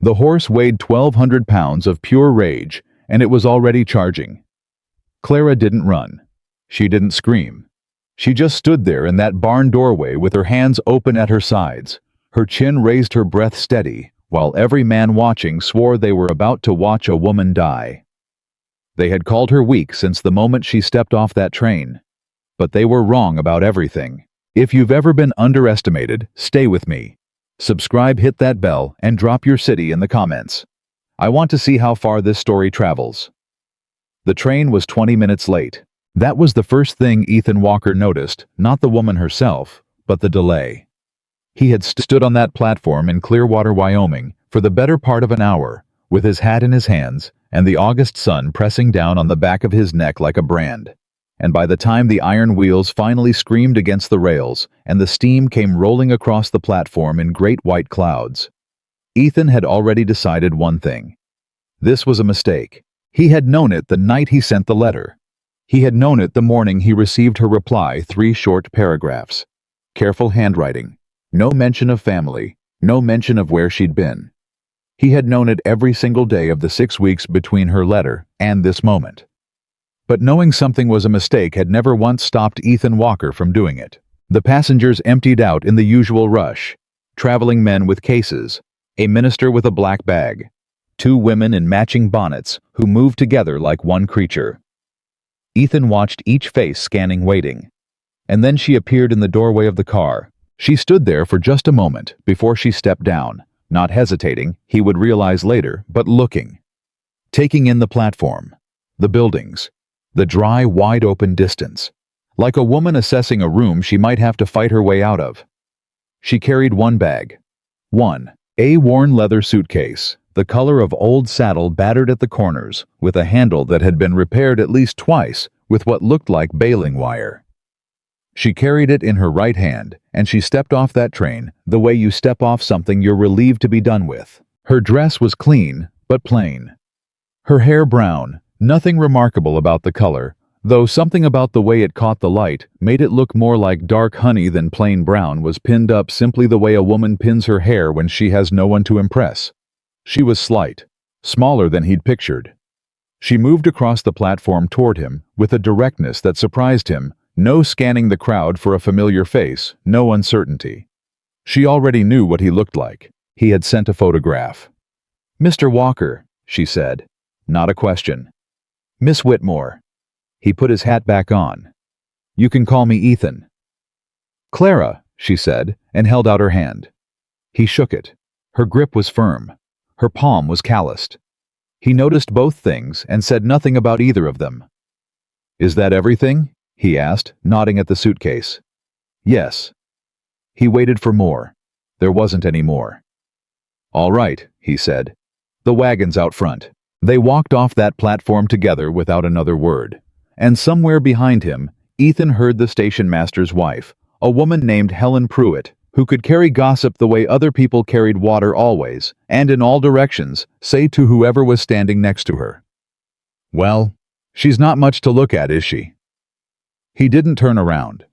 The horse weighed 1,200 pounds of pure rage, and it was already charging. Clara didn't run. She didn't scream. She just stood there in that barn doorway with her hands open at her sides, her chin raised, her breath steady, while every man watching swore they were about to watch a woman die. They had called her weak since the moment she stepped off that train. But they were wrong about everything. If you've ever been underestimated, stay with me. Subscribe, hit that bell, and drop your city in the comments. I want to see how far this story travels. The train was 20 minutes late. That was the first thing Ethan Walker noticed, not the woman herself, but the delay. He had stood on that platform in Clearwater, Wyoming, for the better part of an hour, with his hat in his hands and the August sun pressing down on the back of his neck like a brand. And by the time the iron wheels finally screamed against the rails and the steam came rolling across the platform in great white clouds, Ethan had already decided one thing. This was a mistake. He had known it the night he sent the letter. He had known it the morning he received her reply, 3 short paragraphs. Careful handwriting. No mention of family. No mention of where she'd been. He had known it every single day of the 6 weeks between her letter and this moment. But knowing something was a mistake had never once stopped Ethan Walker from doing it. The passengers emptied out in the usual rush. Traveling men with cases, a minister with a black bag, 2 women in matching bonnets who moved together like one creature. Ethan watched each face scanning, waiting. And then she appeared in the doorway of the car. She stood there for just a moment before she stepped down, not hesitating, he would realize later, but looking. Taking in the platform, the buildings, the dry, wide-open distance, like a woman assessing a room she might have to fight her way out of. She carried one bag. One, a worn leather suitcase, the color of old saddle battered at the corners, with a handle that had been repaired at least twice with what looked like baling wire. She carried it in her right hand, and she stepped off that train the way you step off something you're relieved to be done with. Her dress was clean, but plain. Her hair brown, nothing remarkable about the color, though something about the way it caught the light made it look more like dark honey than plain brown, was pinned up simply the way a woman pins her hair when she has no one to impress. She was slight, smaller than he'd pictured. She moved across the platform toward him with a directness that surprised him, no scanning the crowd for a familiar face, no uncertainty. She already knew what he looked like. He had sent a photograph. "Mr. Walker," she said. Not a question. "Miss Whitmore." He put his hat back on. "You can call me Ethan." "Clara," she said, and held out her hand. He shook it. Her grip was firm. Her palm was calloused. He noticed both things and said nothing about either of them. "Is that everything?" he asked, nodding at the suitcase. "Yes." He waited for more. There wasn't any more. "All right," he said. "The wagon's out front." They walked off that platform together without another word. And somewhere behind him, Ethan heard the station master's wife, a woman named Helen Pruitt, who could carry gossip the way other people carried water always, and in all directions, say to whoever was standing next to her, "Well, she's not much to look at, is she?" He didn't turn around.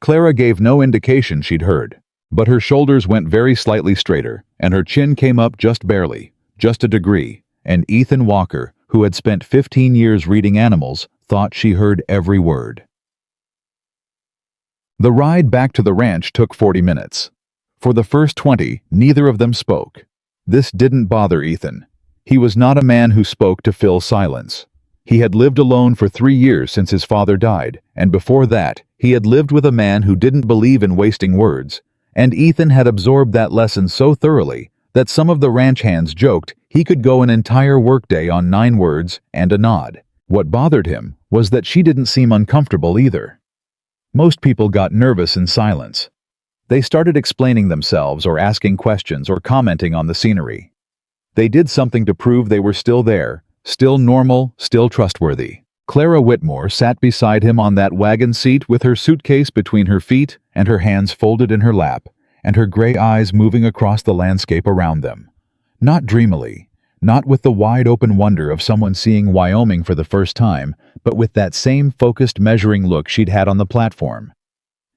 Clara gave no indication she'd heard, but her shoulders went very slightly straighter, and her chin came up just barely, just a degree, and Ethan Walker, who had spent 15 years reading animals, thought she heard every word. The ride back to the ranch took 40 minutes. For the first 20, neither of them spoke. This didn't bother Ethan. He was not a man who spoke to fill silence. He had lived alone for 3 years since his father died, and before that, he had lived with a man who didn't believe in wasting words, and Ethan had absorbed that lesson so thoroughly that some of the ranch hands joked he could go an entire workday on 9 words and a nod. What bothered him was that she didn't seem uncomfortable either. Most people got nervous in silence. They started explaining themselves or asking questions or commenting on the scenery. They did something to prove they were still there, still normal, still trustworthy. Clara Whitmore sat beside him on that wagon seat with her suitcase between her feet and her hands folded in her lap, and her gray eyes moving across the landscape around them. Not dreamily, not with the wide-open wonder of someone seeing Wyoming for the first time, but with that same focused, measuring look she'd had on the platform.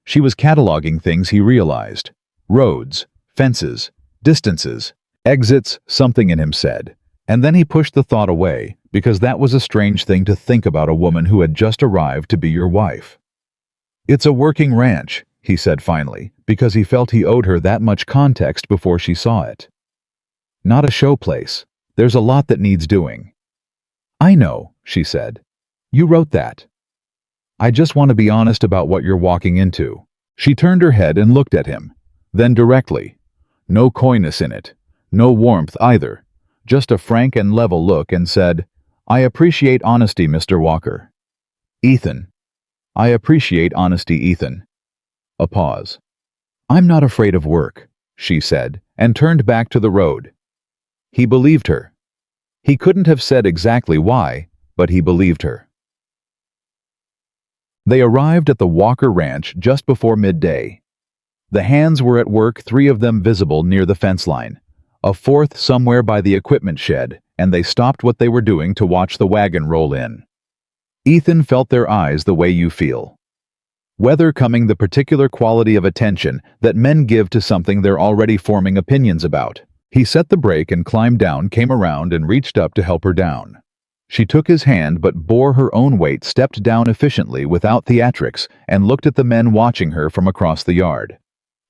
She was cataloging things he realized. Roads, fences, distances, Exits, something in him said, and then he pushed the thought away, because that was a strange thing to think about a woman who had just arrived to be your wife. It's a working ranch, he said finally, because he felt he owed her that much context before she saw it. Not a show place. There's a lot that needs doing. I know, she said. You wrote that. I just want to be honest about what you're walking into. She turned her head and looked at him. Then directly. No coyness in it. No warmth either. Just a frank and level look and said, I appreciate honesty, Mr. Walker. Ethan. I appreciate honesty, Ethan. A pause. I'm not afraid of work, she said, and turned back to the road. He believed her. He couldn't have said exactly why, but he believed her. They arrived at the Walker Ranch just before midday. The hands were at work, 3 of them visible near the fence line, a 4th somewhere by the equipment shed, and they stopped what they were doing to watch the wagon roll in. Ethan felt their eyes the way you feel. Whether coming the particular quality of attention that men give to something they're already forming opinions about. He set the brake and climbed down, came around and reached up to help her down. She took his hand but bore her own weight, stepped down efficiently without theatrics, and looked at the men watching her from across the yard.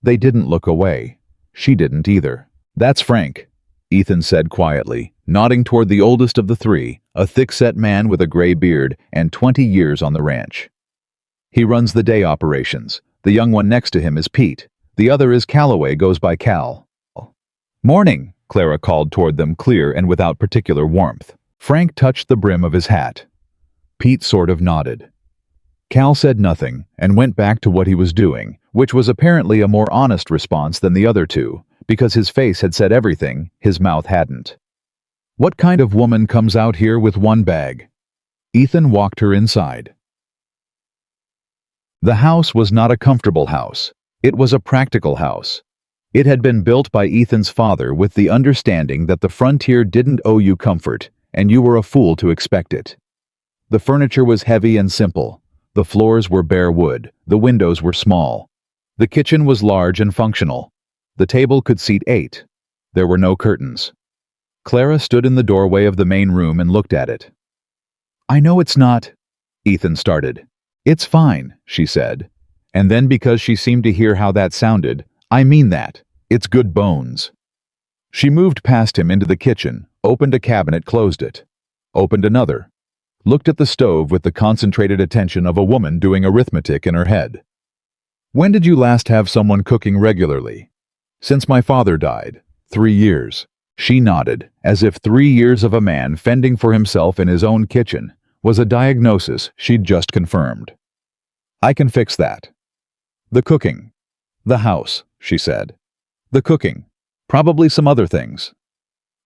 They didn't look away. She didn't either. That's Frank, Ethan said quietly, nodding toward the oldest of the 3, a thick-set man with a gray beard and 20 years on the ranch. He runs the day operations. The young one next to him is Pete. The other is Calloway, goes by Cal. Morning, Clara called toward them, clear and without particular warmth. Frank touched the brim of his hat. Pete sort of nodded. Cal said nothing and went back to what he was doing, which was apparently a more honest response than the other 2, because his face had said everything, his mouth hadn't. What kind of woman comes out here with 1 bag? Ethan walked her inside. The house was not a comfortable house. It was a practical house. It had been built by Ethan's father with the understanding that the frontier didn't owe you comfort, and you were a fool to expect it. The furniture was heavy and simple. The floors were bare wood. The windows were small. The kitchen was large and functional. The table could seat 8. There were no curtains. Clara stood in the doorway of the main room and looked at it. I know it's not, Ethan started. It's fine, she said. And then, because she seemed to hear how that sounded, I mean that. It's good bones. She moved past him into the kitchen, opened a cabinet, closed it. Opened another. Looked at the stove with the concentrated attention of a woman doing arithmetic in her head. When did you last have someone cooking regularly? Since my father died. 3 years. She nodded, as if 3 years of a man fending for himself in his own kitchen was a diagnosis she'd just confirmed. I can fix that. The cooking. The house, she said. The cooking. Probably some other things.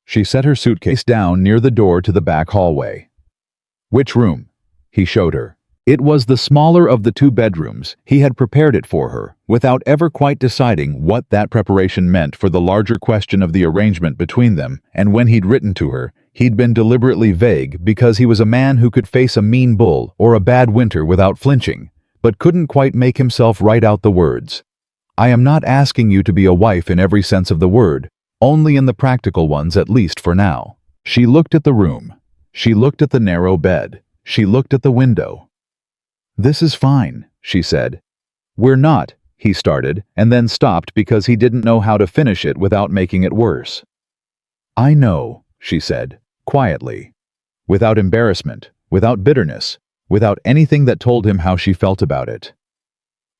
She set her suitcase down near the door to the back hallway. Which room? He showed her. It was the smaller of the 2 bedrooms. He had prepared it for her, without ever quite deciding what that preparation meant for the larger question of the arrangement between them, and when he'd written to her, he'd been deliberately vague because he was a man who could face a mean bull or a bad winter without flinching, but couldn't quite make himself write out the words. I am not asking you to be a wife in every sense of the word, only in the practical ones, at least for now. She looked at the room. She looked at the narrow bed. She looked at the window. This is fine, she said. We're not, he started, and then stopped because he didn't know how to finish it without making it worse. I know, she said, quietly, without embarrassment, without bitterness, without anything that told him how she felt about it.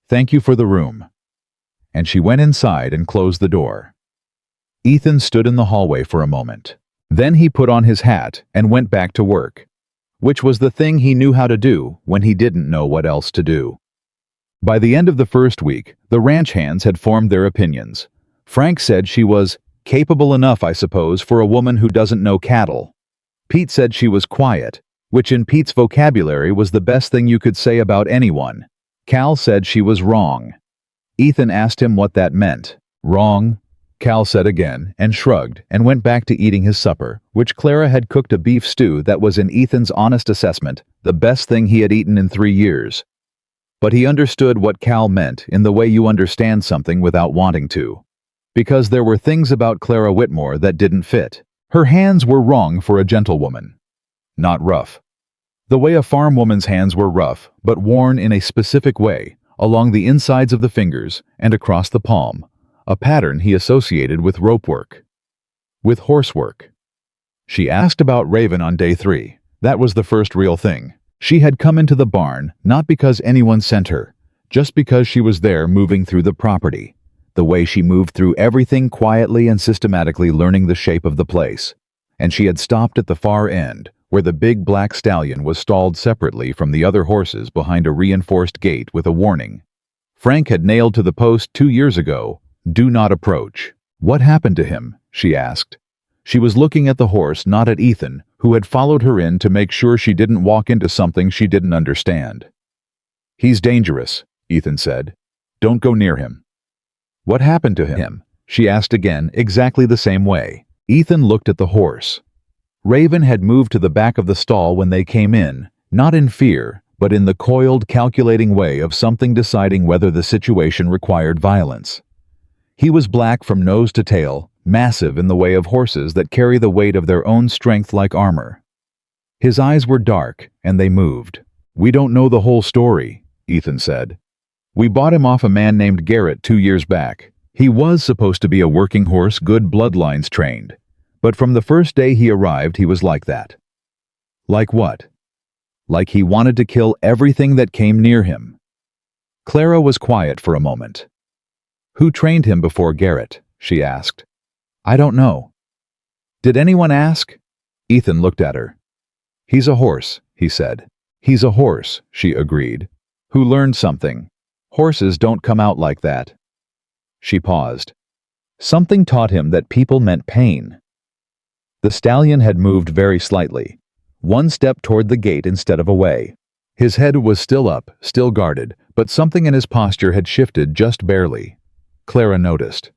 Thank you for the room. And she went inside and closed the door. Ethan stood in the hallway for a moment. Then he put on his hat and went back to work, which was the thing he knew how to do when he didn't know what else to do. By the end of the first week, the ranch hands had formed their opinions. Frank said she was capable enough, I suppose, for a woman who doesn't know cattle. Pete said she was quiet, which in Pete's vocabulary was the best thing you could say about anyone. Cal said she was wrong. Ethan asked him what that meant. Wrong, Cal said again, and shrugged, and went back to eating his supper, which Clara had cooked a beef stew that was, in Ethan's honest assessment, the best thing he had eaten in 3 years. But he understood what Cal meant in the way you understand something without wanting to. Because there were things about Clara Whitmore that didn't fit. Her hands were wrong for a gentlewoman. Not rough. The way a farm woman's hands were rough, but worn in a specific way, along the insides of the fingers and across the palm, a pattern he associated with rope work. With horse work. She asked about Raven on day 3. That was the first real thing. She had come into the barn not because anyone sent her, just because she was there moving through the property. The way she moved through everything quietly and systematically, learning the shape of the place. And she had stopped at the far end, where the big black stallion was stalled separately from the other horses behind a reinforced gate with a warning. Frank had nailed to the post 2 years ago, "Do not approach." What happened to him? She asked. She was looking at the horse, not at Ethan, who had followed her in to make sure she didn't walk into something she didn't understand. "He's dangerous," Ethan said. "Don't go near him." "What happened to him?" She asked again, exactly the same way. Ethan looked at the horse. Raven had moved to the back of the stall when they came in, not in fear, but in the coiled, calculating way of something deciding whether the situation required violence. He was black from nose to tail, massive in the way of horses that carry the weight of their own strength like armor. His eyes were dark, and they moved. "We don't know the whole story," Ethan said. "We bought him off a man named Garrett 2 years back. He was supposed to be a working horse, good bloodlines trained. But from the first day he arrived, he was like that." "Like what?" "Like he wanted to kill everything that came near him." Clara was quiet for a moment. "Who trained him before Garrett?" she asked. "I don't know." "Did anyone ask?" Ethan looked at her. "He's a horse," he said. "He's a horse," she agreed. "Who learned something. Horses don't come out like that." She paused. Something taught him that people meant pain. The stallion had moved very slightly, 1 step toward the gate instead of away. His head was still up, still guarded, but something in his posture had shifted just barely. Clara noticed.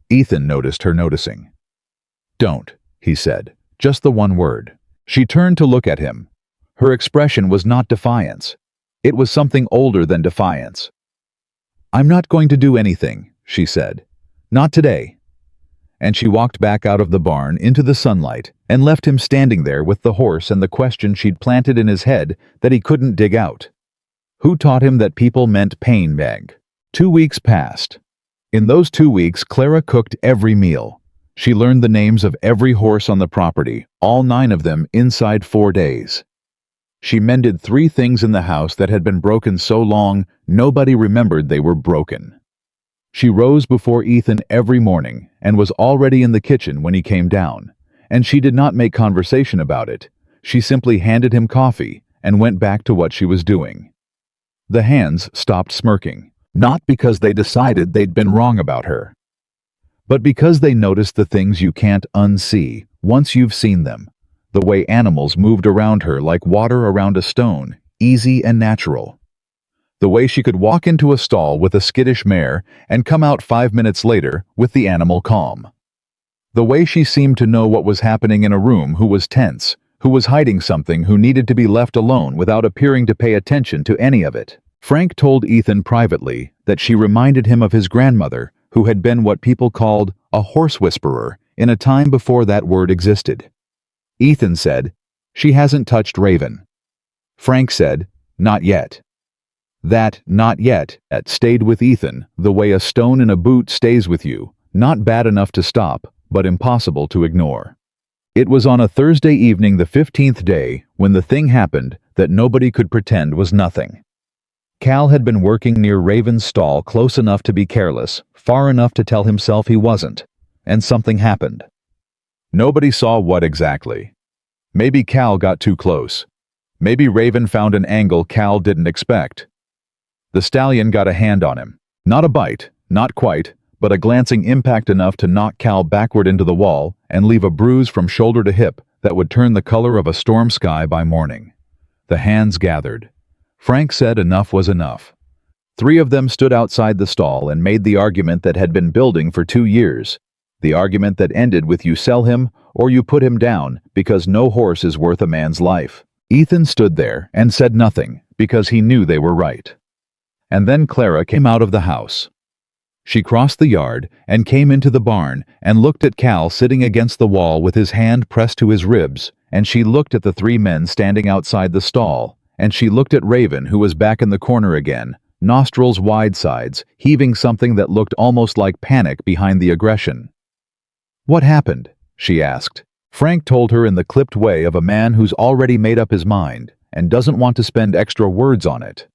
Ethan noticed her noticing. "Don't," he said, just the one word. She turned to look at him. Her expression was not defiance. It was something older than defiance. "I'm not going to do anything," she said. "Not today." And she walked back out of the barn into the sunlight and left him standing there with the horse and the question she'd planted in his head that he couldn't dig out. Who taught him that people meant pain, Meg? 2 weeks passed. In those 2 weeks, Clara cooked every meal. She learned the names of every horse on the property, all 9 of them inside 4 days. She mended 3 things in the house that had been broken so long nobody remembered they were broken. She rose before Ethan every morning and was already in the kitchen when he came down, and she did not make conversation about it. She simply handed him coffee and went back to what she was doing. The hands stopped smirking, not because they decided they'd been wrong about her, but because they noticed the things you can't unsee once you've seen them. The way animals moved around her like water around a stone, easy and natural. The way she could walk into a stall with a skittish mare and come out 5 minutes later with the animal calm. The way she seemed to know what was happening in a room, who was tense, who was hiding something, who needed to be left alone without appearing to pay attention to any of it. Frank told Ethan privately that she reminded him of his grandmother, who had been what people called a horse whisperer in a time before that word existed. Ethan said, "She hasn't touched Raven." Frank said, "Not yet." That "not yet" stayed with Ethan the way a stone in a boot stays with you, not bad enough to stop, but impossible to ignore. It was on a Thursday evening, the 15th day, when the thing happened that nobody could pretend was nothing. Cal had been working near Raven's stall close enough to be careless, far enough to tell himself he wasn't, and something happened. Nobody saw what exactly. Maybe Cal got too close. Maybe Raven found an angle Cal didn't expect. The stallion got a hand on him. Not a bite, not quite, but a glancing impact enough to knock Cal backward into the wall and leave a bruise from shoulder to hip that would turn the color of a storm sky by morning. The hands gathered. Frank said enough was enough. 3 of them stood outside the stall and made the argument that had been building for 2 years. The argument that ended with you sell him or you put him down because no horse is worth a man's life. Ethan stood there and said nothing because he knew they were right. And then Clara came out of the house. She crossed the yard and came into the barn and looked at Cal sitting against the wall with his hand pressed to his ribs, and she looked at the three men standing outside the stall, and she looked at Raven, who was back in the corner again, nostrils wide sides, heaving something that looked almost like panic behind the aggression. "What happened?" she asked. Frank told her in the clipped way of a man who's already made up his mind and doesn't want to spend extra words on it.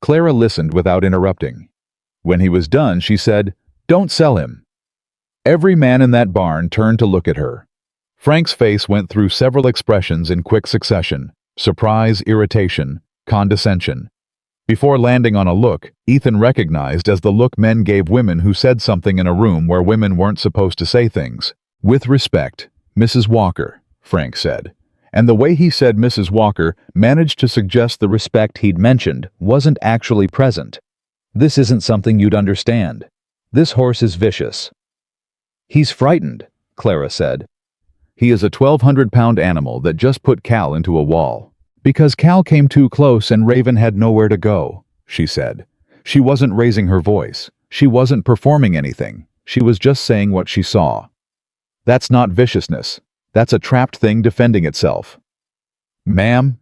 Clara listened without interrupting. When he was done, she said, "Don't sell him." Every man in that barn turned to look at her. Frank's face went through several expressions in quick succession: surprise, irritation, condescension. Before landing on a look Ethan recognized as the look men gave women who said something in a room where women weren't supposed to say things. "With respect, Mrs. Walker," Frank said. And the way he said Mrs. Walker managed to suggest the respect he'd mentioned wasn't actually present. "This isn't something you'd understand. This horse is vicious." "He's frightened," Clara said. "He is a 1,200-pound animal that just put Cal into a wall. Because Cal came too close and Raven had nowhere to go," she said. She wasn't raising her voice. She wasn't performing anything. She was just saying what she saw. "That's not viciousness. That's a trapped thing defending itself." "Ma'am?"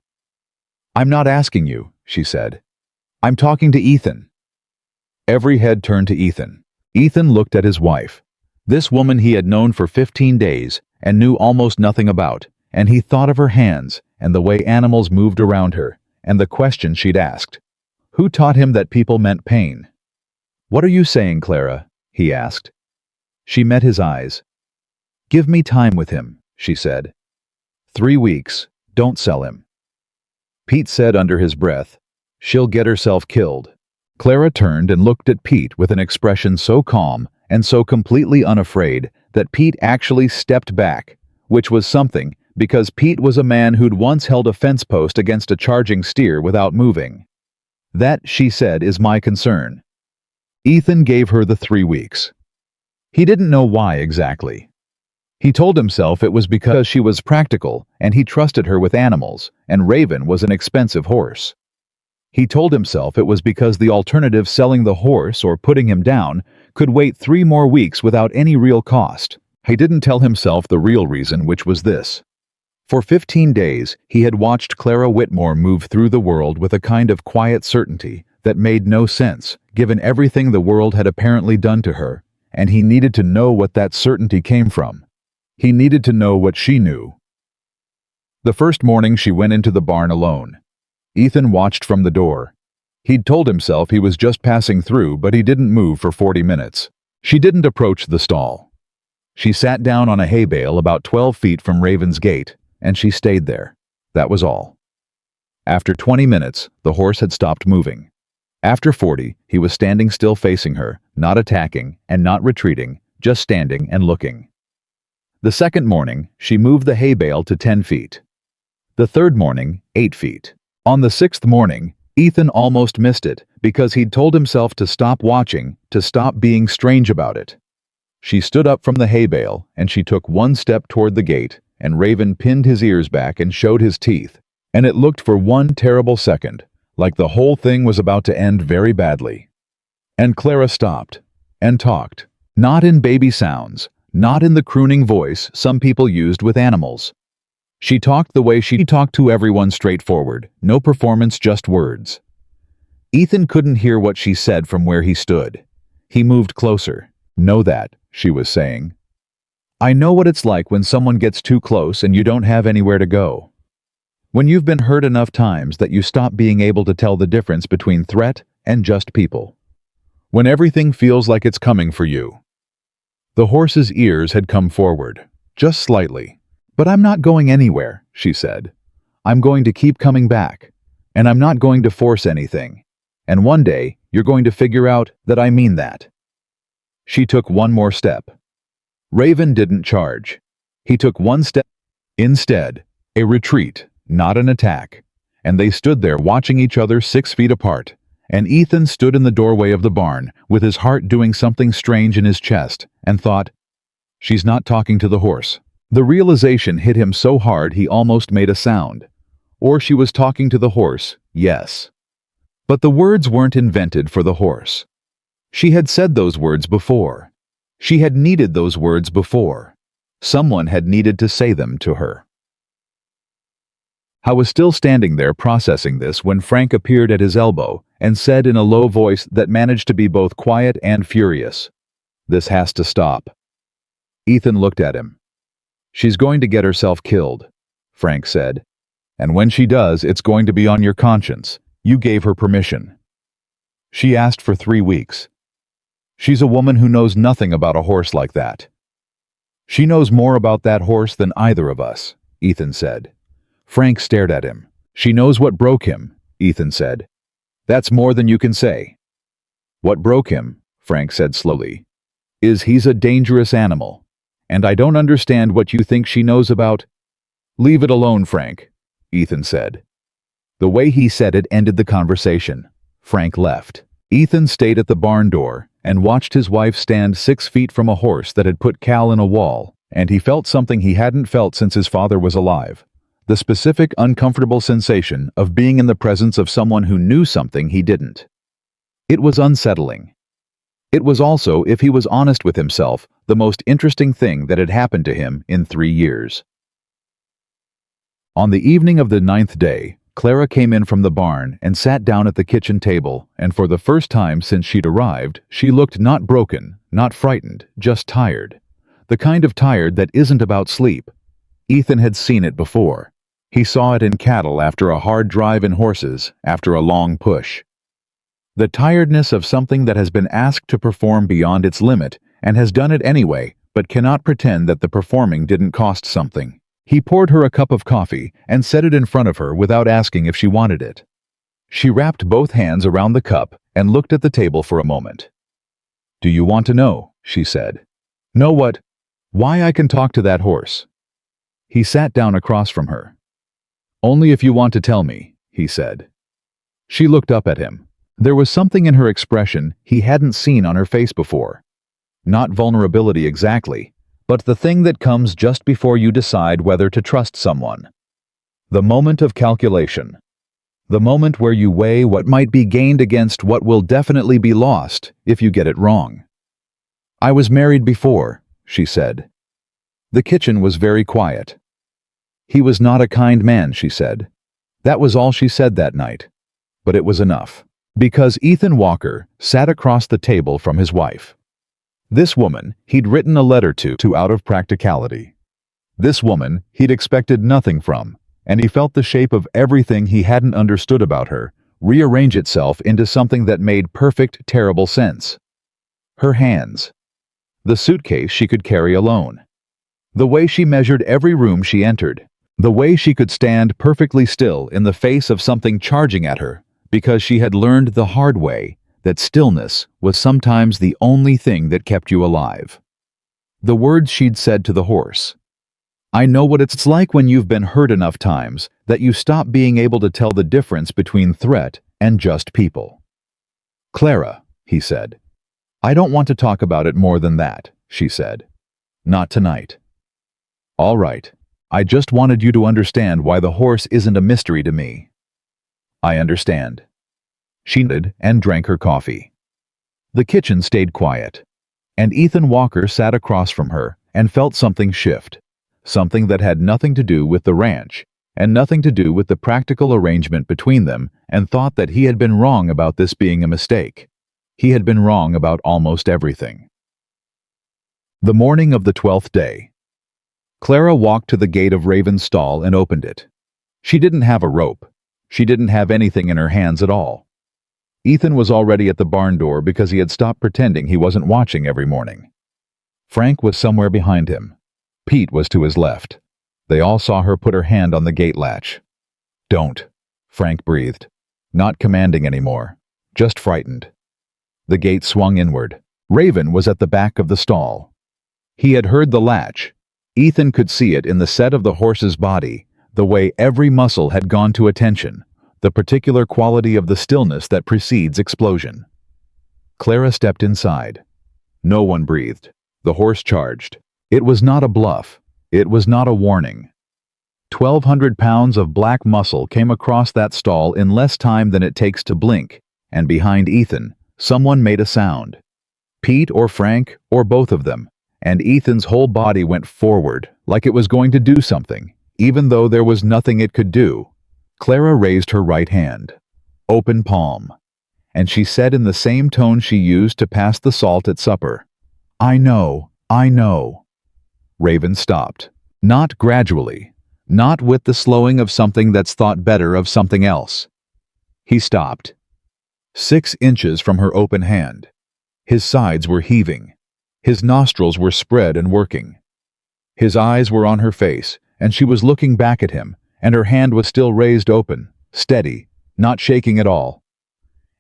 "I'm not asking you," she said. "I'm talking to Ethan." Every head turned to Ethan. Ethan looked at his wife. This woman he had known for 15 days and knew almost nothing about, and he thought of her hands and the way animals moved around her, and the question she'd asked. Who taught him that people meant pain? "What are you saying, Clara?" he asked. She met his eyes. "Give me time with him," she said. 3 weeks. Don't sell him." Pete said under his breath, "She'll get herself killed." Clara turned and looked at Pete with an expression so calm and so completely unafraid that Pete actually stepped back, which was something, because Pete was a man who'd once held a fence post against a charging steer without moving. "That," she said, "is my concern." Ethan gave her the 3 weeks. He didn't know why exactly. He told himself it was because she was practical and he trusted her with animals, and Raven was an expensive horse. He told himself it was because the alternative, selling the horse or putting him down, could wait 3 more weeks without any real cost. He didn't tell himself the real reason, which was this. For 15 days, he had watched Clara Whitmore move through the world with a kind of quiet certainty that made no sense, given everything the world had apparently done to her, and he needed to know what that certainty came from. He needed to know what she knew. The first morning she went into the barn alone. Ethan watched from the door. He'd told himself he was just passing through, but he didn't move for 40 minutes. She didn't approach the stall. She sat down on a hay bale about 12 feet from Raven's gate, and she stayed there. That was all. After 20 minutes, the horse had stopped moving. After 40, he was standing still facing her, not attacking and not retreating, just standing and looking. The second morning, she moved the hay bale to 10 feet. The third morning, 8 feet. On the 6th morning, Ethan almost missed it because he'd told himself to stop watching, to stop being strange about it. She stood up from the hay bale and she took 1 step toward the gate, and Raven pinned his ears back and showed his teeth, and it looked for 1 terrible second like the whole thing was about to end very badly. And Clara stopped and talked, not in baby sounds, not in the crooning voice some people used with animals. She talked the way she talked to everyone, straightforward, no performance, just words. Ethan couldn't hear what she said from where he stood. He moved closer. "Know that," she was saying. "I know what it's like when someone gets too close and you don't have anywhere to go. When you've been hurt enough times that you stop being able to tell the difference between threat and just people. When everything feels like it's coming for you." The horse's ears had come forward, just slightly. "But I'm not going anywhere," she said. "I'm going to keep coming back. And I'm not going to force anything. And one day, you're going to figure out that I mean that." She took 1 more step. Raven didn't charge. He took 1 step. Instead, a retreat, not an attack. And they stood there watching each other 6 feet apart. And Ethan stood in the doorway of the barn, with his heart doing something strange in his chest, and thought, "She's not talking to the horse." The realization hit him so hard he almost made a sound. Or she was talking to the horse, yes. But the words weren't invented for the horse. She had said those words before. She had needed those words before. Someone had needed to say them to her. I was still standing there processing this when Frank appeared at his elbow and said in a low voice that managed to be both quiet and furious, "This has to stop." Ethan looked at him. "She's going to get herself killed," Frank said. "And when she does, it's going to be on your conscience. You gave her permission. She asked for 3 weeks. She's a woman who knows nothing about a horse like that." "She knows more about that horse than either of us," Ethan said. Frank stared at him. "She knows what broke him," Ethan said. "That's more than you can say." "What broke him," Frank said slowly, "is he's a dangerous animal. And I don't understand what you think she knows about—" "Leave it alone, Frank," Ethan said. The way he said it ended the conversation. Frank left. Ethan stayed at the barn door and watched his wife stand 6 feet from a horse that had put Cal in a wall, and he felt something he hadn't felt since his father was alive. The specific, uncomfortable sensation of being in the presence of someone who knew something he didn't. It was unsettling. It was also, if he was honest with himself, the most interesting thing that had happened to him in 3 years. On the evening of the 9th day, Clara came in from the barn and sat down at the kitchen table, and for the first time since she'd arrived, she looked not broken, not frightened, just tired. The kind of tired that isn't about sleep. Ethan had seen it before. He saw it in cattle after a hard drive in horses, after a long push. The tiredness of something that has been asked to perform beyond its limit and has done it anyway, but cannot pretend that the performing didn't cost something. He poured her a cup of coffee and set it in front of her without asking if she wanted it. She wrapped both hands around the cup and looked at the table for a moment. "Do you want to know?" she said. "Know what? Why I can talk to that horse?" He sat down across from her. "Only if you want to tell me," he said. She looked up at him. There was something in her expression he hadn't seen on her face before. Not vulnerability exactly, but the thing that comes just before you decide whether to trust someone. The moment of calculation. The moment where you weigh what might be gained against what will definitely be lost if you get it wrong. "I was married before," she said. The kitchen was very quiet. "He was not a kind man," she said. That was all she said that night. But it was enough. Because Ethan Walker sat across the table from his wife. This woman he'd written a letter to out of practicality. This woman he'd expected nothing from, and he felt the shape of everything he hadn't understood about her rearrange itself into something that made perfect, terrible sense. Her hands. The suitcase she could carry alone. The way she measured every room she entered. The way she could stand perfectly still in the face of something charging at her, because she had learned the hard way that stillness was sometimes the only thing that kept you alive. The words she'd said to the horse. "I know what it's like when you've been hurt enough times that you stop being able to tell the difference between threat and just people." "Clara," he said. "I don't want to talk about it more than that," she said. "Not tonight." "All right. I just wanted you to understand why the horse isn't a mystery to me." "I understand." She nodded and drank her coffee. The kitchen stayed quiet, and Ethan Walker sat across from her and felt something shift, something that had nothing to do with the ranch and nothing to do with the practical arrangement between them, and thought that he had been wrong about this being a mistake. He had been wrong about almost everything. The morning of the 12th day. Clara walked to the gate of Raven's stall and opened it. She didn't have a rope. She didn't have anything in her hands at all. Ethan was already at the barn door because he had stopped pretending he wasn't watching every morning. Frank was somewhere behind him. Pete was to his left. They all saw her put her hand on the gate latch. "Don't," Frank breathed. Not commanding anymore, just frightened. The gate swung inward. Raven was at the back of the stall. He had heard the latch. Ethan could see it in the set of the horse's body, the way every muscle had gone to attention, the particular quality of the stillness that precedes explosion. Clara stepped inside. No one breathed. The horse charged. It was not a bluff. It was not a warning. 1,200 pounds of black muscle came across that stall in less time than it takes to blink, and behind Ethan, someone made a sound. Pete or Frank or both of them, and Ethan's whole body went forward like it was going to do something, even though there was nothing it could do. Clara raised her right hand, open palm, and she said in the same tone she used to pass the salt at supper, "I know, I know." Raven stopped. Not gradually, not with the slowing of something that's thought better of something else. He stopped. 6 inches from her open hand. His sides were heaving. His nostrils were spread and working. His eyes were on her face, and she was looking back at him, and her hand was still raised open, steady, not shaking at all.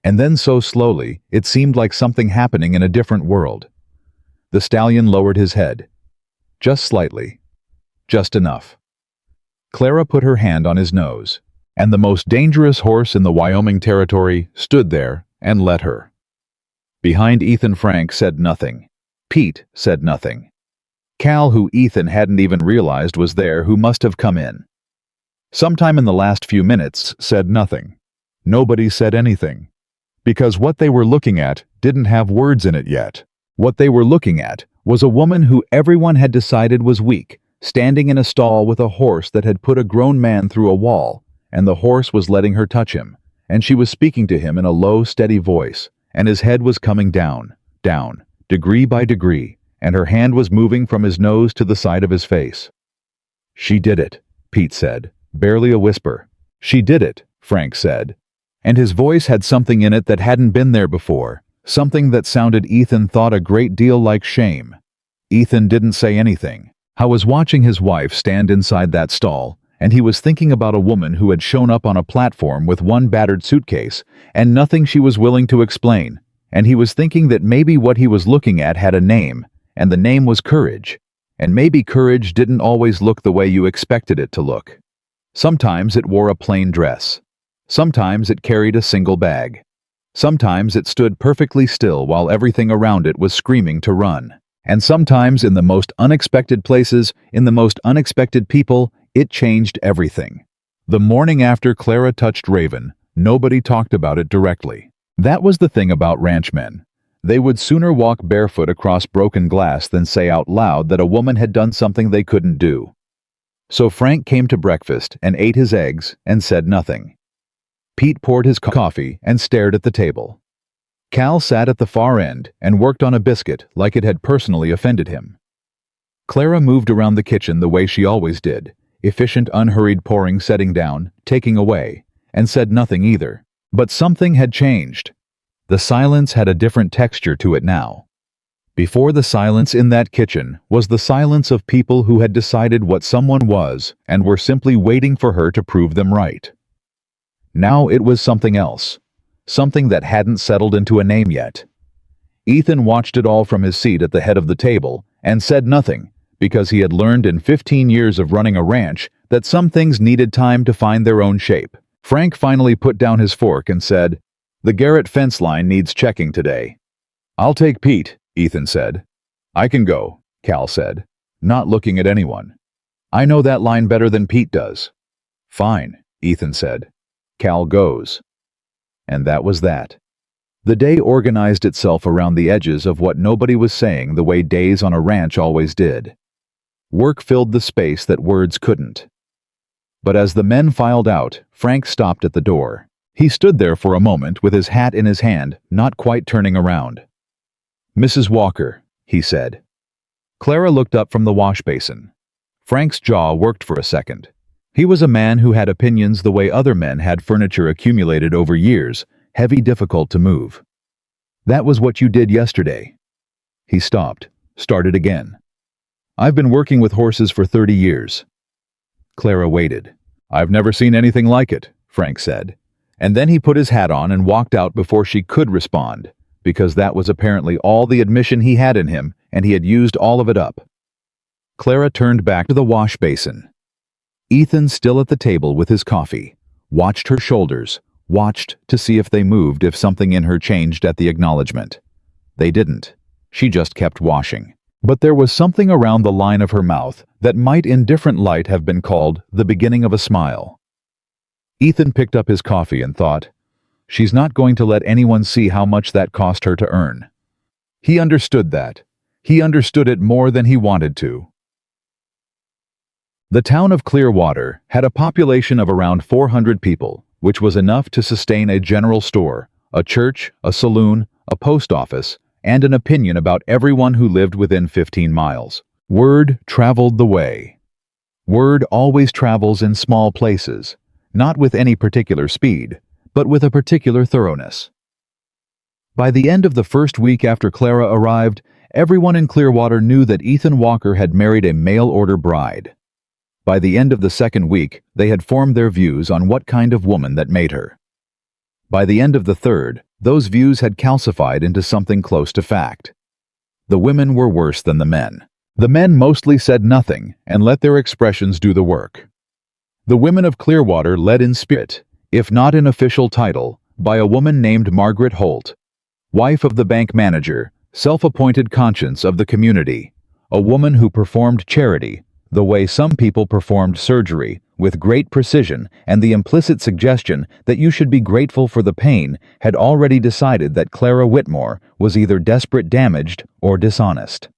And then so slowly, it seemed like something happening in a different world. The stallion lowered his head. Just slightly. Just enough. Clara put her hand on his nose, and the most dangerous horse in the Wyoming Territory stood there and let her. Behind Ethan, Frank said nothing. Pete said nothing. Cal, who Ethan hadn't even realized was there, who must have come in sometime in the last few minutes, said nothing. Nobody said anything. Because what they were looking at didn't have words in it yet. What they were looking at was a woman who everyone had decided was weak, standing in a stall with a horse that had put a grown man through a wall, and the horse was letting her touch him, and she was speaking to him in a low, steady voice, and his head was coming down, down, degree by degree, and her hand was moving from his nose to the side of his face. "She did it," Pete said, barely a whisper. "She did it," Frank said. And his voice had something in it that hadn't been there before, something that sounded, Ethan thought, a great deal like shame. Ethan didn't say anything. I was watching his wife stand inside that stall, and he was thinking about a woman who had shown up on a platform with one battered suitcase, and nothing she was willing to explain, and he was thinking that maybe what he was looking at had a name, and the name was courage, and maybe courage didn't always look the way you expected it to look. Sometimes it wore a plain dress. Sometimes it carried a single bag. Sometimes it stood perfectly still while everything around it was screaming to run. And sometimes in the most unexpected places, in the most unexpected people, it changed everything. The morning after Clara touched Raven, nobody talked about it directly. That was the thing about ranchmen. They would sooner walk barefoot across broken glass than say out loud that a woman had done something they couldn't do. So Frank came to breakfast and ate his eggs and said nothing. Pete poured his coffee and stared at the table. Cal sat at the far end and worked on a biscuit like it had personally offended him. Clara moved around the kitchen the way she always did, efficient, unhurried pouring, setting down, taking away, and said nothing either. But something had changed. The silence had a different texture to it now. Before the silence in that kitchen was the silence of people who had decided what someone was and were simply waiting for her to prove them right. Now it was something else, something that hadn't settled into a name yet. Ethan watched it all from his seat at the head of the table and said nothing, because he had learned in 15 years of running a ranch that some things needed time to find their own shape. Frank finally put down his fork and said, "The Garrett fence line needs checking today." "I'll take Pete," Ethan said. "I can go," Cal said, not looking at anyone. "I know that line better than Pete does." "Fine," Ethan said. "Cal goes." And that was that. The day organized itself around the edges of what nobody was saying, the way days on a ranch always did. Work filled the space that words couldn't. But as the men filed out, Frank stopped at the door. He stood there for a moment with his hat in his hand, not quite turning around. "Mrs. Walker," he said. Clara looked up from the wash basin. Frank's jaw worked for a second. He was a man who had opinions the way other men had furniture accumulated over years, heavy, difficult to move. "That was what you did yesterday." He stopped, started again. "I've been working with horses for 30 years. Clara waited. "I've never seen anything like it," Frank said. And then he put his hat on and walked out before she could respond, because that was apparently all the admission he had in him, and he had used all of it up. Clara turned back to the wash basin. Ethan, still at the table with his coffee, watched her shoulders, watched to see if they moved, if something in her changed at the acknowledgement. They didn't. She just kept washing. But there was something around the line of her mouth that might in different light have been called the beginning of a smile. Ethan picked up his coffee and thought, "She's not going to let anyone see how much that cost her to earn." He understood that. He understood it more than he wanted to. The town of Clearwater had a population of around 400 people, which was enough to sustain a general store, a church, a saloon, a post office, and an opinion about everyone who lived within 15 miles. Word traveled the way. Word always travels in small places, not with any particular speed, but with a particular thoroughness. By the end of the first week after Clara arrived, everyone in Clearwater knew that Ethan Walker had married a mail-order bride. By the end of the second week, they had formed their views on what kind of woman that made her. By the end of the third, those views had calcified into something close to fact. The women were worse than the men. The men mostly said nothing and let their expressions do the work. The women of Clearwater led in spirit, if not in official title, by a woman named Margaret Holt, wife of the bank manager, self-appointed conscience of the community, a woman who performed charity, the way some people performed surgery, with great precision, and the implicit suggestion that you should be grateful for the pain had already decided that Clara Whitmore was either desperate damaged or dishonest.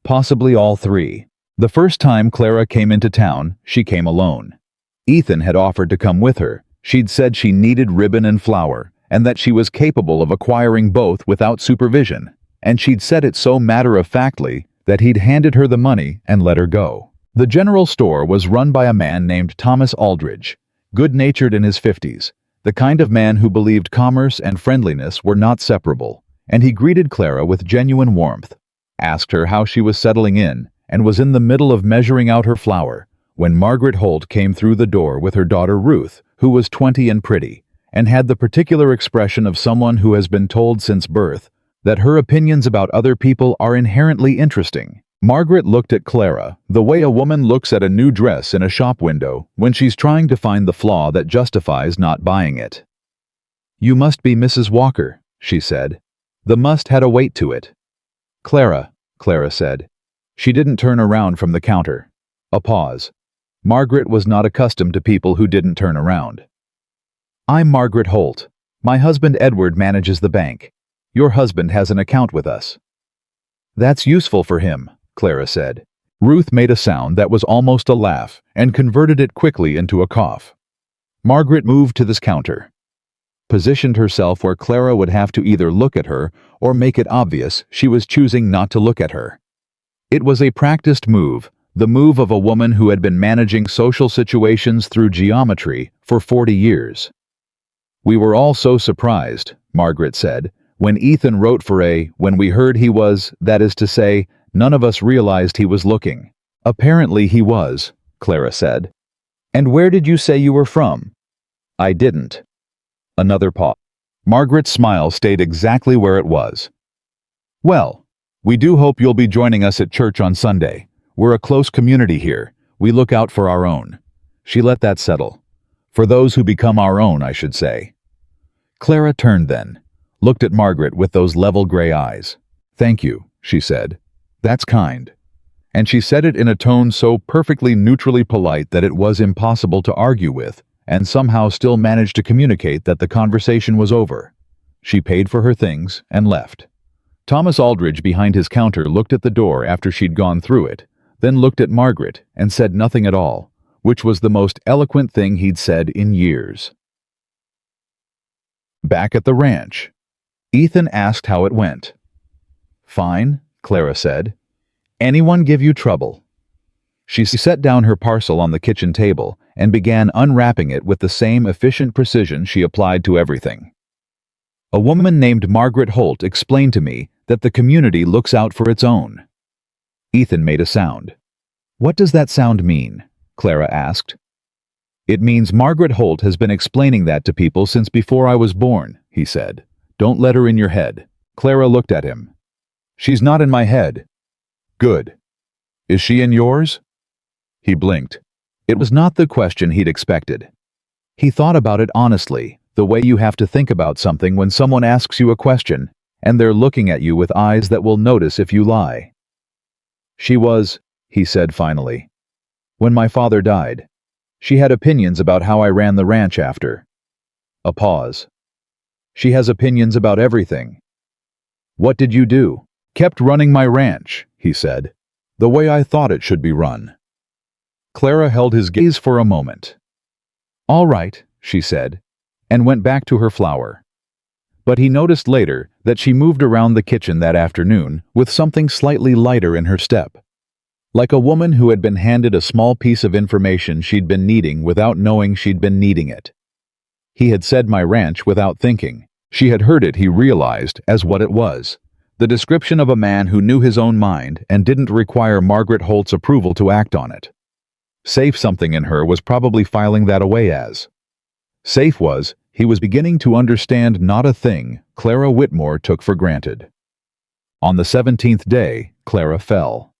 Possibly all three. The first time Clara came into town, she came alone. Ethan had offered to come with her. She'd said she needed ribbon and flour, and that she was capable of acquiring both without supervision, and she'd said it so matter-of-factly that he'd handed her the money and let her go. The general store was run by a man named Thomas Aldridge, good-natured in his 50s, the kind of man who believed commerce and friendliness were not separable, and he greeted Clara with genuine warmth, asked her how she was settling in, and was in the middle of measuring out her flour when Margaret Holt came through the door with her daughter Ruth, who was 20 and pretty, and had the particular expression of someone who has been told since birth that her opinions about other people are inherently interesting. Margaret looked at Clara the way a woman looks at a new dress in a shop window when she's trying to find the flaw that justifies not buying it. "You must be Mrs. Walker," she said. The must had a weight to it. "Clara," Clara said. She didn't turn around from the counter. A pause. Margaret was not accustomed to people who didn't turn around. "I'm Margaret Holt. My husband Edward manages the bank. Your husband has an account with us." "That's useful for him," Clara said. Ruth made a sound that was almost a laugh and converted it quickly into a cough. Margaret moved to this counter, positioned herself where Clara would have to either look at her or make it obvious she was choosing not to look at her. It was a practiced move, the move of a woman who had been managing social situations through geometry for 40 years. "We were all so surprised," Margaret said, "when Ethan wrote for when we heard he was, that is to say, none of us realized he was looking." "Apparently he was," Clara said. "And where did you say you were from?" "I didn't." Another pause. Margaret's smile stayed exactly where it was. "Well, we do hope you'll be joining us at church on Sunday. We're a close community here. We look out for our own." She let that settle. For those who become our own, I should say. Clara turned then, looked at Margaret with those level gray eyes. "Thank you," she said. "That's kind." And she said it in a tone so perfectly neutrally polite that it was impossible to argue with, and somehow still managed to communicate that the conversation was over. She paid for her things and left. Thomas Aldridge behind his counter looked at the door after she'd gone through it, then looked at Margaret and said nothing at all, which was the most eloquent thing he'd said in years. Back at the ranch, Ethan asked how it went. "Fine," Clara said. "Anyone give you trouble?" She set down her parcel on the kitchen table and began unwrapping it with the same efficient precision she applied to everything. "A woman named Margaret Holt explained to me that the community looks out for its own." Ethan made a sound. "What does that sound mean?" Clara asked. "It means Margaret Holt has been explaining that to people since before I was born," he said. "Don't let her in your head." Clara looked at him. "She's not in my head." "Good. Is she in yours?" He blinked. It was not the question he'd expected. He thought about it honestly, the way you have to think about something when someone asks you a question, and they're looking at you with eyes that will notice if you lie. "She was," he said finally. "When my father died. She had opinions about how I ran the ranch after." A pause. "She has opinions about everything." "What did you do?" kept running my ranch," he said, "the way I thought it should be run." Clara held his gaze for a moment. "All right," she said, and went back to her flour. But he noticed later that she moved around the kitchen that afternoon with something slightly lighter in her step. Like a woman who had been handed a small piece of information she'd been needing without knowing she'd been needing it. He had said my ranch without thinking. She had heard it, he realized, as what it was. The description of a man who knew his own mind and didn't require Margaret Holt's approval to act on it. Safe something in her was probably filing that away as. Safe was, he was beginning to understand not a thing Clara Whitmore took for granted. On the 17th day, Clara fell.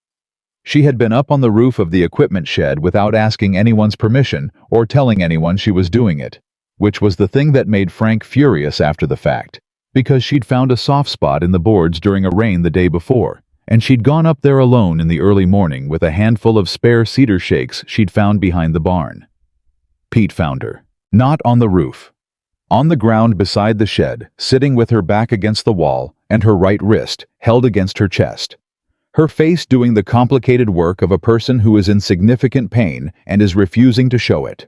She had been up on the roof of the equipment shed without asking anyone's permission or telling anyone she was doing it, which was the thing that made Frank furious after the fact, because she'd found a soft spot in the boards during a rain the day before, and she'd gone up there alone in the early morning with a handful of spare cedar shakes she'd found behind the barn. Pete found her. Not on the roof. On the ground beside the shed, sitting with her back against the wall and her right wrist held against her chest. Her face doing the complicated work of a person who is in significant pain and is refusing to show it.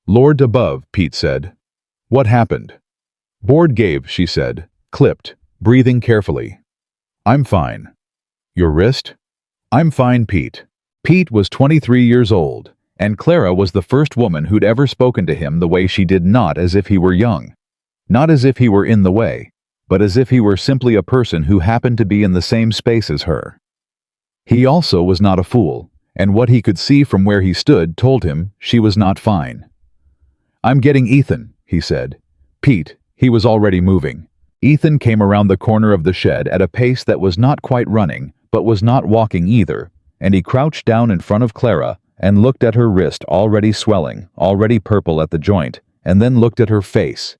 "Lord above," Pete said. "What happened?" "Board gave," she said, clipped, breathing carefully. "I'm fine." "Your wrist?" "I'm fine, Pete." Pete was 23 years old, and Clara was the first woman who'd ever spoken to him the way she did, not as if he were young. Not as if he were in the way, but as if he were simply a person who happened to be in the same space as her. He also was not a fool, and what he could see from where he stood told him she was not fine. "I'm getting Ethan," he said. "Pete," he was already moving. Ethan came around the corner of the shed at a pace that was not quite running, but was not walking either, and he crouched down in front of Clara and looked at her wrist already swelling, already purple at the joint, and then looked at her face.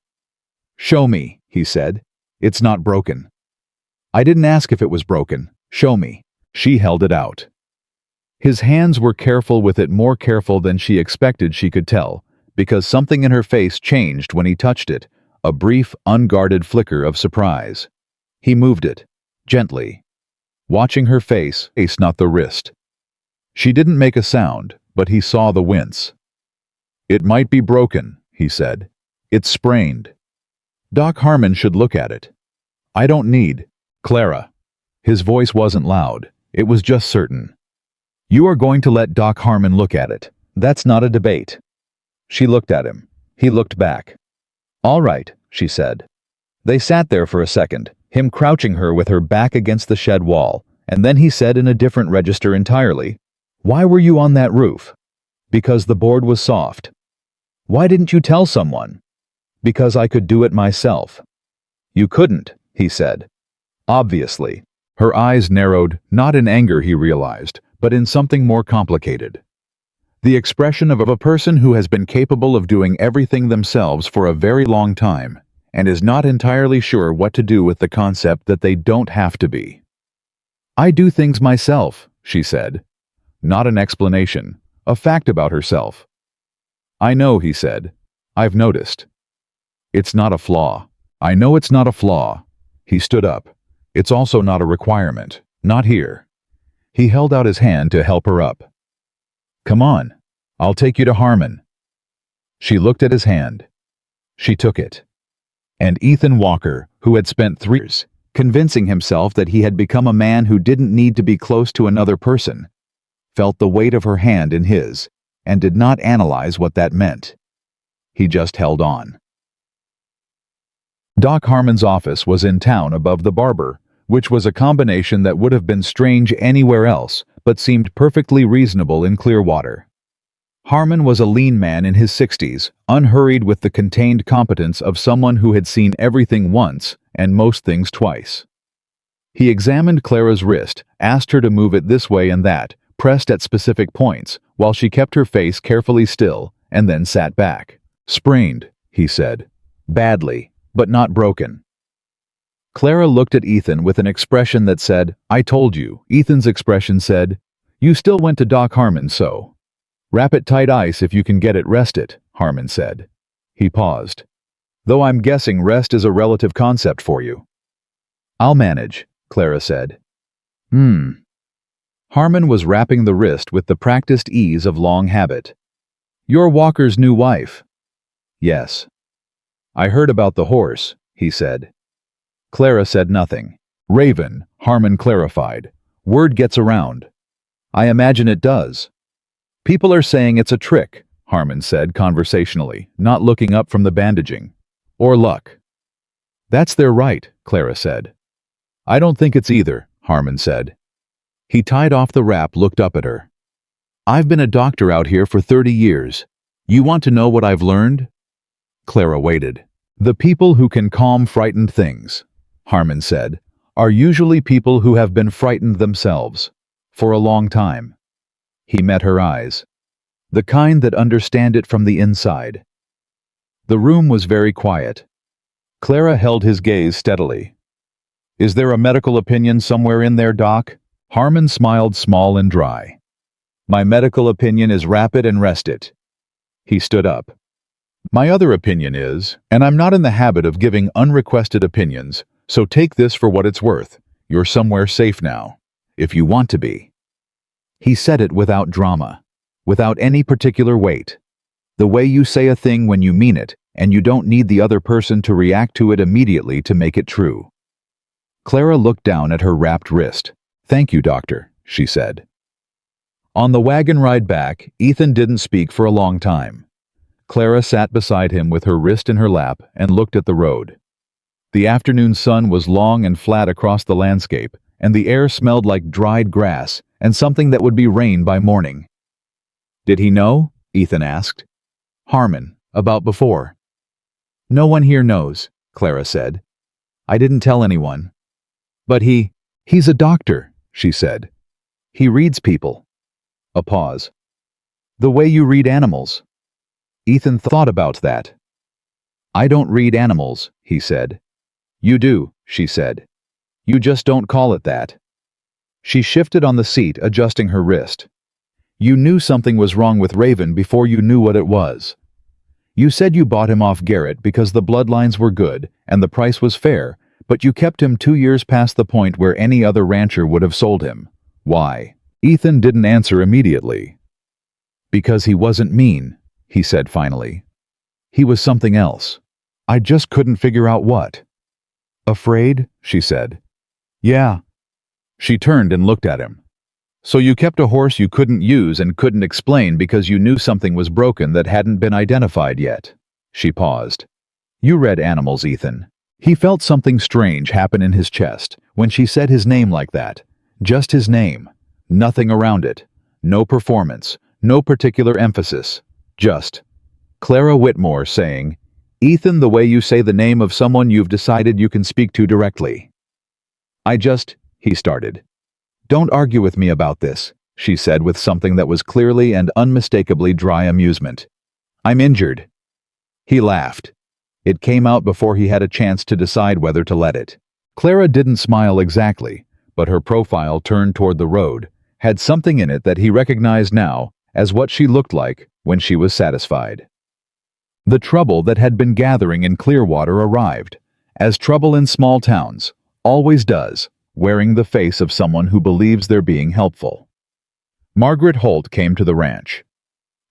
"Show me," he said. "It's not broken." "I didn't ask if it was broken. Show me." She held it out. His hands were careful with it, more careful than she expected she could tell, because something in her face changed when he touched it, a brief, unguarded flicker of surprise. He moved it, gently, watching her face, not the wrist. She didn't make a sound, but he saw the wince. "It might be broken," he said. "It's sprained. Doc Harmon should look at it." "I don't need, Clara." His voice wasn't loud, it was just certain. "You are going to let Doc Harmon look at it. That's not a debate." She looked at him. He looked back. "All right," she said. They sat there for a second, him crouching her with her back against the shed wall, and then he said in a different register entirely, "Why were you on that roof?" "Because the board was soft." "Why didn't you tell someone?" "Because I could do it myself." "You couldn't," he said. Obviously. Her eyes narrowed, not in anger, he realized, but in something more complicated. The expression of a person who has been capable of doing everything themselves for a very long time, and is not entirely sure what to do with the concept that they don't have to be. "I do things myself," she said. Not an explanation, a fact about herself. "I know," he said. "I've noticed." "It's not a flaw." "I know it's not a flaw." He stood up. "It's also not a requirement. Not here." He held out his hand to help her up. "Come on. I'll take you to Harmon." She looked at his hand. She took it. And Ethan Walker, who had spent 3 years convincing himself that he had become a man who didn't need to be close to another person, felt the weight of her hand in his, and did not analyze what that meant. He just held on. Doc Harmon's office was in town above the barber, which was a combination that would have been strange anywhere else, but seemed perfectly reasonable in Clearwater. Harmon was a lean man in his 60s, unhurried with the contained competence of someone who had seen everything once and most things twice. He examined Clara's wrist, asked her to move it this way and that, pressed at specific points, while she kept her face carefully still, and then sat back. "Sprained," he said. "Badly, but not broken." Clara looked at Ethan with an expression that said, "I told you." Ethan's expression said, "You still went to Doc Harmon, so." "Wrap it tight ice if you can get it. Rest it," Harmon said. He paused. "Though I'm guessing rest is a relative concept for you." "I'll manage," Clara said. Harmon was wrapping the wrist with the practiced ease of long habit. You're Walker's new wife. Yes. I heard about the horse, he said. Clara said nothing. Raven, Harmon clarified. Word gets around. I imagine it does. People are saying it's a trick, Harmon said conversationally, not looking up from the bandaging. Or luck. That's their right, Clara said. I don't think it's either, Harmon said. He tied off the wrap, looked up at her. I've been a doctor out here for 30 years. You want to know what I've learned? Clara waited. The people who can calm frightened things, Harmon said, are usually people who have been frightened themselves. For a long time. He met her eyes. The kind that understand it from the inside. The room was very quiet. Clara held his gaze steadily. Is there a medical opinion somewhere in there, Doc? Harmon smiled small and dry. My medical opinion is rapid and rest it. He stood up. My other opinion is, and I'm not in the habit of giving unrequested opinions, so take this for what it's worth. You're somewhere safe now. If you want to be. He said it without drama, without any particular weight. The way you say a thing when you mean it, and you don't need the other person to react to it immediately to make it true. Clara looked down at her wrapped wrist. Thank you, doctor, she said. On the wagon ride back, Ethan didn't speak for a long time. Clara sat beside him with her wrist in her lap and looked at the road. The afternoon sun was long and flat across the landscape, and the air smelled like dried grass and something that would be rain by morning. Did he know? Ethan asked. Harmon, about before. No one here knows, Clara said. I didn't tell anyone. But he's a doctor, she said. He reads people. A pause. The way you read animals. Ethan thought about that. I don't read animals, he said. You do, she said. You just don't call it that. She shifted on the seat, adjusting her wrist. You knew something was wrong with Raven before you knew what it was. You said you bought him off Garrett because the bloodlines were good and the price was fair, but you kept him 2 years past the point where any other rancher would have sold him. Why? Ethan didn't answer immediately. Because he wasn't mean, he said finally. He was something else. I just couldn't figure out what. Afraid? She said. Yeah. She turned and looked at him. So you kept a horse you couldn't use and couldn't explain because you knew something was broken that hadn't been identified yet. She paused. You read animals, Ethan. He felt something strange happen in his chest when she said his name like that. Just his name. Nothing around it. No performance. No particular emphasis. Just Clara Whitmore saying, Ethan, the way you say the name of someone you've decided you can speak to directly. He started. Don't argue with me about this, she said with something that was clearly and unmistakably dry amusement. I'm injured. He laughed. It came out before he had a chance to decide whether to let it. Clara didn't smile exactly, but her profile turned toward the road, had something in it that he recognized now as what she looked like when she was satisfied. The trouble that had been gathering in Clearwater arrived, as trouble in small towns always does, wearing the face of someone who believes they're being helpful. Margaret Holt came to the ranch.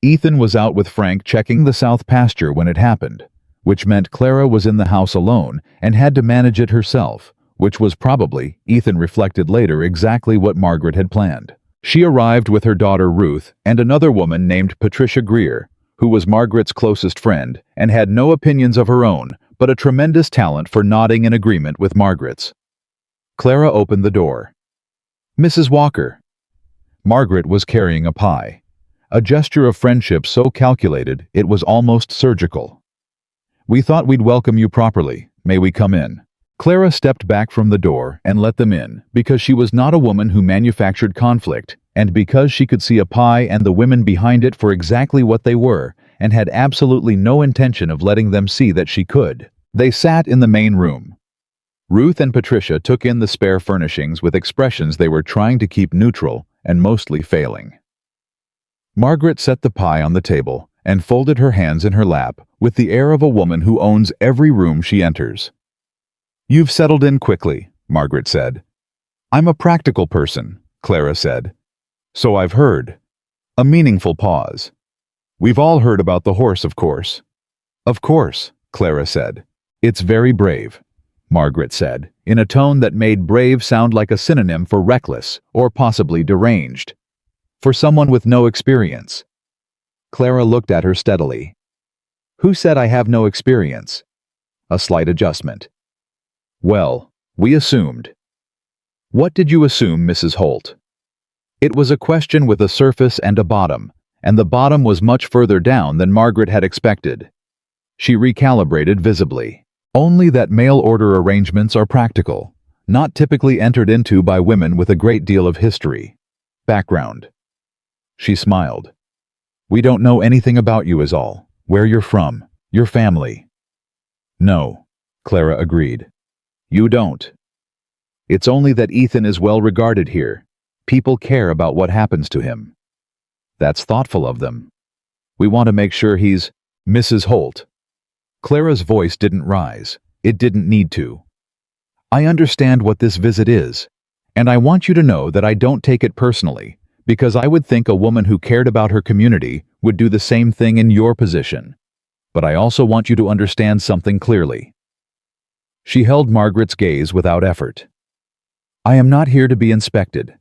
Ethan was out with Frank checking the south pasture when it happened, which meant Clara was in the house alone and had to manage it herself, which was probably, Ethan reflected later, exactly what Margaret had planned. She arrived with her daughter Ruth and another woman named Patricia Greer, who was Margaret's closest friend and had no opinions of her own, but a tremendous talent for nodding in agreement with Margaret's. Clara opened the door. Mrs. Walker. Margaret was carrying a pie, a gesture of friendship so calculated it was almost surgical. We thought we'd welcome you properly. May we come in? Clara stepped back from the door and let them in because she was not a woman who manufactured conflict, and because she could see a pie and the women behind it for exactly what they were and had absolutely no intention of letting them see that she could. They sat in the main room. Ruth and Patricia took in the spare furnishings with expressions they were trying to keep neutral and mostly failing. Margaret set the pie on the table and folded her hands in her lap with the air of a woman who owns every room she enters. You've settled in quickly, Margaret said. I'm a practical person, Clara said. So I've heard. A meaningful pause. We've all heard about the horse, of course. Of course, Clara said. It's very brave, Margaret said, in a tone that made brave sound like a synonym for reckless or possibly deranged. For someone with no experience. Clara looked at her steadily. Who said I have no experience? A slight adjustment. Well, we assumed. What did you assume, Mrs. Holt? It was a question with a surface and a bottom, and the bottom was much further down than Margaret had expected. She recalibrated visibly. Only that mail order arrangements are practical, not typically entered into by women with a great deal of history. Background. She smiled. We don't know anything about you is all. Where you're from, your family. No, Clara agreed. You don't. It's only that Ethan is well regarded here. People care about what happens to him. That's thoughtful of them. We want to make sure he's Mrs. Holt. Clara's voice didn't rise. It didn't need to. I understand what this visit is, and I want you to know that I don't take it personally, because I would think a woman who cared about her community would do the same thing in your position. But I also want you to understand something clearly. She held Margaret's gaze without effort. I am not here to be inspected.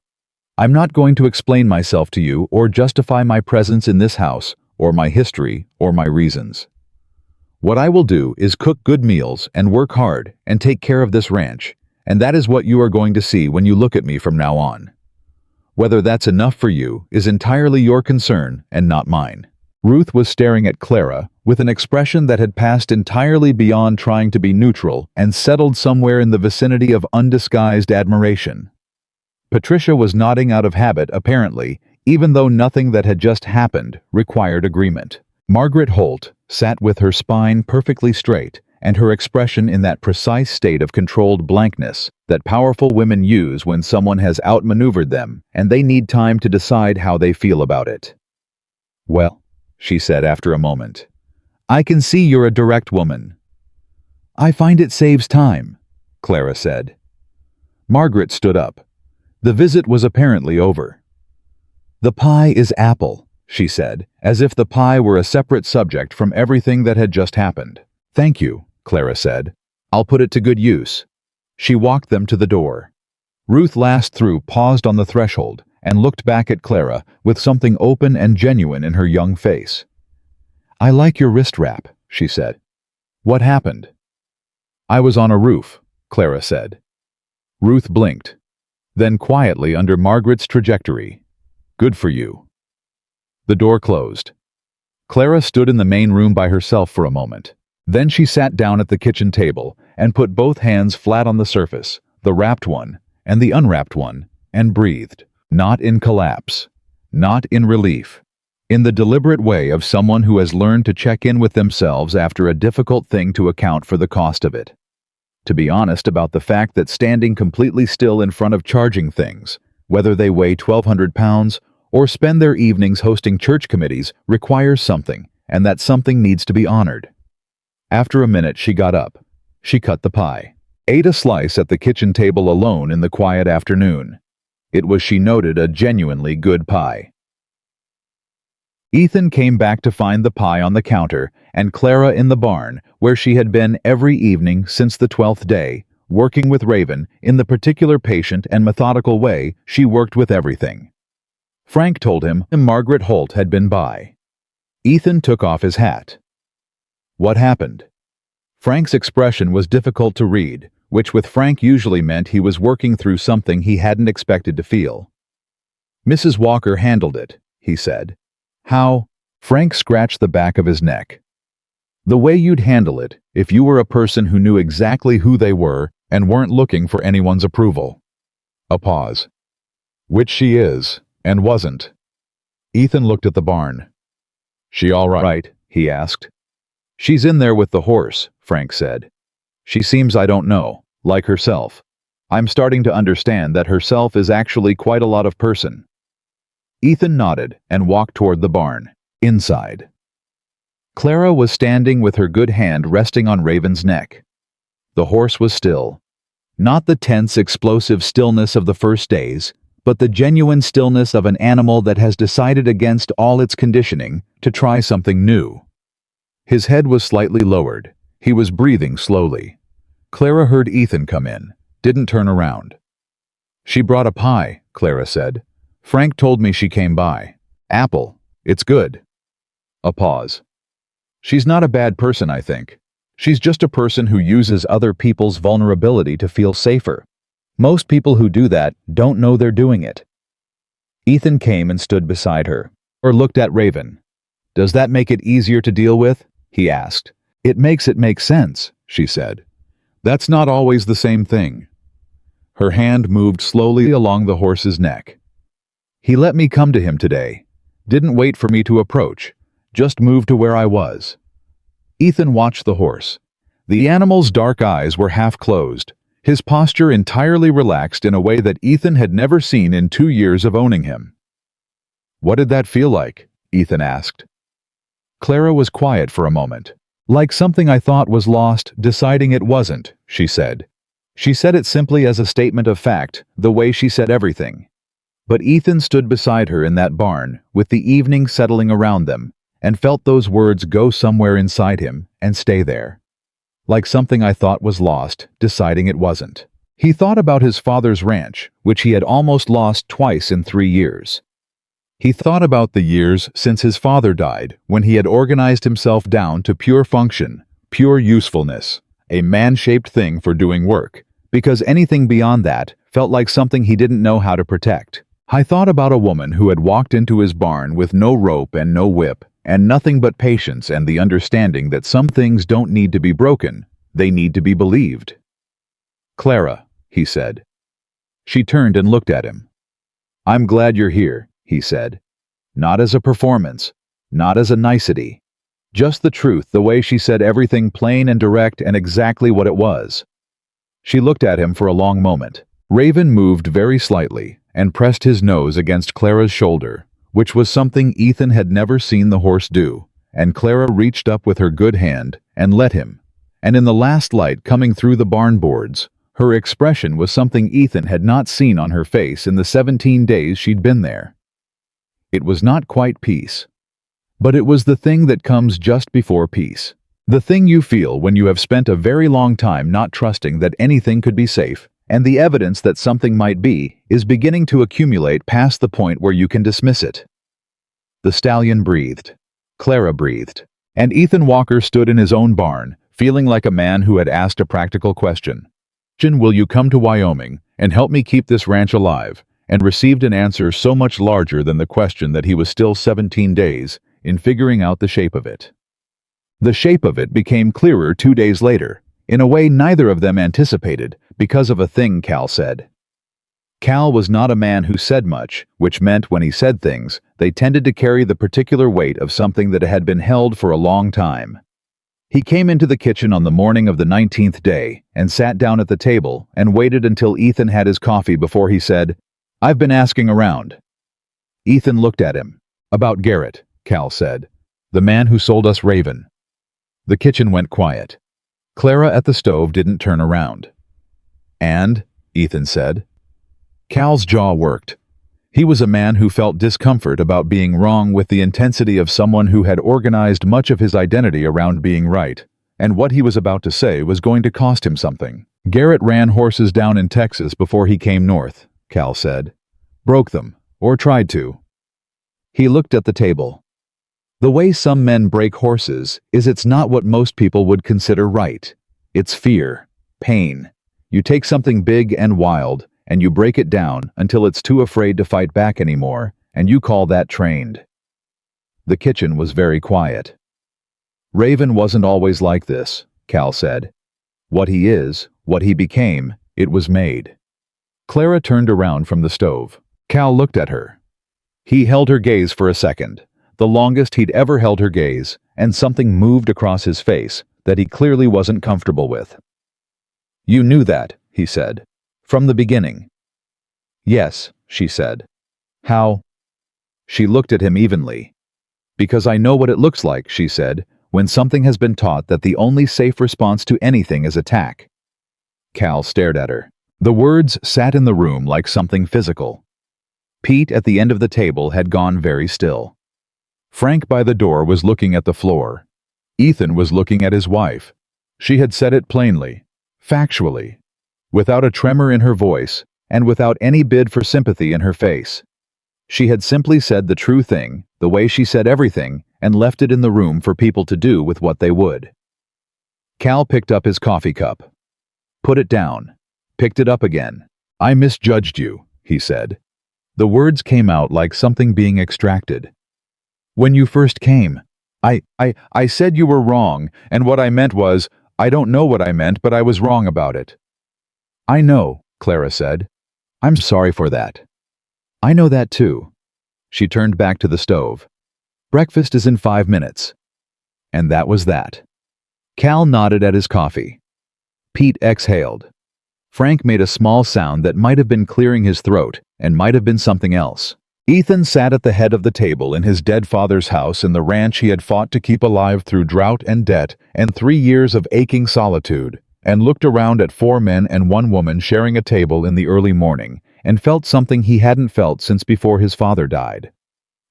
I'm not going to explain myself to you or justify my presence in this house, or my history, or my reasons. What I will do is cook good meals and work hard and take care of this ranch, and that is what you are going to see when you look at me from now on. Whether that's enough for you is entirely your concern and not mine. Ruth was staring at Clara with an expression that had passed entirely beyond trying to be neutral and settled somewhere in the vicinity of undisguised admiration. Patricia was nodding out of habit, apparently, even though nothing that had just happened required agreement. Margaret Holt sat with her spine perfectly straight and her expression in that precise state of controlled blankness that powerful women use when someone has outmaneuvered them and they need time to decide how they feel about it. Well, she said after a moment, I can see you're a direct woman. I find it saves time, Clara said. Margaret stood up. The visit was apparently over. The pie is apple, she said, as if the pie were a separate subject from everything that had just happened. Thank you, Clara said. I'll put it to good use. She walked them to the door. Ruth last through paused on the threshold and looked back at Clara with something open and genuine in her young face. I like your wrist wrap, she said. What happened? I was on a roof, Clara said. Ruth blinked. Then quietly under Margaret's trajectory. Good for you. The door closed. Clara stood in the main room by herself for a moment. Then she sat down at the kitchen table and put both hands flat on the surface, the wrapped one and the unwrapped one, and breathed, not in collapse, not in relief, in the deliberate way of someone who has learned to check in with themselves after a difficult thing to account for the cost of it. To be honest about the fact that standing completely still in front of charging things, whether they weigh 1,200 pounds or spend their evenings hosting church committees, requires something, and that something needs to be honored. After a minute, she got up. She cut the pie, ate a slice at the kitchen table alone in the quiet afternoon. It was, she noted, a genuinely good pie. Ethan came back to find the pie on the counter and Clara in the barn, where she had been every evening since the 12th day, working with Raven in the particular patient and methodical way she worked with everything. Frank told him Margaret Holt had been by. Ethan took off his hat. What happened? Frank's expression was difficult to read, which with Frank usually meant he was working through something he hadn't expected to feel. Mrs. Walker handled it, he said. How? Frank scratched the back of his neck. The way you'd handle it if you were a person who knew exactly who they were and weren't looking for anyone's approval. A pause. Which she is, and wasn't. Ethan looked at the barn. She all right? He asked. She's in there with the horse, Frank said. She seems, I don't know, like herself. I'm starting to understand that herself is actually quite a lot of person. Ethan nodded and walked toward the barn, inside. Clara was standing with her good hand resting on Raven's neck. The horse was still. Not the tense, explosive stillness of the first days, but the genuine stillness of an animal that has decided against all its conditioning to try something new. His head was slightly lowered. He was breathing slowly. Clara heard Ethan come in, didn't turn around. "She brought a pie," Clara said. "Frank told me she came by. Apple. It's good." A pause. "She's not a bad person, I think. She's just a person who uses other people's vulnerability to feel safer. Most people who do that don't know they're doing it." Ethan came and stood beside her, or looked at Raven. "Does that make it easier to deal with?" he asked. "It makes it make sense," she said. "That's not always the same thing." Her hand moved slowly along the horse's neck. "He let me come to him today. Didn't wait for me to approach. Just moved to where I was." Ethan watched the horse. The animal's dark eyes were half closed, his posture entirely relaxed in a way that Ethan had never seen in 2 years of owning him. "What did that feel like?" Ethan asked. Clara was quiet for a moment. "Like something I thought was lost, deciding it wasn't," she said. She said it simply as a statement of fact, the way she said everything. But Ethan stood beside her in that barn, with the evening settling around them, and felt those words go somewhere inside him and stay there. Like something I thought was lost, deciding it wasn't. He thought about his father's ranch, which he had almost lost twice in 3 years. He thought about the years since his father died, when he had organized himself down to pure function, pure usefulness, a man-shaped thing for doing work, because anything beyond that felt like something he didn't know how to protect. I thought about a woman who had walked into his barn with no rope and no whip, and nothing but patience and the understanding that some things don't need to be broken, they need to be believed. "Clara," he said. She turned and looked at him. "I'm glad you're here," he said. Not as a performance, not as a nicety. Just the truth, the way she said everything plain and direct and exactly what it was. She looked at him for a long moment. Raven moved very slightly and pressed his nose against Clara's shoulder, which was something Ethan had never seen the horse do, and Clara reached up with her good hand and let him. And in the last light coming through the barn boards, her expression was something Ethan had not seen on her face in the 17 days she'd been there. It was not quite peace. But it was the thing that comes just before peace. The thing you feel when you have spent a very long time not trusting that anything could be safe, and the evidence that something might be is beginning to accumulate past the point where you can dismiss it. The stallion breathed. Clara breathed. And Ethan Walker stood in his own barn, feeling like a man who had asked a practical question. "Will you come to Wyoming and help me keep this ranch alive?" and received an answer so much larger than the question that he was still 17 days in figuring out the shape of it. The shape of it became clearer 2 days later, in a way neither of them anticipated, because of a thing Cal said. Cal was not a man who said much, which meant when he said things, they tended to carry the particular weight of something that had been held for a long time. He came into the kitchen on the morning of the 19th day and sat down at the table and waited until Ethan had his coffee before he said, "I've been asking around." Ethan looked at him. "About Garrett," Cal said. "The man who sold us Raven." The kitchen went quiet. Clara at the stove didn't turn around. "And?" Ethan said. Cal's jaw worked. He was a man who felt discomfort about being wrong with the intensity of someone who had organized much of his identity around being right, and what he was about to say was going to cost him something. "Garrett ran horses down in Texas before he came north," Cal said. "Broke them, or tried to." He looked at the table. "The way some men break horses is it's not what most people would consider right. It's fear, pain. You take something big and wild, and you break it down until it's too afraid to fight back anymore, and you call that trained." The kitchen was very quiet. "Raven wasn't always like this," Cal said. "What he is, what he became, it was made." Clara turned around from the stove. Cal looked at her. He held her gaze for a second, the longest he'd ever held her gaze, and something moved across his face that he clearly wasn't comfortable with. "You knew that," he said. "From the beginning." "Yes," she said. "How?" She looked at him evenly. "Because I know what it looks like," she said, "when something has been taught that the only safe response to anything is attack." Cal stared at her. The words sat in the room like something physical. Pete at the end of the table had gone very still. Frank by the door was looking at the floor. Ethan was looking at his wife. She had said it plainly, factually, without a tremor in her voice, and without any bid for sympathy in her face. She had simply said the true thing, the way she said everything, and left it in the room for people to do with what they would. Cal picked up his coffee cup. Put it down. Picked it up again. "I misjudged you," he said. The words came out like something being extracted. "When you first came, I said you were wrong, and what I meant was, I don't know what I meant, but I was wrong about it." "I know," Clara said. "I'm sorry for that." "I know that too." She turned back to the stove. "Breakfast is in 5 minutes." And that was that. Cal nodded at his coffee. Pete exhaled. Frank made a small sound that might have been clearing his throat and might have been something else. Ethan sat at the head of the table in his dead father's house in the ranch he had fought to keep alive through drought and debt and 3 years of aching solitude, and looked around at 4 men and 1 woman sharing a table in the early morning, and felt something he hadn't felt since before his father died.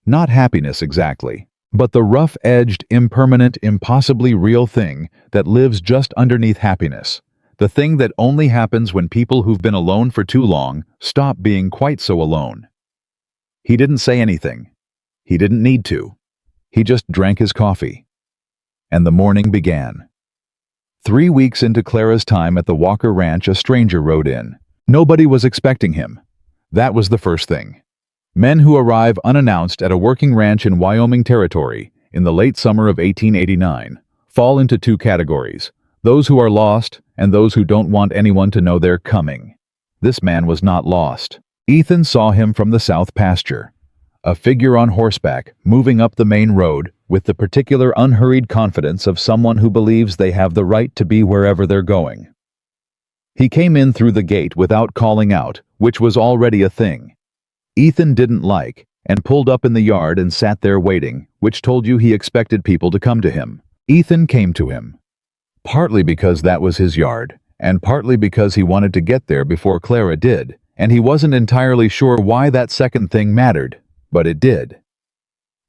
Not happiness exactly, but the rough-edged, impermanent, impossibly real thing that lives just underneath happiness. The thing that only happens when people who've been alone for too long stop being quite so alone. He didn't say anything. He didn't need to. He just drank his coffee. And the morning began. 3 weeks into Clara's time at the Walker Ranch, a stranger rode in. Nobody was expecting him. That was the first thing. Men who arrive unannounced at a working ranch in Wyoming Territory in the late summer of 1889 fall into 2 categories: those who are lost and those who don't want anyone to know they're coming. This man was not lost. Ethan saw him from the south pasture, a figure on horseback moving up the main road with the particular unhurried confidence of someone who believes they have the right to be wherever they're going. He came in through the gate without calling out, which was already a thing Ethan didn't like, and pulled up in the yard and sat there waiting, which told you he expected people to come to him. Ethan came to him. Partly because that was his yard, and partly because he wanted to get there before Clara did, and he wasn't entirely sure why that second thing mattered, but it did.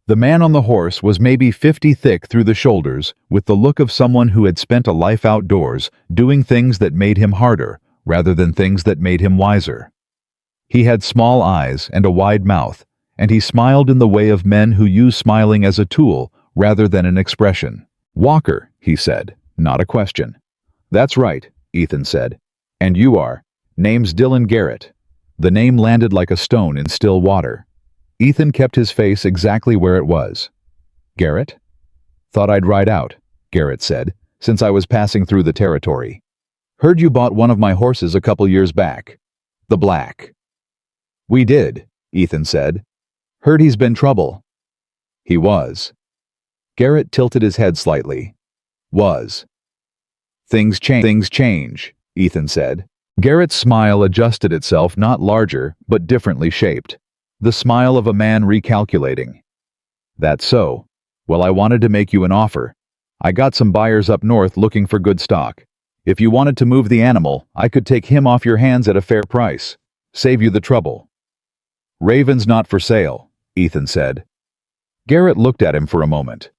The man on the horse was maybe 50 thick through the shoulders, with the look of someone who had spent a life outdoors, doing things that made him harder, rather than things that made him wiser. He had small eyes and a wide mouth, and he smiled in the way of men who use smiling as a tool rather than an expression. "Walker," he said, not a question. "That's right," Ethan said. "And you are? Name's Dylan Garrett." The name landed like a stone in still water. Ethan kept his face exactly where it was. "Garrett?" "Thought I'd ride out," Garrett said, "since I was passing through the territory. Heard you bought one of my horses a couple years back. The black." "We did," Ethan said. "Heard he's been trouble." "He was." Garrett tilted his head slightly. "Was." Things change, Ethan said. Garrett's smile adjusted itself, not larger, but differently shaped. The smile of a man recalculating. "That's so. Well, I wanted to make you an offer. I got some buyers up north looking for good stock. If you wanted to move the animal, I could take him off your hands at a fair price. Save you the trouble." "Raven's not for sale," Ethan said. Garrett looked at him for a moment.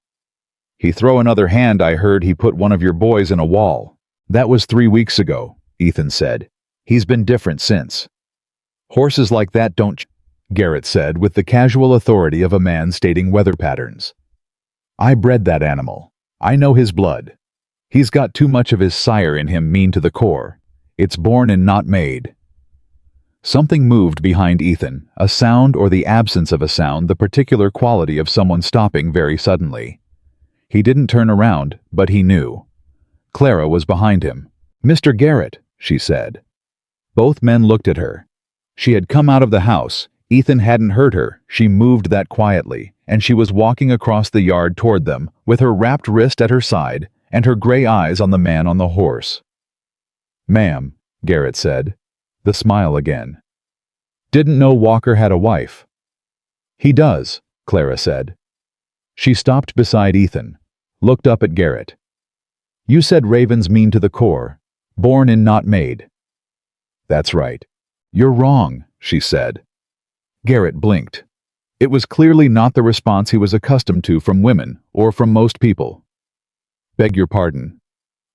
"He throw another hand. I heard he put one of your boys in a wall." "That was 3 weeks ago," Ethan said. "He's been different since." "Horses like that don't Garrett said with the casual authority of a man stating weather patterns. "I bred that animal. I know his blood. He's got too much of his sire in him, mean to the core. It's born and not made." Something moved behind Ethan, a sound or the absence of a sound, the particular quality of someone stopping very suddenly. He didn't turn around, but he knew. Clara was behind him. "Mr. Garrett," she said. Both men looked at her. She had come out of the house. Ethan hadn't heard her. She moved that quietly, and she was walking across the yard toward them, with her wrapped wrist at her side, and her gray eyes on the man on the horse. "Ma'am," Garrett said. The smile again. "Didn't know Walker had a wife." "He does," Clara said. She stopped beside Ethan, looked up at Garrett. "You said Raven's mean to the core. Born and not made. That's right. You're wrong, she said. Garrett blinked. It was clearly not the response he was accustomed to from women or from most people. Beg your pardon.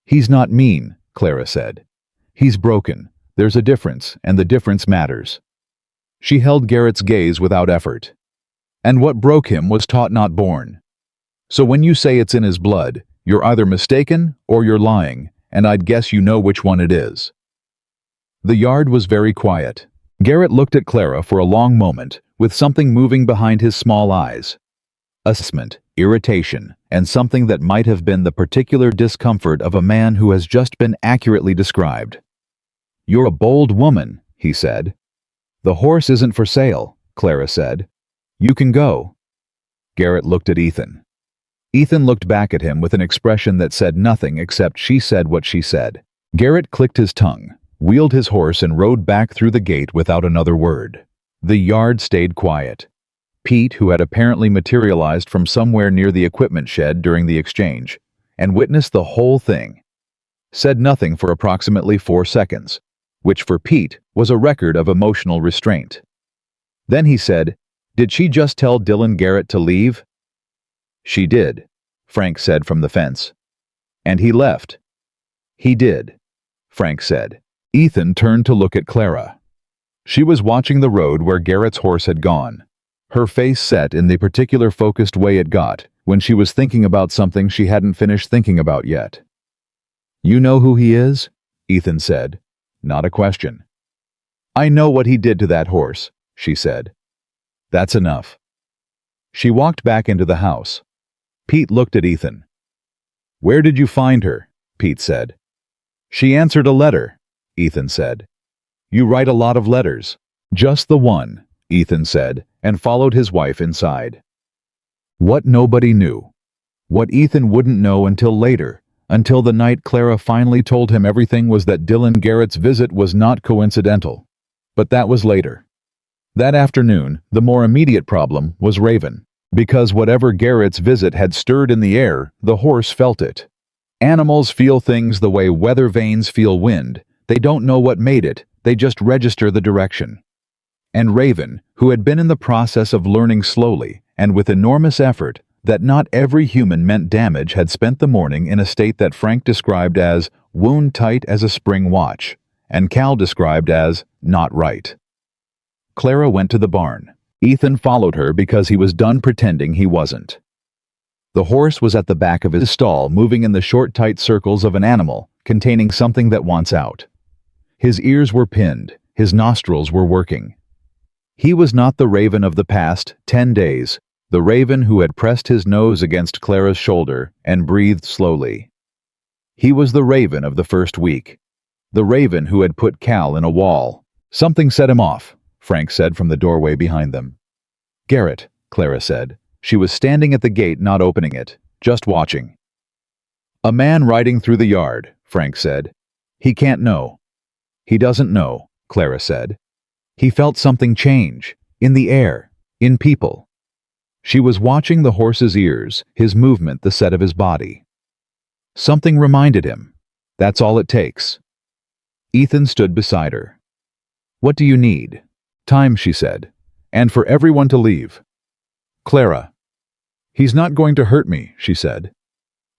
He's not mean, Clara said. He's broken. There's a difference, and the difference matters. She held Garrett's gaze without effort. And what broke him was taught not born. So when you say it's in his blood, you're either mistaken or you're lying, and I'd guess you know which one it is. The yard was very quiet. Garrett looked at Clara for a long moment, with something moving behind his small eyes. Assessment, irritation, and something that might have been the particular discomfort of a man who has just been accurately described. You're a bold woman, he said. The horse isn't for sale, Clara said. You can go. Garrett looked at Ethan. Ethan looked back at him with an expression that said nothing except she said what she said. Garrett clicked his tongue, wheeled his horse and rode back through the gate without another word. The yard stayed quiet. Pete, who had apparently materialized from somewhere near the equipment shed during the exchange, and witnessed the whole thing, said nothing for approximately 4 seconds, which for Pete was a record of emotional restraint. Then he said, "Did she just tell Dylan Garrett to leave?" "She did," Frank said from the fence. "And he left." "He did," Frank said. Ethan turned to look at Clara. She was watching the road where Garrett's horse had gone, her face set in the particular focused way it got when she was thinking about something she hadn't finished thinking about yet. "You know who he is?" Ethan said. Not a question. "I know what he did to that horse," she said. "That's enough." She walked back into the house. Pete looked at Ethan. "Where did you find her?" Pete said. "She answered a letter," Ethan said. "You write a lot of letters." "Just the one," Ethan said, and followed his wife inside. What nobody knew. What Ethan wouldn't know until later, until the night Clara finally told him everything, was that Dylan Garrett's visit was not coincidental. But that was later. That afternoon, the more immediate problem was Raven. Because whatever Garrett's visit had stirred in the air, the horse felt it. Animals feel things the way weather vanes feel wind. They don't know what made it, they just register the direction. And Raven, who had been in the process of learning slowly, and with enormous effort, that not every human meant damage, had spent the morning in a state that Frank described as wound tight as a spring watch, and Cal described as not right. Clara went to the barn. Ethan followed her because he was done pretending he wasn't. The horse was at the back of his stall, moving in the short, tight circles of an animal containing something that wants out. His ears were pinned, his nostrils were working. He was not the Raven of the past 10 days, the Raven who had pressed his nose against Clara's shoulder and breathed slowly. He was the Raven of the first week, the Raven who had put Cal in a wall. Something set him off, Frank said from the doorway behind them. "Garrett," Clara said. She was standing at the gate, not opening it, just watching. "A man riding through the yard," Frank said. "He can't know." "He doesn't know," Clara said. "He felt something change, in the air, in people." She was watching the horse's ears, his movement, the set of his body. Something reminded him. That's all it takes. Ethan stood beside her. "What do you need?" "Time," she said. "And for everyone to leave." "Clara." "He's not going to hurt me," she said.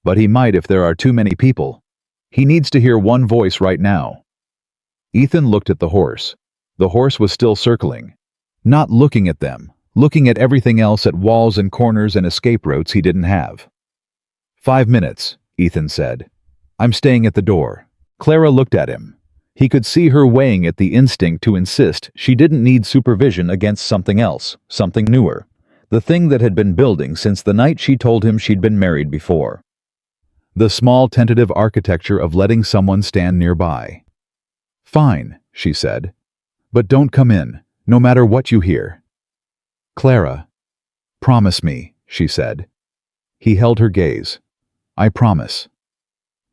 "But he might if there are too many people. He needs to hear one voice right now." Ethan looked at the horse. The horse was still circling. Not looking at them, looking at everything else, at walls and corners and escape routes he didn't have. "5 minutes," Ethan said. "I'm staying at the door." Clara looked at him. He could see her weighing it, the instinct to insist she didn't need supervision against something else, something newer. The thing that had been building since the night she told him she'd been married before. The small tentative architecture of letting someone stand nearby. "Fine," she said. "But don't come in, no matter what you hear." "Clara." "Promise me," she said. He held her gaze. "I promise."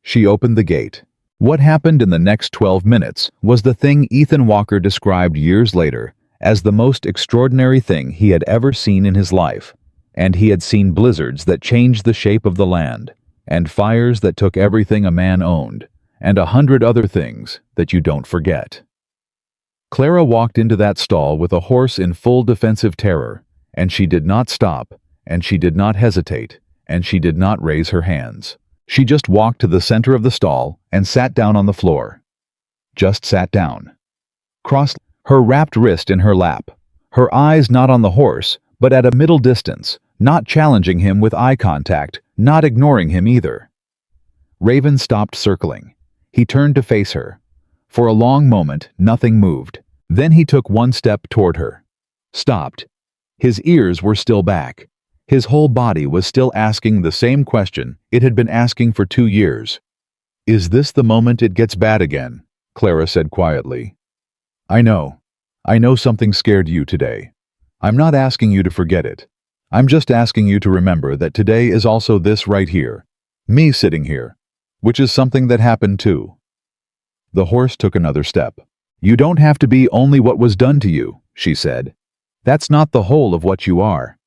She opened the gate. What happened in the next 12 minutes was the thing Ethan Walker described years later as the most extraordinary thing he had ever seen in his life. And he had seen blizzards that changed the shape of the land, and fires that took everything a man owned, and 100 other things that you don't forget. Clara walked into that stall with a horse in full defensive terror, and she did not stop, and she did not hesitate, and she did not raise her hands. She just walked to the center of the stall and sat down on the floor. Just sat down. Crossed her wrapped wrist in her lap, her eyes not on the horse, but at a middle distance, not challenging him with eye contact, not ignoring him either. Raven stopped circling. He turned to face her. For a long moment, nothing moved. Then he took one step toward her. Stopped. His ears were still back. His whole body was still asking the same question it had been asking for 2 years. "Is this the moment it gets bad again?" Clara said quietly. I know something scared you today. I'm not asking you to forget it. I'm just asking you to remember that today is also this right here. Me sitting here. Which is something that happened too." The horse took another step. "You don't have to be only what was done to you," she said. "That's not the whole of what you are."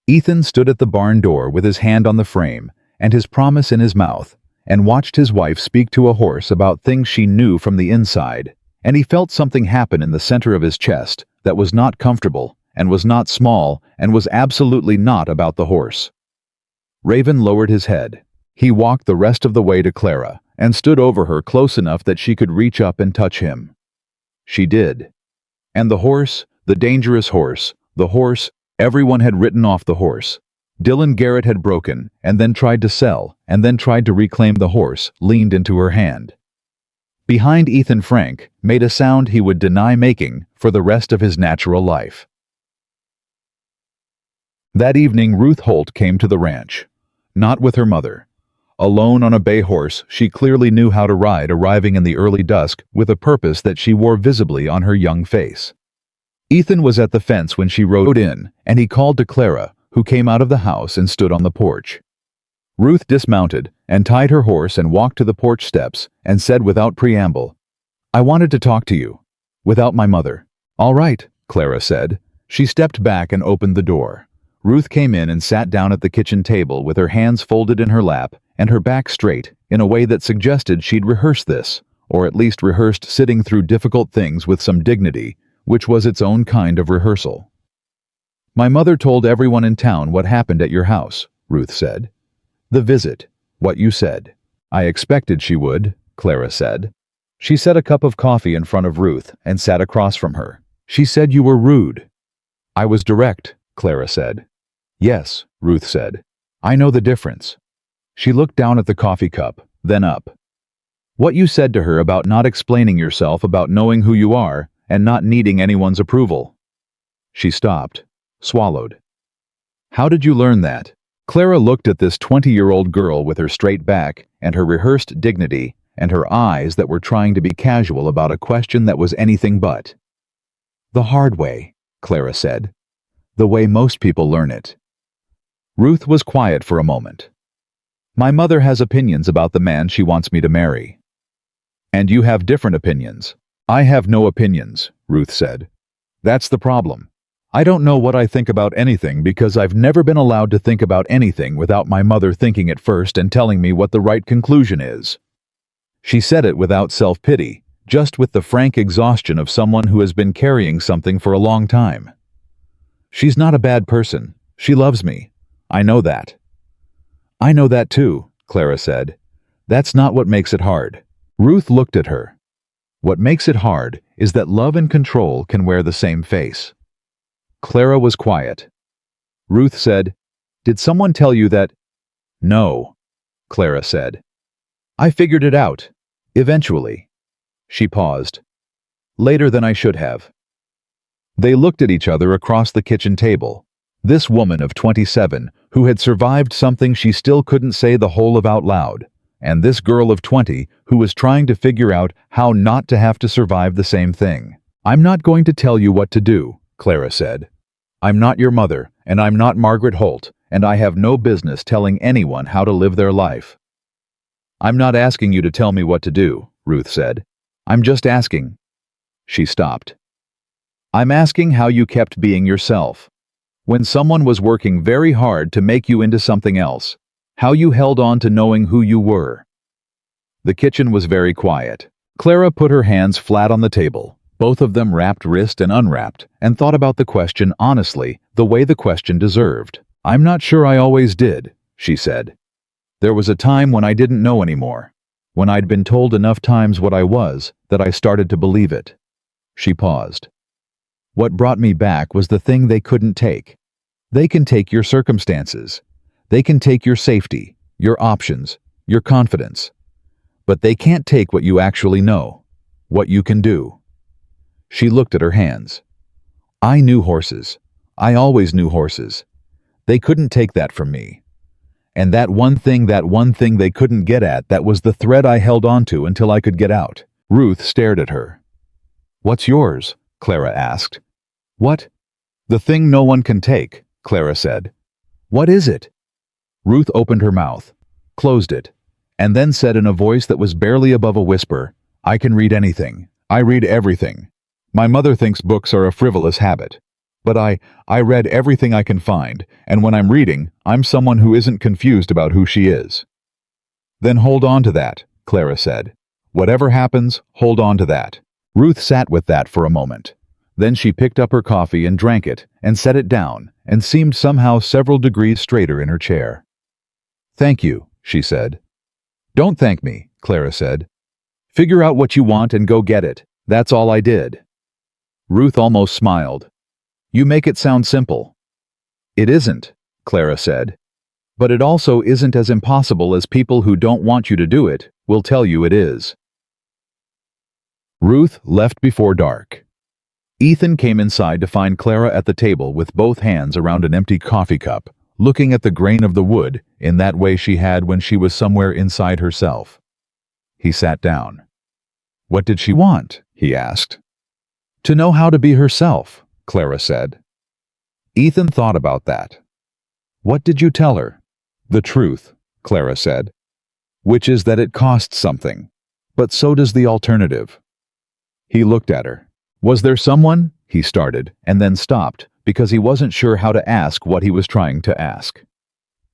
Ethan stood at the barn door with his hand on the frame and his promise in his mouth, and watched his wife speak to a horse about things she knew from the inside, and he felt something happen in the center of his chest that was not comfortable, and was not small, and was absolutely not about the horse. Raven lowered his head. He walked the rest of the way to Clara, and stood over her close enough that she could reach up and touch him. She did. And the horse, the dangerous horse, the horse, everyone had written off the horse. Dylan Garrett had broken, and then tried to sell, and then tried to reclaim the horse, leaned into her hand. Behind Ethan Frank, made a sound he would deny making for the rest of his natural life. That evening Ruth Holt came to the ranch. Not with her mother. Alone on a bay horse she clearly knew how to ride, arriving in the early dusk with a purpose that she wore visibly on her young face. Ethan was at the fence when she rode in, and he called to Clara, who came out of the house and stood on the porch. Ruth dismounted and tied her horse and walked to the porch steps and said without preamble, "I wanted to talk to you. Without my mother." "All right," Clara said. She stepped back and opened the door. Ruth came in and sat down at the kitchen table with her hands folded in her lap and her back straight in a way that suggested she'd rehearsed this, or at least rehearsed sitting through difficult things with some dignity, which was its own kind of rehearsal. "My mother told everyone in town what happened at your house," Ruth said. "The visit, what you said." "I expected she would," Clara said. She set a cup of coffee in front of Ruth and sat across from her. "She said you were rude." "I was direct," Clara said. "Yes," Ruth said. "I know the difference." She looked down at the coffee cup, then up. "What you said to her about not explaining yourself, about knowing who you are, and not needing anyone's approval." She stopped, swallowed. "How did you learn that?" Clara looked at this 20-year-old girl with her straight back and her rehearsed dignity and her eyes that were trying to be casual about a question that was anything but. "The hard way," Clara said. "The way most people learn it." Ruth was quiet for a moment. "My mother has opinions about the man she wants me to marry." "And you have different opinions." "I have no opinions," Ruth said. "That's the problem. I don't know what I think about anything because I've never been allowed to think about anything without my mother thinking it first and telling me what the right conclusion is." She said it without self-pity, just with the frank exhaustion of someone who has been carrying something for a long time. "She's not a bad person. She loves me. I know that." "I know that too," Clara said. "That's not what makes it hard." Ruth looked at her. "What makes it hard is that love and control can wear the same face." Clara was quiet. Ruth said, "Did someone tell you that?" "No," Clara said. "I figured it out. Eventually." She paused. "Later than I should have." They looked at each other across the kitchen table. This woman of 27, who had survived something she still couldn't say the whole of out loud, and this girl of 20 who was trying to figure out how not to have to survive the same thing. "I'm not going to tell you what to do," Clara said. "I'm not your mother, and I'm not Margaret Holt, and I have no business telling anyone how to live their life." "I'm not asking you to tell me what to do," Ruth said. "I'm just asking." She stopped. "I'm asking how you kept being yourself. When someone was working very hard to make you into something else, how you held on to knowing who you were." The kitchen was very quiet. Clara put her hands flat on the table. Both of them wrapped wrist and unwrapped, and thought about the question honestly, the way the question deserved. "I'm not sure I always did," she said. "There was a time when I didn't know anymore. When I'd been told enough times what I was, that I started to believe it." She paused. "What brought me back was the thing they couldn't take. They can take your circumstances. They can take your safety, your options, your confidence. But they can't take what you actually know, what you can do." She looked at her hands. "I knew horses. I always knew horses. They couldn't take that from me. And that one thing they couldn't get at, that was the thread I held onto until I could get out." Ruth stared at her. "What's yours?" Clara asked. "What?" "The thing no one can take," Clara said. "What is it?" Ruth opened her mouth, closed it, and then said in a voice that was barely above a whisper, "I can read anything. I read everything. My mother thinks books are a frivolous habit. But I read everything I can find, and when I'm reading, I'm someone who isn't confused about who she is." "Then hold on to that," Clara said. "Whatever happens, hold on to that." Ruth sat with that for a moment. Then she picked up her coffee and drank it, and set it down, and seemed somehow several degrees straighter in her chair. "Thank you," she said. "Don't thank me," Clara said. "Figure out what you want and go get it. That's all I did." Ruth almost smiled. "You make it sound simple." "It isn't," Clara said. "But it also isn't as impossible as people who don't want you to do it will tell you it is." Ruth left before dark. Ethan came inside to find Clara at the table with both hands around an empty coffee cup, looking at the grain of the wood in that way she had when she was somewhere inside herself. He sat down. "What did she want?" he asked. "To know how to be herself," Clara said. Ethan thought about that. "What did you tell her?" "The truth," Clara said. "Which is that it costs something. But so does the alternative." He looked at her. "Was there someone?" he started, and then stopped, because he wasn't sure how to ask what he was trying to ask.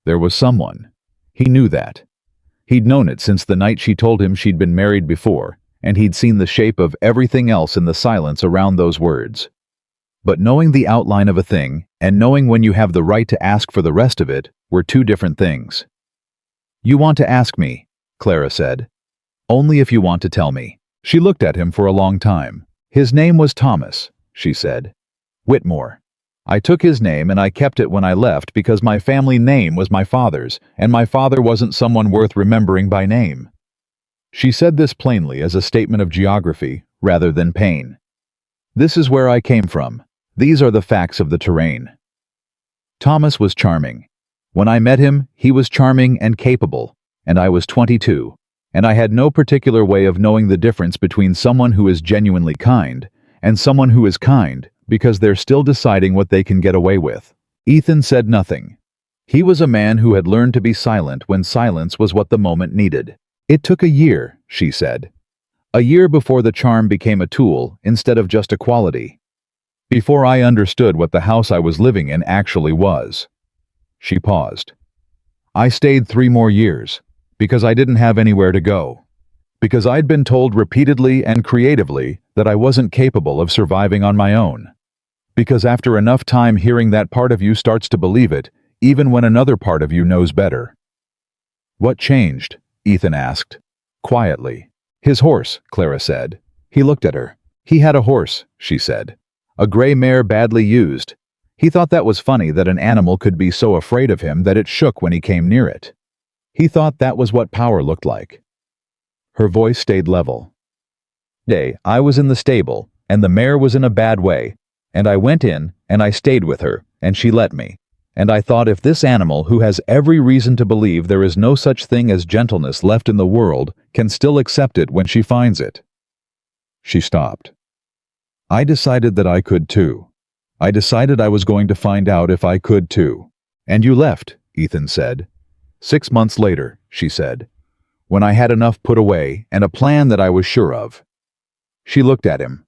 There was someone. He knew that. He'd known it since the night she told him she'd been married before, and he'd seen the shape of everything else in the silence around those words. But knowing the outline of a thing, and knowing when you have the right to ask for the rest of it, were two different things. "You want to ask me," Clara said. "Only if you want to tell me." She looked at him for a long time. "His name was Thomas," she said. "Whitmore. I took his name and I kept it when I left because my family name was my father's, and my father wasn't someone worth remembering by name." She said this plainly as a statement of geography rather than pain. "This is where I came from. These are the facts of the terrain." Thomas was charming. When I met him, he was charming and capable, and I was 22, and I had no particular way of knowing the difference between someone who is genuinely kind and someone who is kind because they're still deciding what they can get away with. Ethan said nothing. He was a man who had learned to be silent when silence was what the moment needed. "It took a year," she said. "A year before the charm became a tool instead of just a quality. Before I understood what the house I was living in actually was." She paused. "I stayed 3 more years, because I didn't have anywhere to go. Because I'd been told repeatedly and creatively that I wasn't capable of surviving on my own. Because after enough time hearing that part of you starts to believe it, even when another part of you knows better." "What changed?" Ethan asked, quietly. "His horse," Clara said. He looked at her. "He had a horse," she said. "A gray mare badly used. He thought that was funny that an animal could be so afraid of him that it shook when he came near it. He thought that was what power looked like." Her voice stayed level. "I was in the stable, and the mare was in a bad way, and I went in, and I stayed with her, and she let me. And I thought, if this animal, who has every reason to believe there is no such thing as gentleness left in the world, can still accept it when she finds it." She stopped. "I decided that I could too. I decided I was going to find out if I could too." "And you left," Ethan said. 6 months later," she said, "when I had enough put away and a plan that I was sure of." She looked at him.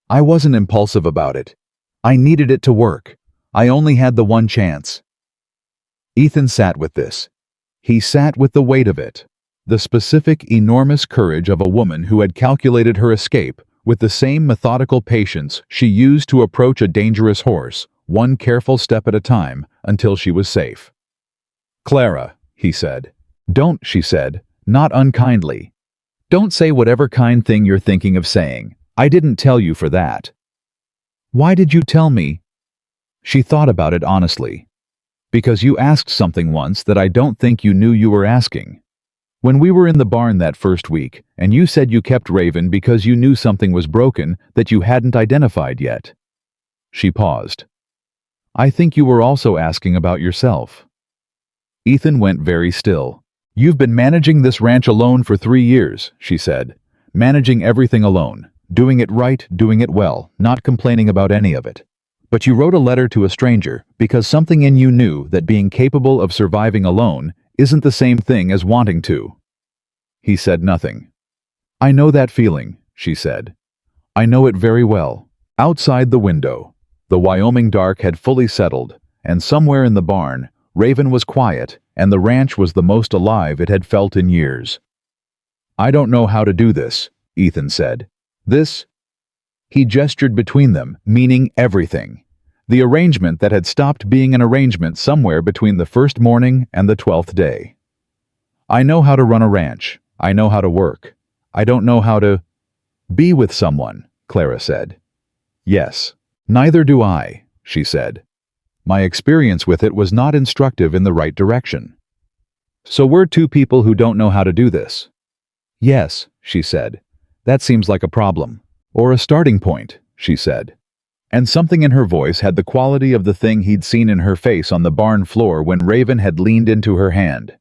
"I wasn't impulsive about it. I needed it to work. I only had the one chance." Ethan sat with this. He sat with the weight of it. The specific, enormous courage of a woman who had calculated her escape with the same methodical patience she used to approach a dangerous horse, one careful step at a time, until she was safe. "Clara," he said. "Don't," she said, not unkindly. "Don't say whatever kind thing you're thinking of saying. I didn't tell you for that." "Why did you tell me?" She thought about it honestly. "Because you asked something once that I don't think you knew you were asking. When we were in the barn that first week, and you said you kept Raven because you knew something was broken that you hadn't identified yet." She paused. "I think you were also asking about yourself." Ethan went very still. "You've been managing this ranch alone for 3 years," she said. "Managing everything alone. Doing it right, doing it well, not complaining about any of it. But you wrote a letter to a stranger because something in you knew that being capable of surviving alone isn't the same thing as wanting to." He said nothing. "I know that feeling," she said. "I know it very well." Outside the window, the Wyoming dark had fully settled, and somewhere in the barn, Raven was quiet, and the ranch was the most alive it had felt in years. "I don't know how to do this," Ethan said. "This—" He gestured between them, meaning everything. The arrangement that had stopped being an arrangement somewhere between the first morning and the 12th day. "I know how to run a ranch. I know how to work. I don't know how to be with someone," Clara said. "Yes. Neither do I," she said. "My experience with it was not instructive in the right direction." "So we're two people who don't know how to do this." "Yes," she said. "That seems like a problem. Or a starting point," she said. And something in her voice had the quality of the thing he'd seen in her face on the barn floor when Raven had leaned into her hand.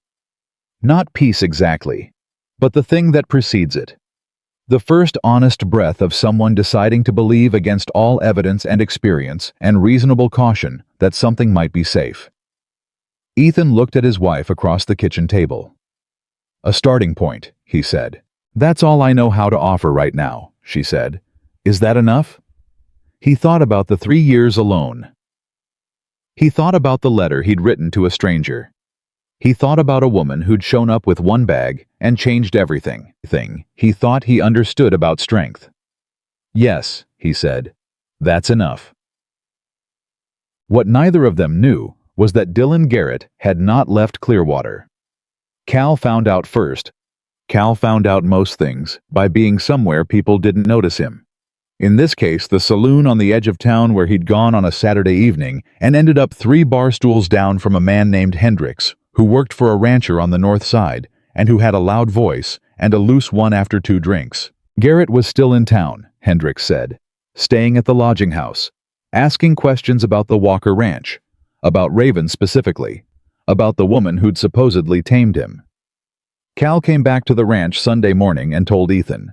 Not peace exactly, but the thing that precedes it. The first honest breath of someone deciding to believe against all evidence and experience and reasonable caution that something might be safe. Ethan looked at his wife across the kitchen table. "A starting point," he said. "That's all I know how to offer right now," she said. "Is that enough?" He thought about the 3 years alone. He thought about the letter he'd written to a stranger. He thought about a woman who'd shown up with one bag and changed everything. He thought he understood about strength. "Yes," he said. "That's enough." What neither of them knew was that Dylan Garrett had not left Clearwater. Cal found out first. Cal found out most things by being somewhere people didn't notice him. In this case, the saloon on the edge of town where he'd gone on a Saturday evening and ended up 3 bar stools down from a man named Hendricks, who worked for a rancher on the north side and who had a loud voice and a loose one after 2 drinks. Garrett was still in town, Hendricks said, staying at the lodging house, asking questions about the Walker Ranch, about Raven specifically, about the woman who'd supposedly tamed him. Cal came back to the ranch Sunday morning and told Ethan.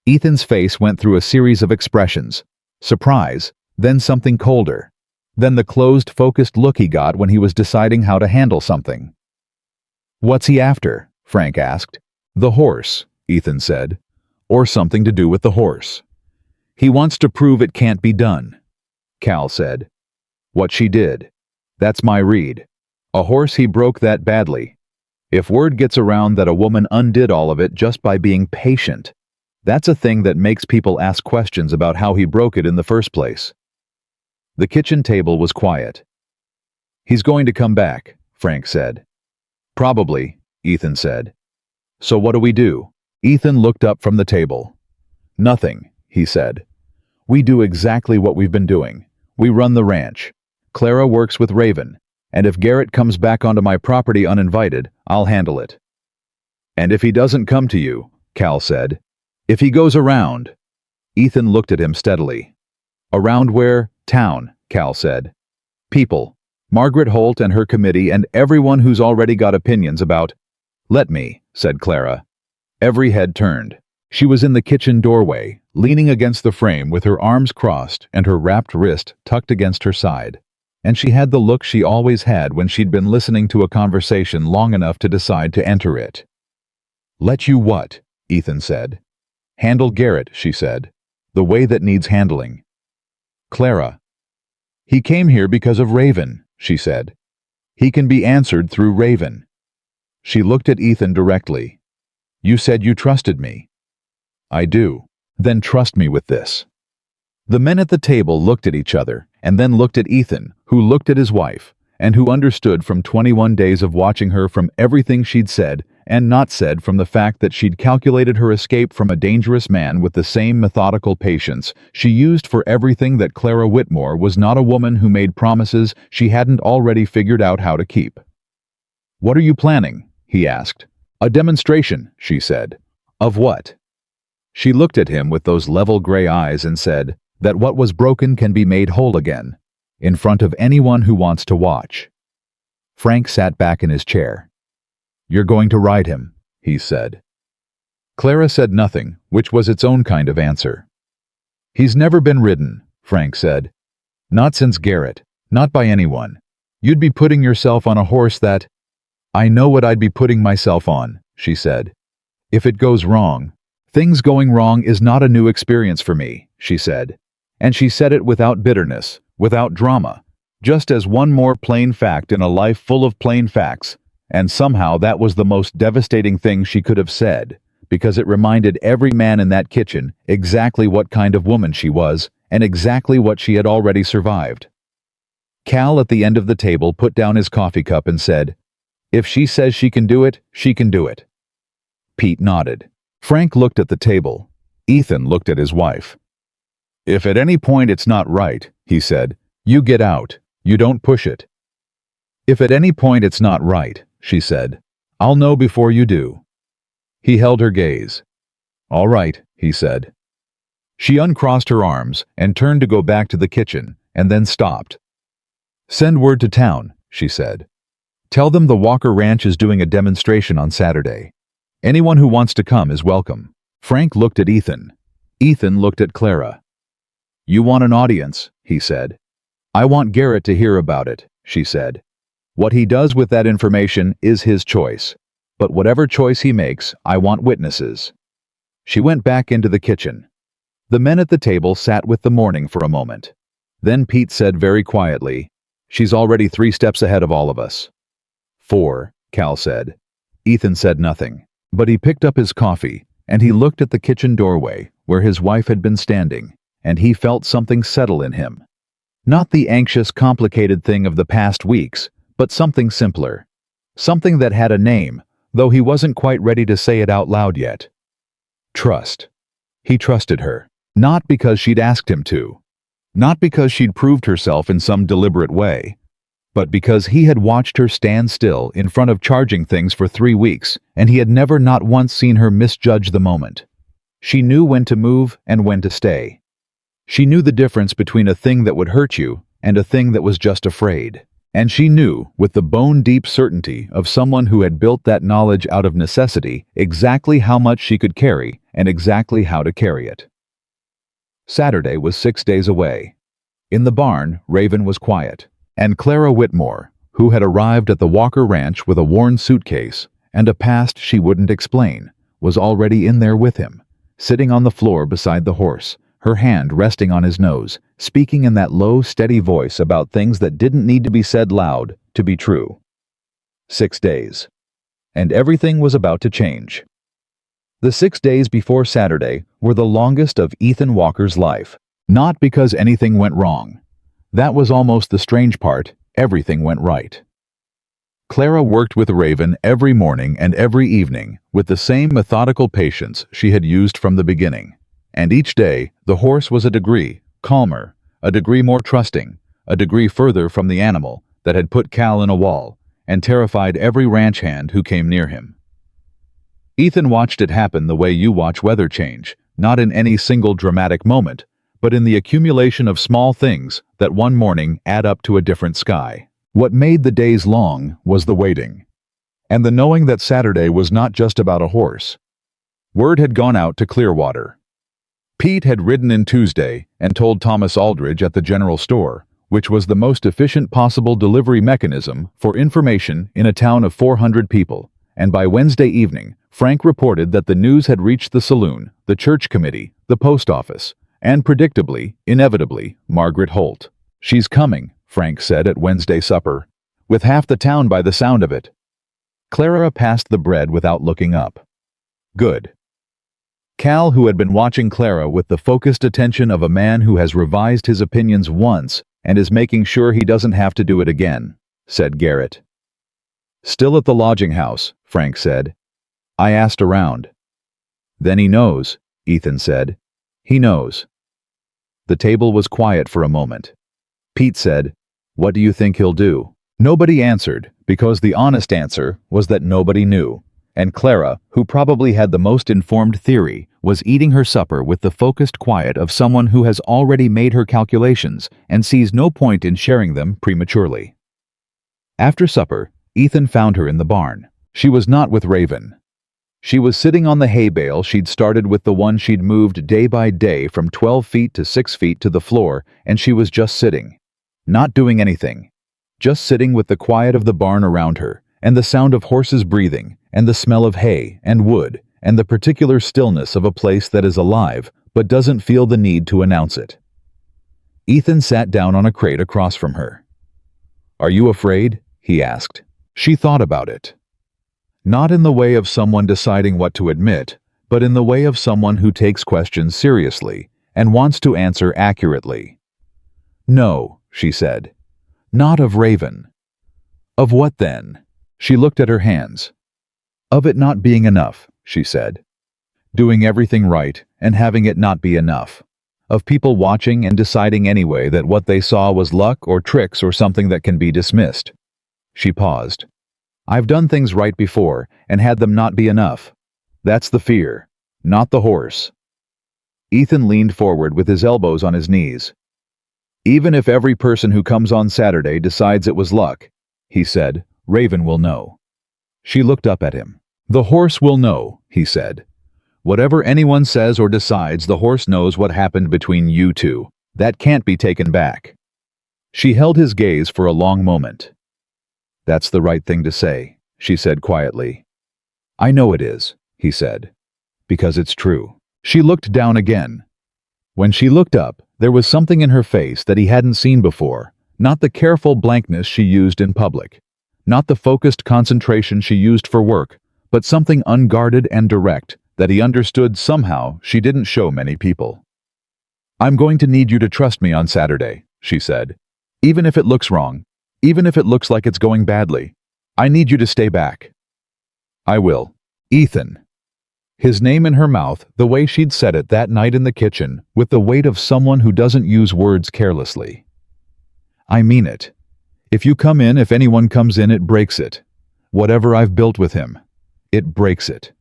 Ethan's face went through a series of expressions: surprise, then something colder, then the closed, focused look he got when he was deciding how to handle something. "What's he after?" Frank asked. "The horse," Ethan said. "Or something to do with the horse. He wants to prove it can't be done," Cal said. "What she did. That's my read. A horse he broke that badly. If word gets around that a woman undid all of it just by being patient, that's a thing that makes people ask questions about how he broke it in the first place." The kitchen table was quiet. "He's going to come back," Frank said. "Probably," Ethan said. "So what do we do?" Ethan looked up from the table. "Nothing," he said. "We do exactly what we've been doing. We run the ranch. Clara works with Raven, and if Garrett comes back onto my property uninvited, I'll handle it." "And if he doesn't come to you," Cal said. "If he goes around." Ethan looked at him steadily. "Around where?" "Town," Cal said. "People. Margaret Holt and her committee and everyone who's already got opinions about—" "Let me," said Clara. Every head turned. She was in the kitchen doorway, leaning against the frame with her arms crossed and her wrapped wrist tucked against her side. And she had the look she always had when she'd been listening to a conversation long enough to decide to enter it. "Let you what?" Ethan said. "Handle Garrett," she said. "The way that needs handling." "Clara." "He came here because of Raven," she said. "He can be answered through Raven." She looked at Ethan directly. You said you trusted me. I do. Then trust me with this. The men at the table looked at each other, and then looked at Ethan, who looked at his wife, and who understood from 21 days of watching her, from everything she'd said and not said, from the fact that she'd calculated her escape from a dangerous man with the same methodical patience she used for everything, that Clara Whitmore was not a woman who made promises she hadn't already figured out how to keep. "What are you planning?" he asked. "A demonstration," she said. "Of what?" She looked at him with those level gray eyes and said that what was broken can be made whole again, in front of anyone who wants to watch. Frank sat back in his chair. "You're going to ride him," he said. Clara said nothing, which was its own kind of answer. "He's never been ridden," Frank said. "Not since Garrett, not by anyone. You'd be putting yourself on a horse that—" "I know what I'd be putting myself on," she said. "If it goes wrong—" "Things going wrong is not a new experience for me," she said. And she said it without bitterness, without drama, just as one more plain fact in a life full of plain facts, and somehow that was the most devastating thing she could have said, because it reminded every man in that kitchen exactly what kind of woman she was, and exactly what she had already survived. Cal at the end of the table put down his coffee cup and said, "If she says she can do it, she can do it." Pete nodded. Frank looked at the table. Ethan looked at his wife. "If at any point it's not right," he said, "you get out. You don't push it." "If at any point it's not right," she said, "I'll know before you do." He held her gaze. "All right," he said. She uncrossed her arms and turned to go back to the kitchen, and then stopped. "Send word to town," she said. "Tell them the Walker Ranch is doing a demonstration on Saturday. Anyone who wants to come is welcome." Frank looked at Ethan. Ethan looked at Clara. "You want an audience," he said. "I want Garrett to hear about it," she said. "What he does with that information is his choice. But whatever choice he makes, I want witnesses." She went back into the kitchen. The men at the table sat with the morning for a moment. Then Pete said very quietly, "She's already 3 steps ahead of all of us." "4, Cal said. Ethan said nothing, but he picked up his coffee, and he looked at the kitchen doorway where his wife had been standing, and he felt something settle in him. Not the anxious, complicated thing of the past weeks, but something simpler. Something that had a name, though he wasn't quite ready to say it out loud yet. Trust. He trusted her, not because she'd asked him to, not because she'd proved herself in some deliberate way, but because he had watched her stand still in front of charging things for 3 weeks, and he had never not once seen her misjudge the moment. She knew when to move and when to stay. She knew the difference between a thing that would hurt you and a thing that was just afraid. And she knew, with the bone-deep certainty of someone who had built that knowledge out of necessity, exactly how much she could carry and exactly how to carry it. Saturday was 6 days away. In the barn, Raven was quiet, and Clara Whitmore, who had arrived at the Walker Ranch with a worn suitcase and a past she wouldn't explain, was already in there with him, sitting on the floor beside the horse, her hand resting on his nose, speaking in that low, steady voice about things that didn't need to be said loud to be true. 6 days. And everything was about to change. The 6 days before Saturday were the longest of Ethan Walker's life, not because anything went wrong. That was almost the strange part. Everything went right. Clara worked with Raven every morning and every evening with the same methodical patience she had used from the beginning. And each day, the horse was a degree calmer, a degree more trusting, a degree further from the animal that had put Cal in a wall and terrified every ranch hand who came near him. Ethan watched it happen the way you watch weather change, not in any single dramatic moment, but in the accumulation of small things that one morning add up to a different sky. What made the days long was the waiting, and the knowing that Saturday was not just about a horse. Word had gone out to Clearwater. Pete had ridden in Tuesday and told Thomas Aldridge at the general store, which was the most efficient possible delivery mechanism for information in a town of 400 people, and by Wednesday evening, Frank reported that the news had reached the saloon, the church committee, the post office, and predictably, inevitably, Margaret Holt. "She's coming," Frank said at Wednesday supper, "with half the town by the sound of it." Clara passed the bread without looking up. Good. Cal, who had been watching Clara with the focused attention of a man who has revised his opinions once and is making sure he doesn't have to do it again, said Garrett. Still at the lodging house, Frank said. I asked around. Then he knows, Ethan said. He knows. The table was quiet for a moment. Pete said, What do you think he'll do? Nobody answered, because the honest answer was that nobody knew. And Clara, who probably had the most informed theory, was eating her supper with the focused quiet of someone who has already made her calculations and sees no point in sharing them prematurely. After supper, Ethan found her in the barn. She was not with Raven. She was sitting on the hay bale she'd started with, the one she'd moved day by day from 12 feet to 6 feet to the floor, and she was just sitting. Not doing anything. Just sitting with the quiet of the barn around her, and the sound of horses breathing, and the smell of hay and wood, and the particular stillness of a place that is alive but doesn't feel the need to announce it. Ethan sat down on a crate across from her. Are you afraid? He asked. She thought about it. Not in the way of someone deciding what to admit, but in the way of someone who takes questions seriously and wants to answer accurately. No, she said. Not of Raven. Of what then? She looked at her hands. Of it not being enough, she said. Doing everything right and having it not be enough. Of people watching and deciding anyway that what they saw was luck or tricks or something that can be dismissed. She paused. I've done things right before and had them not be enough. That's the fear, not the horse. Ethan leaned forward with his elbows on his knees. Even if every person who comes on Saturday decides it was luck, he said, Raven will know. She looked up at him. The horse will know, he said. Whatever anyone says or decides, the horse knows what happened between you two. That can't be taken back. She held his gaze for a long moment. That's the right thing to say, she said quietly. I know it is, he said. Because it's true. She looked down again. When she looked up, there was something in her face that he hadn't seen before, not the careful blankness she used in public, not the focused concentration she used for work, but something unguarded and direct that he understood somehow she didn't show many people. I'm going to need you to trust me on Saturday, she said. Even if it looks wrong, even if it looks like it's going badly, I need you to stay back. I will. Ethan. His name in her mouth, the way she'd said it that night in the kitchen, with the weight of someone who doesn't use words carelessly. I mean it. If you come in, if anyone comes in, it breaks it. Whatever I've built with him, it breaks it.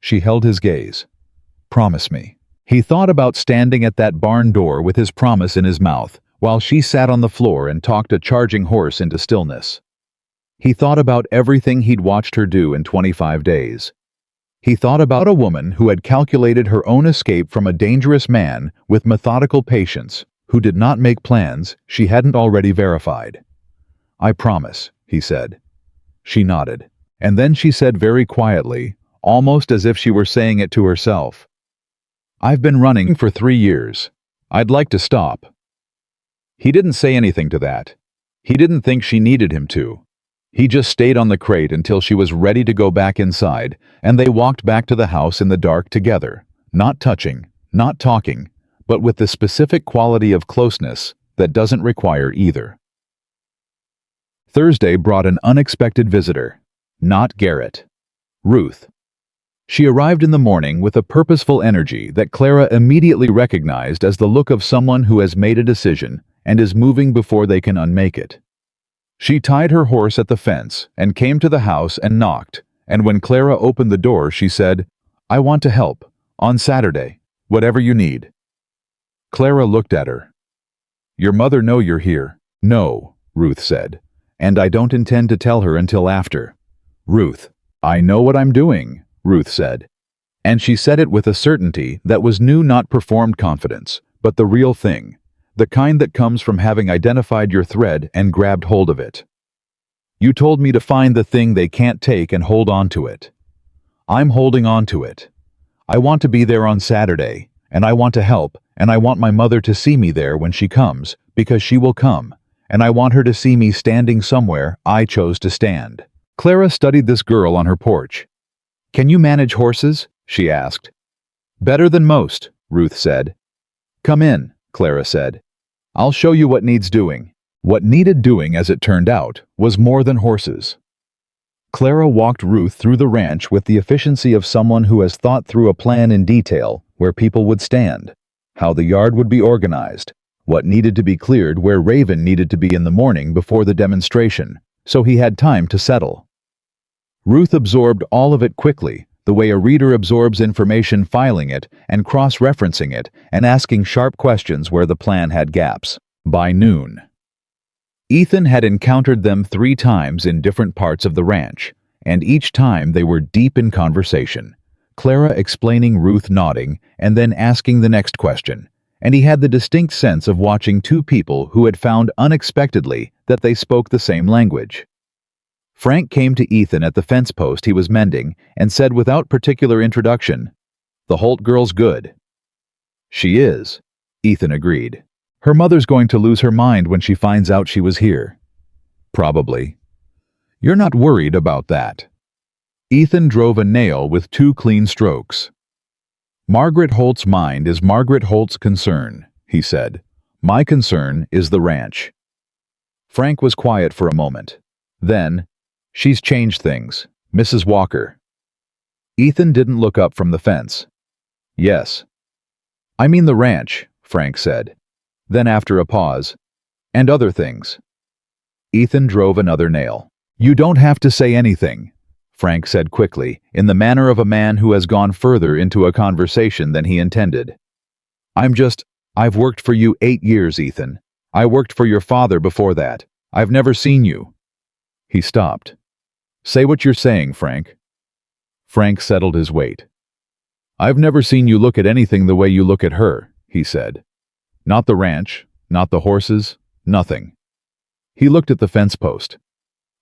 She held his gaze. Promise me. He thought about standing at that barn door with his promise in his mouth, while she sat on the floor and talked a charging horse into stillness. He thought about everything he'd watched her do in 25 days. He thought about a woman who had calculated her own escape from a dangerous man with methodical patience, who did not make plans she hadn't already verified. I promise, he said. She nodded, and then she said very quietly, almost as if she were saying it to herself. I've been running for 3 years. I'd like to stop. He didn't say anything to that. He didn't think she needed him to. He just stayed on the crate until she was ready to go back inside, and they walked back to the house in the dark together, not touching, not talking, but with the specific quality of closeness that doesn't require either. Thursday brought an unexpected visitor. Not Garrett. Ruth. She arrived in the morning with a purposeful energy that Clara immediately recognized as the look of someone who has made a decision and is moving before they can unmake it. She tied her horse at the fence and came to the house and knocked, and when Clara opened the door, she said, I want to help, on Saturday, whatever you need. Clara looked at her. Your mother know you're here? No, Ruth said, and I don't intend to tell her until after. Ruth, I know what I'm doing, Ruth said. And she said it with a certainty that was new, not performed confidence, but the real thing. The kind that comes from having identified your thread and grabbed hold of it. You told me to find the thing they can't take and hold on to it. I'm holding on to it. I want to be there on Saturday, and I want to help, and I want my mother to see me there when she comes, because she will come, and I want her to see me standing somewhere I chose to stand. Clara studied this girl on her porch. Can you manage horses? she asked. Better than most, Ruth said. Come in, Clara said. I'll show you what needs doing. What needed doing, as it turned out, was more than horses. Clara walked Ruth through the ranch with the efficiency of someone who has thought through a plan in detail, where people would stand, how the yard would be organized, what needed to be cleared, where Raven needed to be in the morning before the demonstration, so he had time to settle. Ruth absorbed all of it quickly, the way a reader absorbs information, filing it and cross-referencing it and asking sharp questions where the plan had gaps. By noon, Ethan had encountered them 3 times in different parts of the ranch, and each time they were deep in conversation, Clara explaining, Ruth nodding, and then asking the next question, and he had the distinct sense of watching 2 people who had found unexpectedly that they spoke the same language. Frank came to Ethan at the fence post he was mending and said without particular introduction, "The Holt girl's good." "She is," Ethan agreed. "Her mother's going to lose her mind when she finds out she was here." "Probably. You're not worried about that." Ethan drove a nail with 2 clean strokes. "Margaret Holt's mind is Margaret Holt's concern," he said. "My concern is the ranch." Frank was quiet for a moment. Then, "She's changed things, Mrs. Walker." Ethan didn't look up from the fence. "Yes." "I mean the ranch," Frank said. Then after a pause, "And other things." Ethan drove another nail. "You don't have to say anything," Frank said quickly, in the manner of a man who has gone further into a conversation than he intended. I've worked for you 8 years, Ethan. I worked for your father before that. I've never seen you." He stopped. "Say what you're saying, Frank." Frank settled his weight. "I've never seen you look at anything the way you look at her," he said. "Not the ranch, not the horses, nothing." He looked at the fence post.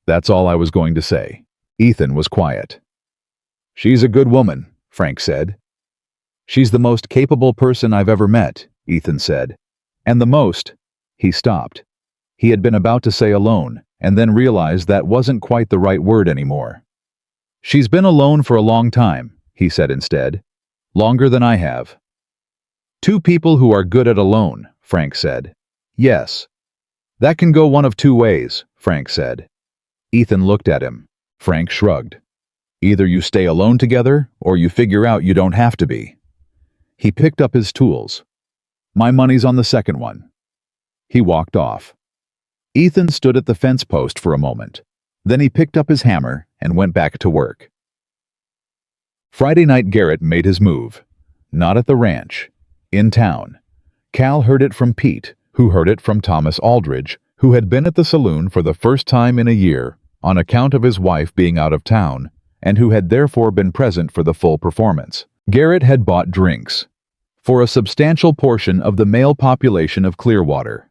"That's all I was going to say." Ethan was quiet. "She's a good woman," Frank said. "She's the most capable person I've ever met," Ethan said. "And the most—" He stopped. He had been about to say alone, and then realized that wasn't quite the right word anymore. "She's been alone for a long time," he said instead. "Longer than I have." "2 people who are good at alone," Frank said. "Yes." "That can go one of 2 ways," Frank said. Ethan looked at him. Frank shrugged. "Either you stay alone together, or you figure out you don't have to be." He picked up his tools. "My money's on the second one." He walked off. Ethan stood at the fence post for a moment. Then he picked up his hammer and went back to work. Friday night Garrett made his move. Not at the ranch. In town. Cal heard it from Pete, who heard it from Thomas Aldridge, who had been at the saloon for the first time in a year on account of his wife being out of town, and who had therefore been present for the full performance. Garrett had bought drinks for a substantial portion of the male population of Clearwater.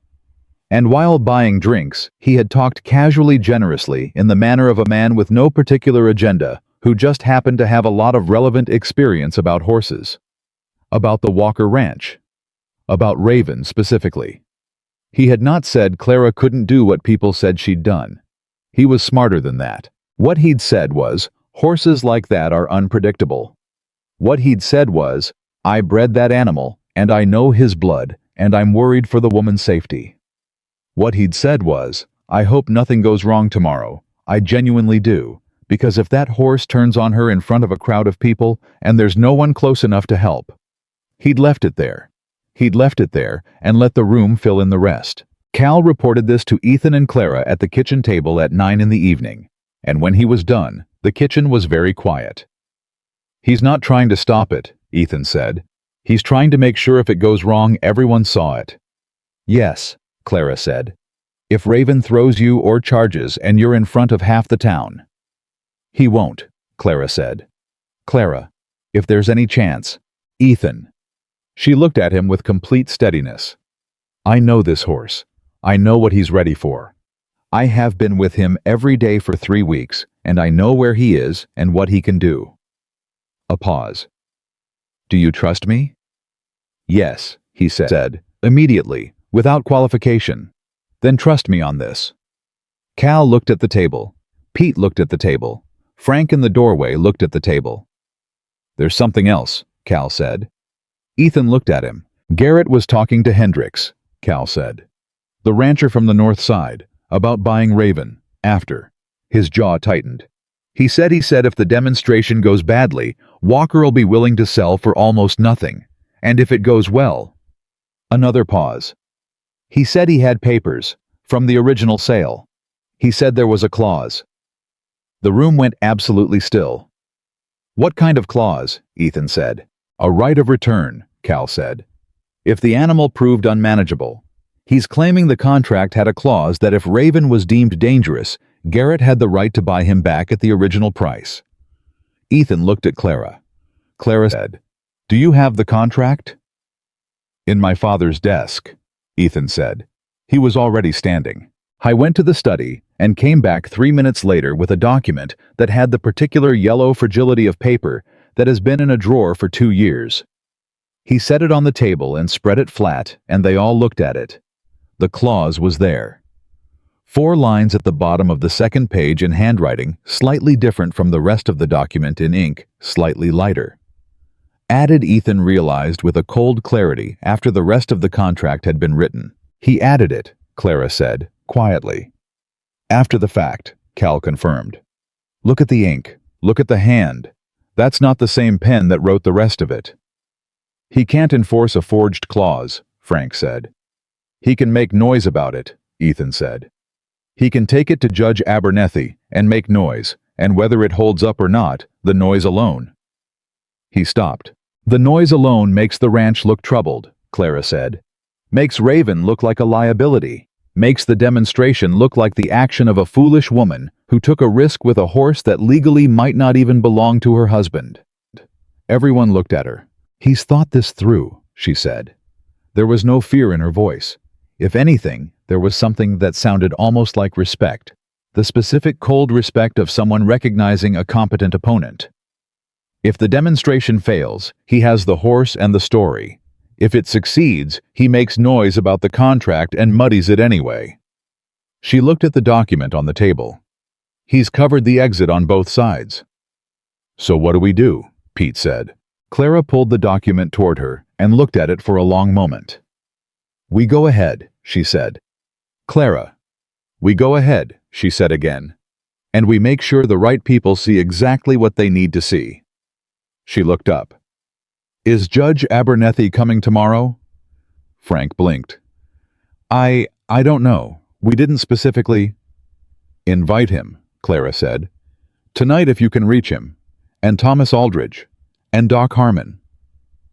And while buying drinks, he had talked casually generously in the manner of a man with no particular agenda who just happened to have a lot of relevant experience about horses. About the Walker Ranch. About Raven specifically. He had not said Clara couldn't do what people said she'd done. He was smarter than that. What he'd said was, horses like that are unpredictable. What he'd said was, I bred that animal, and I know his blood, and I'm worried for the woman's safety. What he'd said was, I hope nothing goes wrong tomorrow. I genuinely do, because if that horse turns on her in front of a crowd of people and there's no one close enough to help. He'd left it there. He'd left it there and let the room fill in the rest. Cal reported this to Ethan and Clara at the kitchen table at 9 in the evening, and when he was done, the kitchen was very quiet. He's not trying to stop it, Ethan said. He's trying to make sure if it goes wrong, everyone saw it. Yes, Clara said. If Raven throws you or charges and you're in front of half the town. He won't, Clara said. Clara, if there's any chance. Ethan. She looked at him with complete steadiness. I know this horse. I know what he's ready for. I have been with him every day for 3 weeks, and I know where he is and what he can do. A pause. Do you trust me? Yes, he said, immediately, without qualification. Then trust me on this. Cal looked at the table. Pete looked at the table. Frank in the doorway looked at the table. There's something else, Cal said. Ethan looked at him. Garrett was talking to Hendricks, Cal said. The rancher from the north side, about buying Raven, after. His jaw tightened. He said if the demonstration goes badly, Walker'll be willing to sell for almost nothing. And if it goes well. Another pause. He said he had papers, from the original sale. He said there was a clause. The room went absolutely still. What kind of clause? Ethan said. A right of return, Cal said. If the animal proved unmanageable. He's claiming the contract had a clause that if Raven was deemed dangerous, Garrett had the right to buy him back at the original price. Ethan looked at Clara. Clara said, "Do you have the contract?" "In my father's desk," Ethan said. He was already standing. I went to the study and came back 3 minutes later with a document that had the particular yellow fragility of paper that has been in a drawer for 2 years. He set it on the table and spread it flat, and they all looked at it. The clause was there. 4 lines at the bottom of the second page in handwriting, slightly different from the rest of the document in ink, slightly lighter. Added, Ethan realized with a cold clarity after the rest of the contract had been written. He added it, Clara said, quietly. After the fact, Cal confirmed. Look at the ink. Look at the hand. That's not the same pen that wrote the rest of it. He can't enforce a forged clause, Frank said. He can make noise about it, Ethan said. He can take it to Judge Abernethy and make noise, and whether it holds up or not, the noise alone. He stopped. The noise alone makes the ranch look troubled, Clara said. Makes Raven look like a liability. Makes the demonstration look like the action of a foolish woman who took a risk with a horse that legally might not even belong to her husband. Everyone looked at her. He's thought this through, she said. There was no fear in her voice. If anything, there was something that sounded almost like respect, the specific cold respect of someone recognizing a competent opponent. If the demonstration fails, he has the horse and the story. If it succeeds, he makes noise about the contract and muddies it anyway. She looked at the document on the table. He's covered the exit on both sides. So what do we do? Pete said. Clara pulled the document toward her and looked at it for a long moment. We go ahead, she said. Clara. We go ahead, she said again. And we make sure the right people see exactly what they need to see. She looked up. Is Judge Abernethy coming tomorrow? Frank blinked. I don't know. We didn't specifically. Invite him, Clara said. Tonight if you can reach him. And Thomas Aldridge. And Doc Harmon.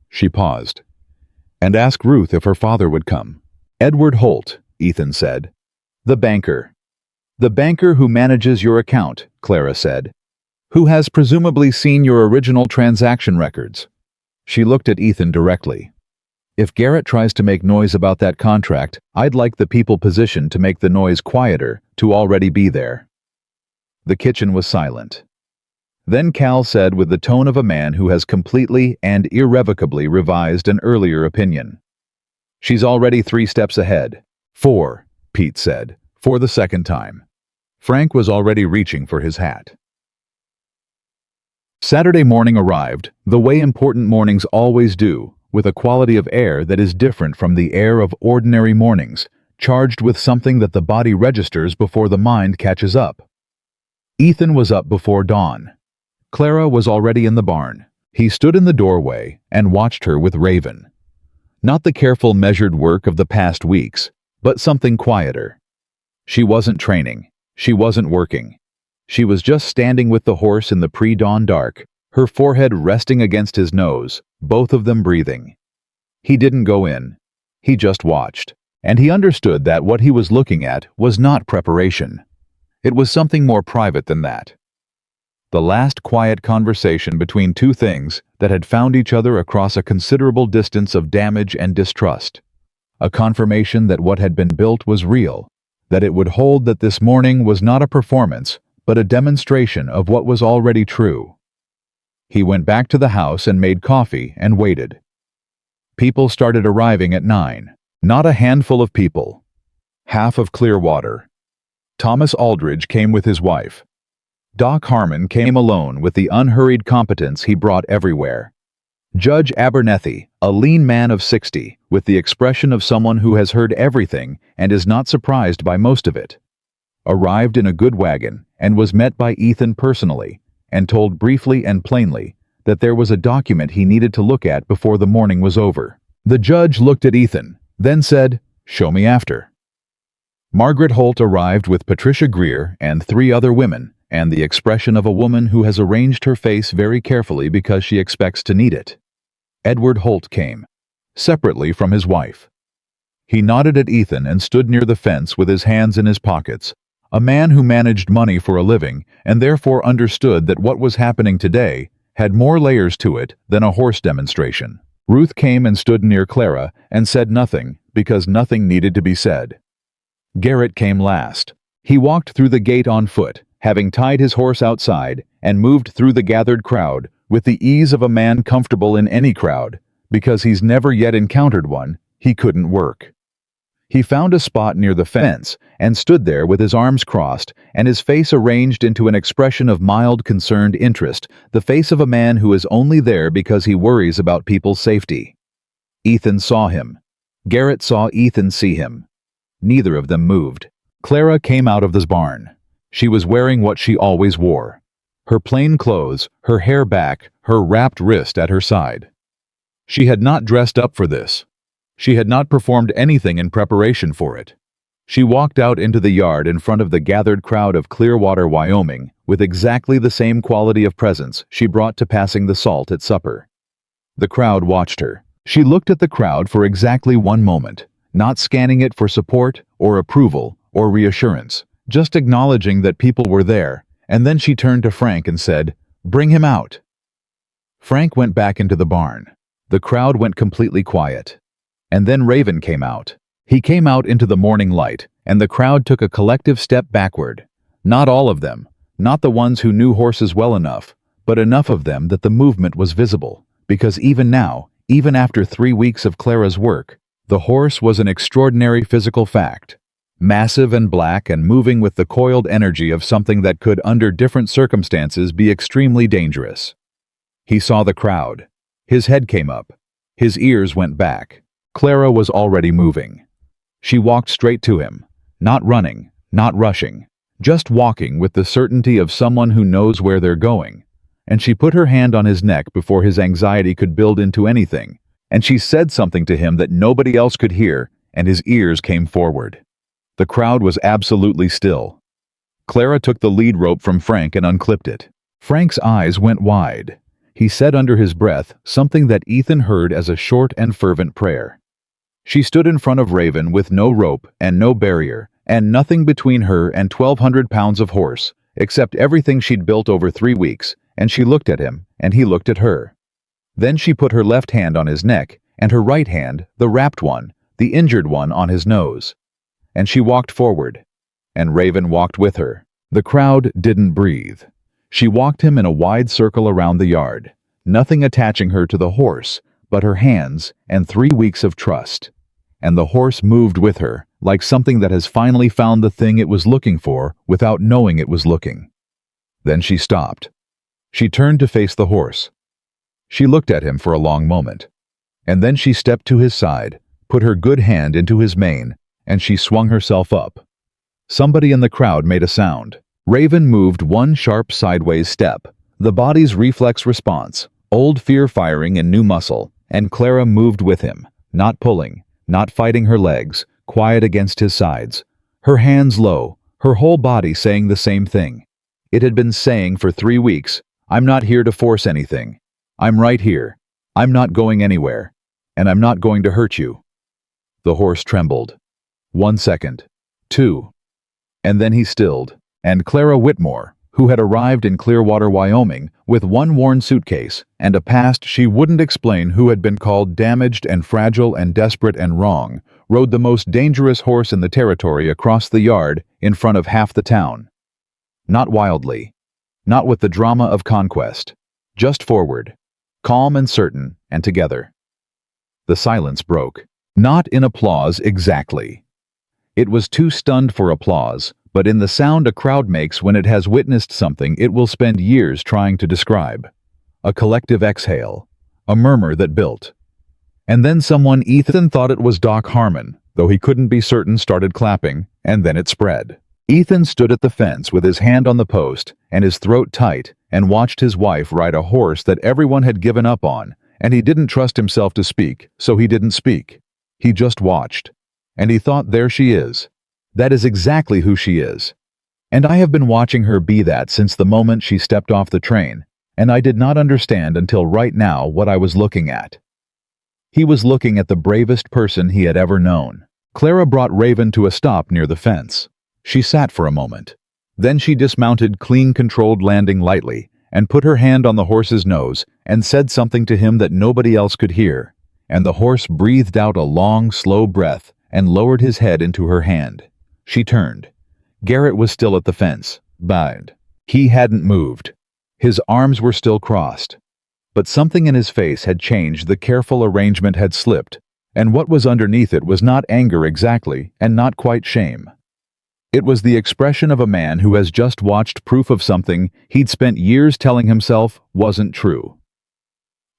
She paused. And ask Ruth if her father would come. Edward Holt, Ethan said. The banker. The banker who manages your account, Clara said. Who has presumably seen your original transaction records. She looked at Ethan directly. If Garrett tries to make noise about that contract, I'd like the people positioned to make the noise quieter to already be there. The kitchen was silent. Then Cal said with the tone of a man who has completely and irrevocably revised an earlier opinion. She's already 3 steps ahead. 4, Pete said, for the second time. Frank was already reaching for his hat. Saturday morning arrived, the way important mornings always do, with a quality of air that is different from the air of ordinary mornings, charged with something that the body registers before the mind catches up. Ethan was up before dawn. Clara was already in the barn. He stood in the doorway and watched her with Raven. Not the careful, measured work of the past weeks, but something quieter. She wasn't training. She wasn't working. She was just standing with the horse in the pre-dawn dark, her forehead resting against his nose, both of them breathing. He didn't go in. He just watched. And he understood that what he was looking at was not preparation. It was something more private than that. The last quiet conversation between 2 things that had found each other across a considerable distance of damage and distrust. A confirmation that what had been built was real, that it would hold that this morning was not a performance, but a demonstration of what was already true. He went back to the house and made coffee and waited. People started arriving at 9. Not a handful of people. Half of Clearwater. Thomas Aldridge came with his wife. Doc Harmon came alone with the unhurried competence he brought everywhere. Judge Abernethy, a lean man of 60, with the expression of someone who has heard everything and is not surprised by most of it, arrived in a good wagon and was met by Ethan personally and told briefly and plainly that there was a document he needed to look at before the morning was over. The judge looked at Ethan, then said, "Show me after." Margaret Holt arrived with Patricia Greer and 3 other women, and the expression of a woman who has arranged her face very carefully because she expects to need it. Edward Holt came, separately from his wife. He nodded at Ethan and stood near the fence with his hands in his pockets, a man who managed money for a living and therefore understood that what was happening today had more layers to it than a horse demonstration. Ruth came and stood near Clara and said nothing because nothing needed to be said. Garrett came last. He walked through the gate on foot, having tied his horse outside, and moved through the gathered crowd with the ease of a man comfortable in any crowd, because he's never yet encountered one he couldn't work. He found a spot near the fence and stood there with his arms crossed and his face arranged into an expression of mild concerned interest, the face of a man who is only there because he worries about people's safety. Ethan saw him. Garrett saw Ethan see him. Neither of them moved. Clara came out of the barn. She was wearing what she always wore. Her plain clothes, her hair back, her wrapped wrist at her side. She had not dressed up for this. She had not performed anything in preparation for it. She walked out into the yard in front of the gathered crowd of Clearwater, Wyoming, with exactly the same quality of presence she brought to passing the salt at supper. The crowd watched her. She looked at the crowd for exactly 1 moment, not scanning it for support or approval or reassurance, just acknowledging that people were there, and then she turned to Frank and said, "Bring him out." Frank went back into the barn. The crowd went completely quiet. And then Raven came out. He came out into the morning light, and the crowd took a collective step backward. Not all of them, not the ones who knew horses well enough, but enough of them that the movement was visible, because even now, even after 3 weeks of Clara's work, the horse was an extraordinary physical fact. Massive and black and moving with the coiled energy of something that could, under different circumstances, be extremely dangerous. He saw the crowd. His head came up. His ears went back. Clara was already moving. She walked straight to him, not running, not rushing, just walking with the certainty of someone who knows where they're going. And she put her hand on his neck before his anxiety could build into anything, and she said something to him that nobody else could hear, and his ears came forward. The crowd was absolutely still. Clara took the lead rope from Frank and unclipped it. Frank's eyes went wide. He said under his breath something that Ethan heard as a short and fervent prayer. She stood in front of Raven with no rope and no barrier, and nothing between her and 1,200 pounds of horse, except everything she'd built over 3 weeks, and she looked at him, and he looked at her. Then she put her left hand on his neck, and her right hand, the wrapped one, the injured one, on his nose. And she walked forward, and Raven walked with her. The crowd didn't breathe. She walked him in a wide circle around the yard, nothing attaching her to the horse but her hands and 3 weeks of trust. And the horse moved with her, like something that has finally found the thing it was looking for without knowing it was looking. Then she stopped. She turned to face the horse. She looked at him for a long moment. And then she stepped to his side, put her good hand into his mane, and she swung herself up. Somebody in the crowd made a sound. Raven moved 1 sharp sideways step, the body's reflex response, old fear firing in new muscle, and Clara moved with him, not pulling, not fighting her legs, quiet against his sides, her hands low, her whole body saying the same thing. It had been saying for 3 weeks, "I'm not here to force anything. I'm right here. I'm not going anywhere. And I'm not going to hurt you." The horse trembled. 1 second. 2. And then he stilled, and Clara Whitmore, who had arrived in Clearwater, Wyoming, with 1 worn suitcase and a past she wouldn't explain, who had been called damaged and fragile and desperate and wrong, rode the most dangerous horse in the territory across the yard in front of half the town. Not wildly, not with the drama of conquest, just forward, calm and certain and together. The silence broke. Not in applause exactly. It was too stunned for applause, but in the sound a crowd makes when it has witnessed something it will spend years trying to describe. A collective exhale. A murmur that built. And then someone Ethan thought it was Doc Harmon, though he couldn't be certain, started clapping, and then it spread. Ethan stood at the fence with his hand on the post and his throat tight and watched his wife ride a horse that everyone had given up on, and he didn't trust himself to speak, so he didn't speak. He just watched. And he thought, there she is. That is exactly who she is. And I have been watching her be that since the moment she stepped off the train, and I did not understand until right now what I was looking at. He was looking at the bravest person he had ever known. Clara brought Raven to a stop near the fence. She sat for a moment. Then she dismounted, clean, controlled landing lightly, and put her hand on the horse's nose and said something to him that nobody else could hear, and the horse breathed out a long, slow breath and lowered his head into her hand. She turned. Garrett was still at the fence, but he hadn't moved. His arms were still crossed. But something in his face had changed, the careful arrangement had slipped, and what was underneath it was not anger exactly, and not quite shame. It was the expression of a man who has just watched proof of something he'd spent years telling himself wasn't true.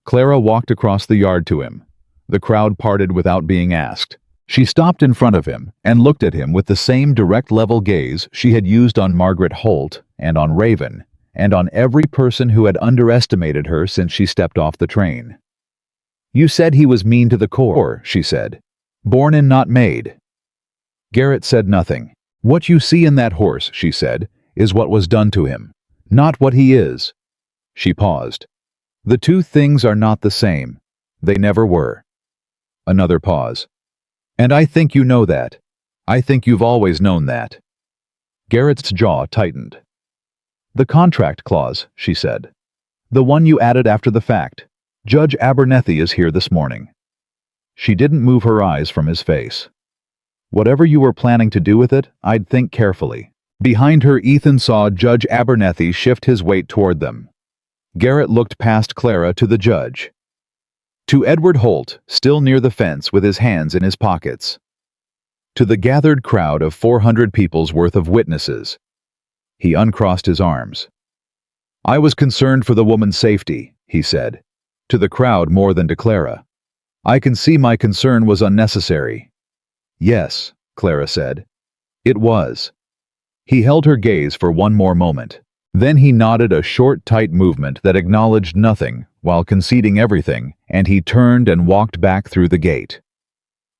Clara walked across the yard to him. The crowd parted without being asked. She stopped in front of him and looked at him with the same direct level gaze she had used on Margaret Holt and on Raven, and on every person who had underestimated her since she stepped off the train. "You said he was mean to the core," she said. "Born and not made." Garrett said nothing. "What you see in that horse," she said, "is what was done to him, not what he is." She paused. "The two things are not the same. They never were." Another pause. "And I think you know that. I think you've always known that." Garrett's jaw tightened. "The contract clause," she said. "The one you added after the fact. Judge Abernethy is here this morning." She didn't move her eyes from his face. "Whatever you were planning to do with it, I'd think carefully." Behind her, Ethan saw Judge Abernethy shift his weight toward them. Garrett looked past Clara to the judge. To Edward Holt, still near the fence with his hands in his pockets. To the gathered crowd of 400 people's worth of witnesses. He uncrossed his arms. "I was concerned for the woman's safety," he said, to the crowd more than to Clara. "I can see my concern was unnecessary." "Yes," Clara said. "It was." He held her gaze for one more moment. Then he nodded, a short, tight movement that acknowledged nothing while conceding everything, and he turned and walked back through the gate.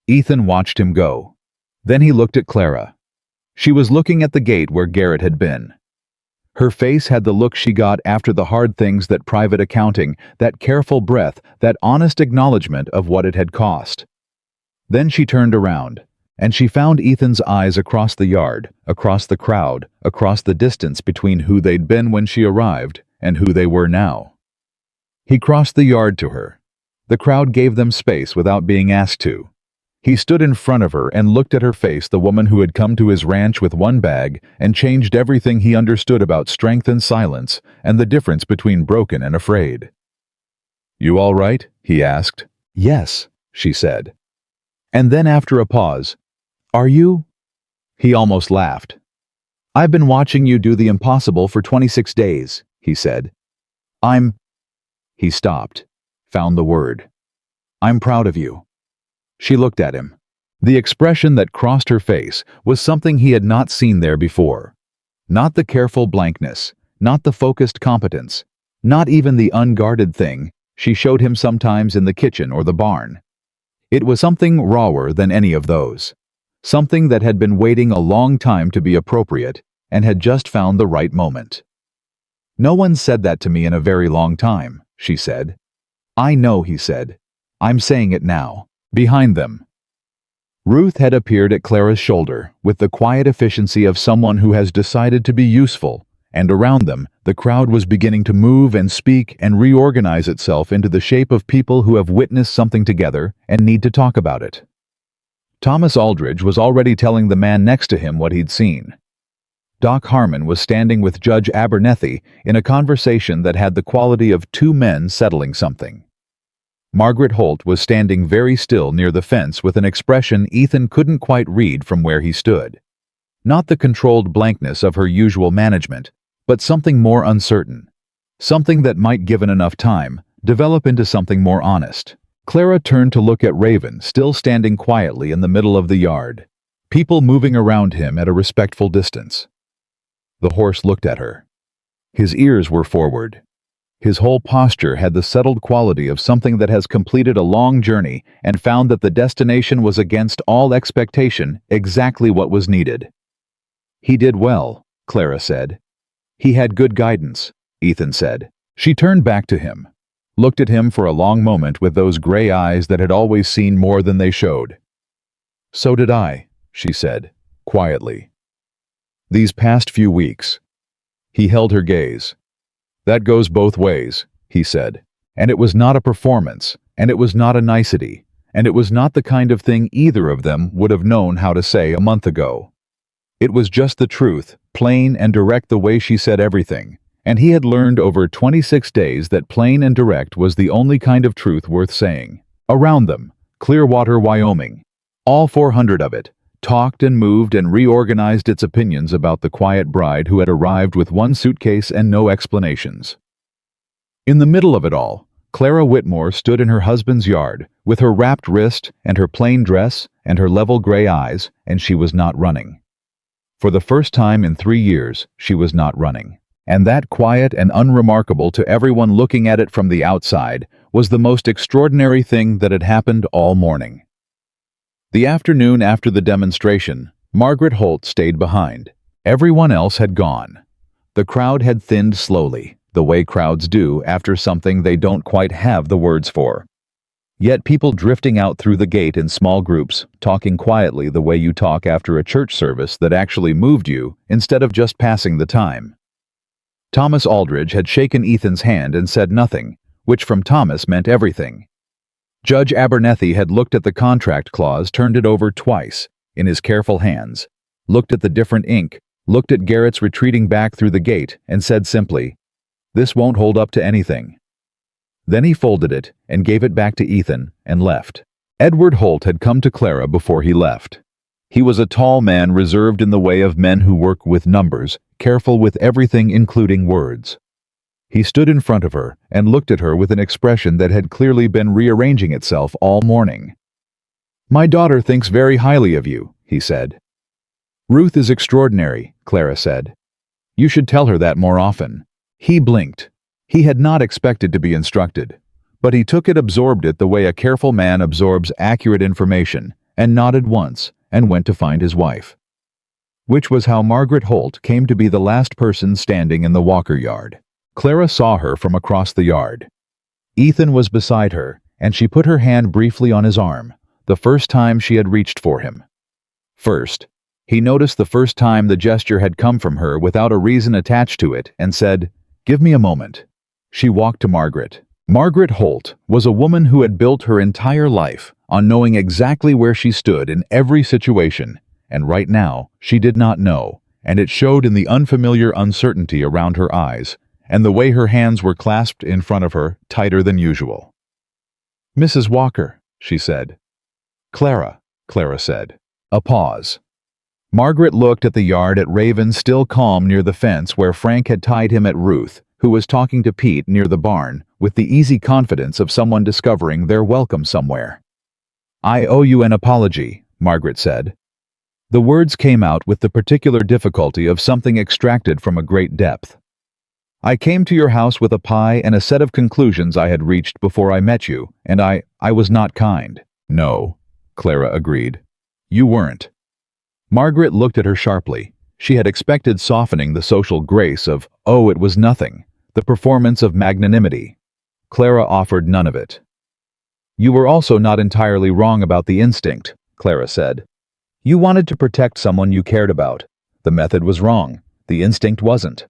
Ethan watched him go. Then he looked at Clara. She was looking at the gate where Garrett had been. Her face had the look she got after the hard things, that private accounting, that careful breath, that honest acknowledgement of what it had cost. Then she turned around, and she found Ethan's eyes across the yard, across the crowd, across the distance between who they'd been when she arrived and who they were now. He crossed the yard to her. The crowd gave them space without being asked to. He stood in front of her and looked at her face, the woman who had come to his ranch with one bag and changed everything he understood about strength and silence and the difference between broken and afraid. "You all right?" he asked. "Yes," she said. And then after a pause, "Are you?" He almost laughed. "I've been watching you do the impossible for 26 days, he said. He stopped, found the word. "I'm proud of you." She looked at him. The expression that crossed her face was something he had not seen there before. Not the careful blankness, not the focused competence, not even the unguarded thing she showed him sometimes in the kitchen or the barn. It was something rawer than any of those. Something that had been waiting a long time to be appropriate and had just found the right moment. "No one said that to me in a very long time," she said. "I know," he said. "I'm saying it now." Behind them, Ruth had appeared at Clara's shoulder with the quiet efficiency of someone who has decided to be useful, and around them, the crowd was beginning to move and speak and reorganize itself into the shape of people who have witnessed something together and need to talk about it. Thomas Aldridge was already telling the man next to him what he'd seen. Doc Harmon was standing with Judge Abernethy in a conversation that had the quality of two men settling something. Margaret Holt was standing very still near the fence with an expression Ethan couldn't quite read from where he stood. Not the controlled blankness of her usual management, but something more uncertain. Something that might, given enough time, develop into something more honest. Clara turned to look at Raven, still standing quietly in the middle of the yard. People moving around him at a respectful distance. The horse looked at her. His ears were forward. His whole posture had the settled quality of something that has completed a long journey and found that the destination was against all expectation exactly what was needed. He did well, Clara said. He had good guidance, Ethan said. She turned back to him, looked at him for a long moment with those gray eyes that had always seen more than they showed. So did I, she said, quietly. These past few weeks. He held her gaze. That goes both ways, he said. And it was not a performance, and it was not a nicety, and it was not the kind of thing either of them would have known how to say a month ago. It was just the truth, plain and direct the way she said everything, and he had learned over 26 days that plain and direct was the only kind of truth worth saying. Around them, Clearwater, Wyoming, all 400 of it, talked and moved and reorganized its opinions about the quiet bride who had arrived with one suitcase and no explanations. In the middle of it all, Clara Whitmore stood in her husband's yard, with her wrapped wrist and her plain dress and her level gray eyes, and she was not running. For the first time in 3 years, she was not running. And that, quiet and unremarkable to everyone looking at it from the outside, was the most extraordinary thing that had happened all morning. The afternoon after the demonstration, Margaret Holt stayed behind. Everyone else had gone. The crowd had thinned slowly, the way crowds do after something they don't quite have the words for. Yet people drifting out through the gate in small groups, talking quietly the way you talk after a church service that actually moved you instead of just passing the time. Thomas Aldridge had shaken Ethan's hand and said nothing, which from Thomas meant everything. Judge Abernethy had looked at the contract clause, turned it over twice, in his careful hands, looked at the different ink, looked at Garrett's retreating back through the gate, and said simply, "This won't hold up to anything." Then he folded it and gave it back to Ethan and left. Edward Holt had come to Clara before he left. He was a tall man reserved in the way of men who work with numbers, careful with everything including words. He stood in front of her and looked at her with an expression that had clearly been rearranging itself all morning. "My daughter thinks very highly of you," he said. "Ruth is extraordinary," Clara said. "You should tell her that more often." He blinked. He had not expected to be instructed, but he took it, absorbed it the way a careful man absorbs accurate information, and nodded once and went to find his wife. Which was how Margaret Holt came to be the last person standing in the Walker yard. Clara saw her from across the yard. Ethan was beside her, and she put her hand briefly on his arm, the first time she had reached for him. First, he noticed the first time the gesture had come from her without a reason attached to it, and said, "Give me a moment." She walked to Margaret. Margaret Holt was a woman who had built her entire life on knowing exactly where she stood in every situation, and right now she did not know, and it showed in the unfamiliar uncertainty around her eyes, and the way her hands were clasped in front of her, tighter than usual. "Mrs. Walker," she said. "Clara," Clara said. A pause. Margaret looked at the yard, at Raven still calm near the fence where Frank had tied him, at Ruth, who was talking to Pete near the barn, with the easy confidence of someone discovering they're welcome somewhere. "I owe you an apology," Margaret said. The words came out with the particular difficulty of something extracted from a great depth. "I came to your house with a pie and a set of conclusions I had reached before I met you, and I was not kind." "No," Clara agreed. "You weren't." Margaret looked at her sharply. She had expected softening, the social grace of, "Oh, it was nothing," the performance of magnanimity. Clara offered none of it. "You were also not entirely wrong about the instinct," Clara said. "You wanted to protect someone you cared about. The method was wrong. The instinct wasn't."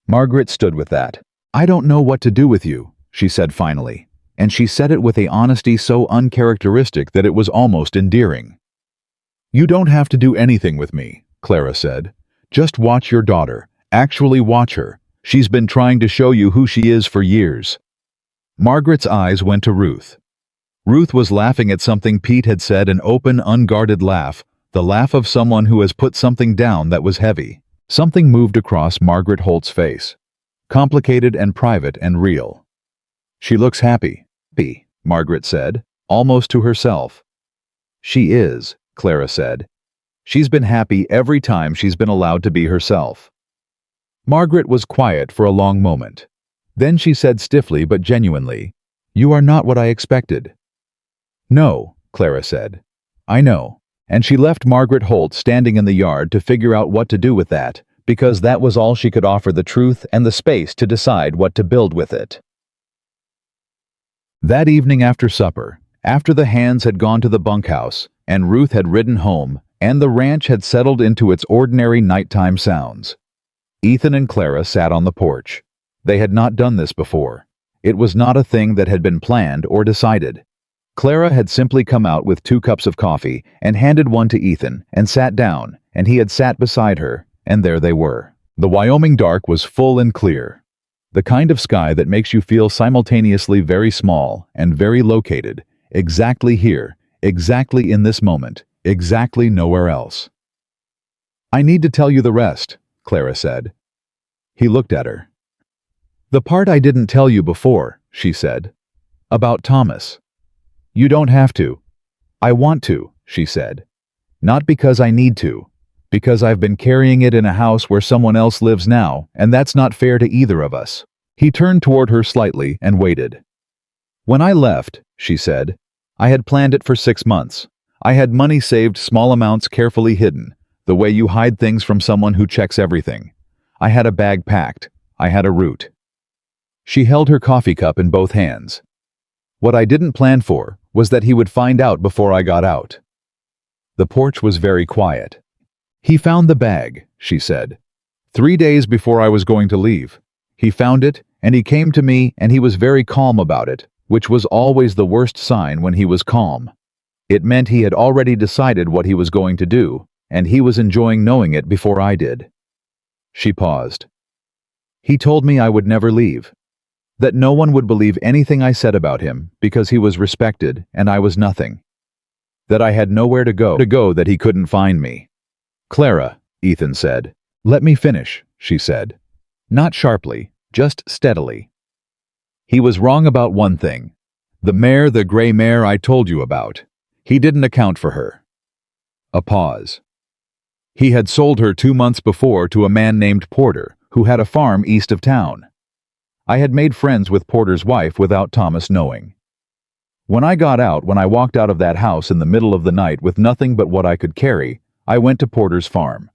Margaret stood with that. "I don't know what to do with you," she said finally, and she said it with a honesty so uncharacteristic that it was almost endearing. "You don't have to do anything with me," Clara said. "Just watch your daughter. Actually watch her. She's been trying to show you who she is for years." Margaret's eyes went to Ruth. Ruth was laughing at something Pete had said, an open, unguarded laugh, The laugh of someone who has put something down that was heavy. Something moved across Margaret Holt's face. Complicated and private and real. She looks happy, Margaret said, almost to herself. She is, Clara said. She's been happy every time she's been allowed to be herself. Margaret was quiet for a long moment. Then she said stiffly but genuinely, "You are not what I expected." "No," Clara said. "I know." And she left Margaret Holt standing in the yard to figure out what to do with that, because that was all she could offer the truth and the space to decide what to build with it. That evening after supper, after the hands had gone to the bunkhouse, and Ruth had ridden home, and the ranch had settled into its ordinary nighttime sounds, Ethan and Clara sat on the porch. They had not done this before. It was not a thing that had been planned or decided. Clara had simply come out with 2 cups of coffee and handed one to Ethan and sat down, and he had sat beside her, and there they were. The Wyoming dark was full and clear. The kind of sky that makes you feel simultaneously very small and very located, exactly here, exactly in this moment, exactly nowhere else. "I need to tell you the rest," Clara said. He looked at her. "The part I didn't tell you before," she said. "About Thomas." "You don't have to." "I want to," she said. "Not because I need to. Because I've been carrying it in a house where someone else lives now, and that's not fair to either of us." He turned toward her slightly and waited. "When I left," she said, "I had planned it for 6 months. I had money saved, small amounts carefully hidden, the way you hide things from someone who checks everything. I had a bag packed. I had a route." She held her coffee cup in both hands. "What I didn't plan for was that he would find out before I got out." The porch was very quiet. "He found the bag," she said. 3 days before I was going to leave. He found it, and he came to me, and he was very calm about it, which was always the worst sign when he was calm. It meant he had already decided what he was going to do, and he was enjoying knowing it before I did. She paused. "He told me I would never leave. That no one would believe anything I said about him because he was respected and I was nothing. That I had nowhere to go that he couldn't find me." "Clara," Ethan said. "Let me finish," she said. Not sharply, just steadily. "He was wrong about one thing. The gray mare I told you about. He didn't account for her." A pause. "He had sold her 2 months before to a man named Porter, who had a farm east of town. I had made friends with Porter's wife without Thomas knowing. When I walked out of that house in the middle of the night with nothing but what I could carry, I went to Porter's farm.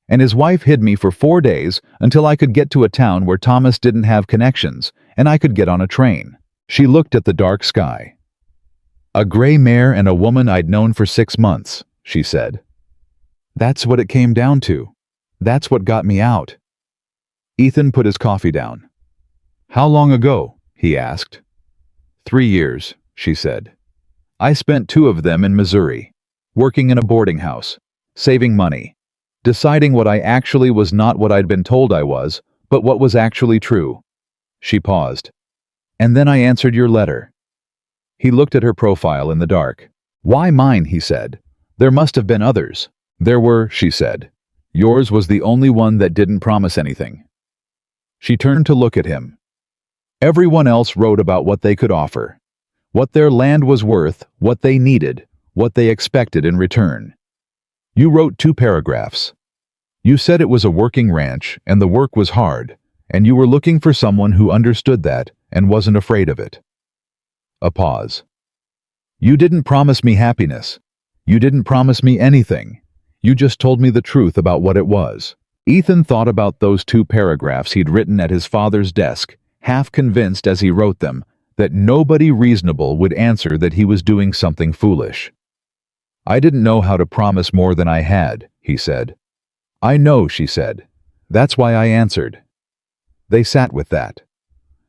And his wife hid me for 4 days until I could get to a town where Thomas didn't have connections, and I could get on a train." She looked at the dark sky. "A gray mare and a woman I'd known for 6 months, she said. "That's what it came down to. That's what got me out." Ethan put his coffee down. "How long ago?" he asked. 3 years, she said. "I spent 2 of them in Missouri, working in a boarding house, saving money, deciding what I actually was, not what I'd been told I was, but what was actually true." She paused. "And then I answered your letter." He looked at her profile in the dark. "Why mine?" he said. "There must have been others." "There were," she said. "Yours was the only one that didn't promise anything." She turned to look at him. "Everyone else wrote about what they could offer, what their land was worth, what they needed, what they expected in return. You wrote 2 paragraphs. You said it was a working ranch and the work was hard, and you were looking for someone who understood that and wasn't afraid of it." A pause. "You didn't promise me happiness. You didn't promise me anything. You just told me the truth about what it was." Ethan thought about those 2 paragraphs he'd written at his father's desk, half convinced as he wrote them that nobody reasonable would answer that he was doing something foolish. "I didn't know how to promise more than I had," he said. "I know," she said. "That's why I answered." They sat with that.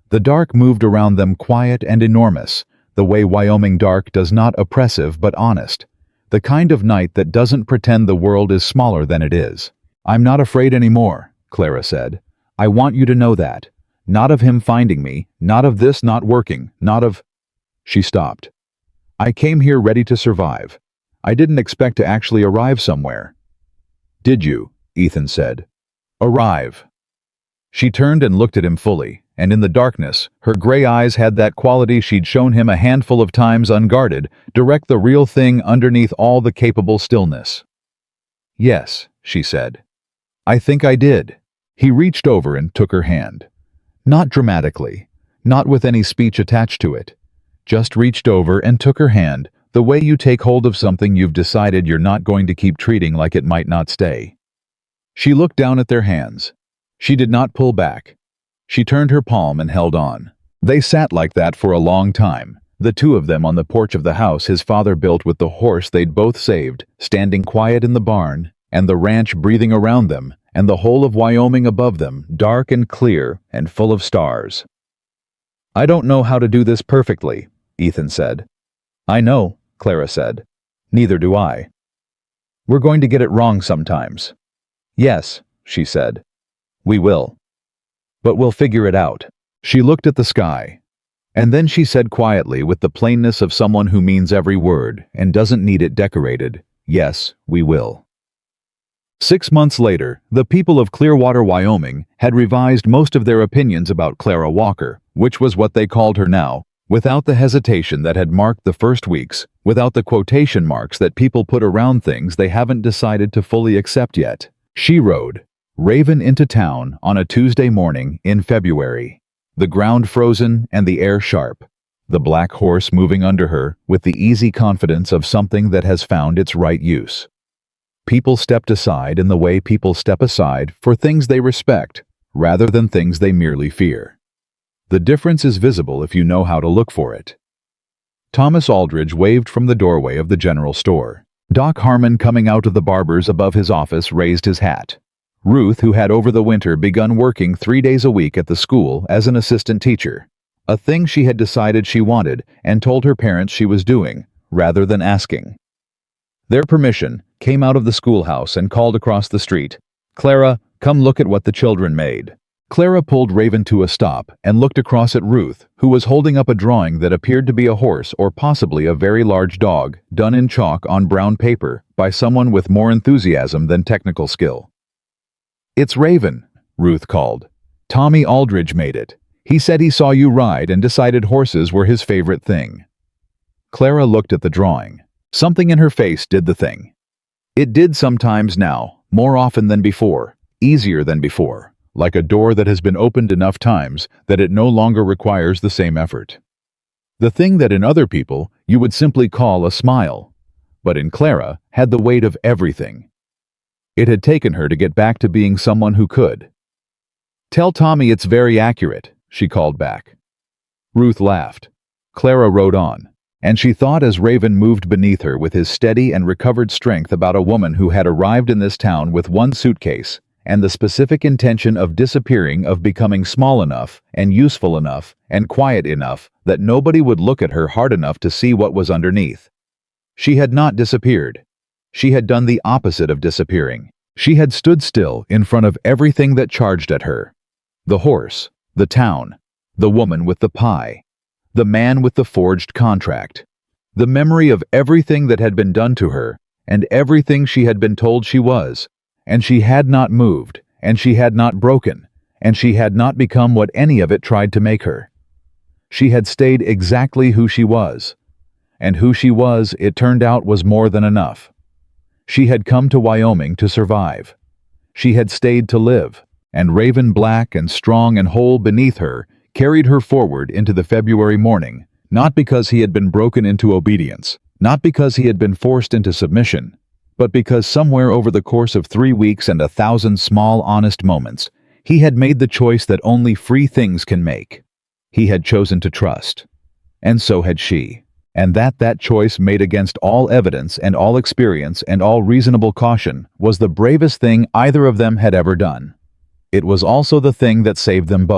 The dark moved around them, quiet and enormous, the way Wyoming dark does, not oppressive but honest, the kind of night that doesn't pretend the world is smaller than it is. "I'm not afraid anymore," Clara said. "I want you to know that. Not of him finding me, not of this not working, not of—" She stopped. "I came here ready to survive. I didn't expect to actually arrive somewhere." "Did you?" Ethan said. "Arrive." She turned and looked at him fully, and in the darkness, her gray eyes had that quality she'd shown him a handful of times unguarded, direct the real thing underneath all the capable stillness. "Yes," she said. "I think I did." He reached over and took her hand. Not dramatically, not with any speech attached to it. Just reached over and took her hand, the way you take hold of something you've decided you're not going to keep treating like it might not stay. She looked down at their hands. She did not pull back. She turned her palm and held on. They sat like that for a long time, the two of them on the porch of the house his father built with the horse they'd both saved, standing quiet in the barn, and the ranch breathing around them, and the whole of Wyoming above them, dark and clear and full of stars. "I don't know how to do this perfectly," Ethan said. "I know," Clara said. "Neither do I. We're going to get it wrong sometimes." "Yes," she said. "We will. But we'll figure it out." She looked at the sky. And then she said quietly, with the plainness of someone who means every word and doesn't need it decorated, "Yes, we will." 6 months later, the people of Clearwater, Wyoming, had revised most of their opinions about Clara Walker, which was what they called her now, without the hesitation that had marked the first weeks, without the quotation marks that people put around things they haven't decided to fully accept yet. She rode Raven into town on a Tuesday morning in February, the ground frozen and the air sharp, the black horse moving under her with the easy confidence of something that has found its right use. People stepped aside in the way people step aside for things they respect, rather than things they merely fear. The difference is visible if you know how to look for it. Thomas Aldridge waved from the doorway of the general store. Doc Harmon, coming out of the barber's above his office, raised his hat. Ruth, who had over the winter begun working 3 days a week at the school as an assistant teacher, a thing she had decided she wanted and told her parents she was doing, rather than asking. Their permission, came out of the schoolhouse and called across the street, "Clara, come look at what the children made." Clara pulled Raven to a stop and looked across at Ruth, who was holding up a drawing that appeared to be a horse or possibly a very large dog, done in chalk on brown paper by someone with more enthusiasm than technical skill. "It's Raven," Ruth called. "Tommy Aldridge made it. He said he saw you ride and decided horses were his favorite thing." Clara looked at the drawing. Something in her face did the thing. It did sometimes now, more often than before, easier than before, like a door that has been opened enough times that it no longer requires the same effort. The thing that in other people you would simply call a smile, but in Clara had the weight of everything. It had taken her to get back to being someone who could. "Tell Tommy it's very accurate," she called back. Ruth laughed. Clara rode on. And she thought as Raven moved beneath her with his steady and recovered strength about a woman who had arrived in this town with one suitcase and the specific intention of disappearing, of becoming small enough and useful enough and quiet enough that nobody would look at her hard enough to see what was underneath. She had not disappeared. She had done the opposite of disappearing. She had stood still in front of everything that charged at her. The horse, the town, the woman with the pie, the man with the forged contract, the memory of everything that had been done to her, and everything she had been told she was, and she had not moved, and she had not broken, and she had not become what any of it tried to make her. She had stayed exactly who she was, and who she was, it turned out, was more than enough. She had come to Wyoming to survive. She had stayed to live, and Raven, black and strong and whole beneath her, carried her forward into the February morning, not because he had been broken into obedience, not because he had been forced into submission, but because somewhere over the course of 3 weeks and 1,000 small, honest moments, he had made the choice that only free things can make. He had chosen to trust. And so had she. And that choice, made against all evidence and all experience and all reasonable caution, was the bravest thing either of them had ever done. It was also the thing that saved them both.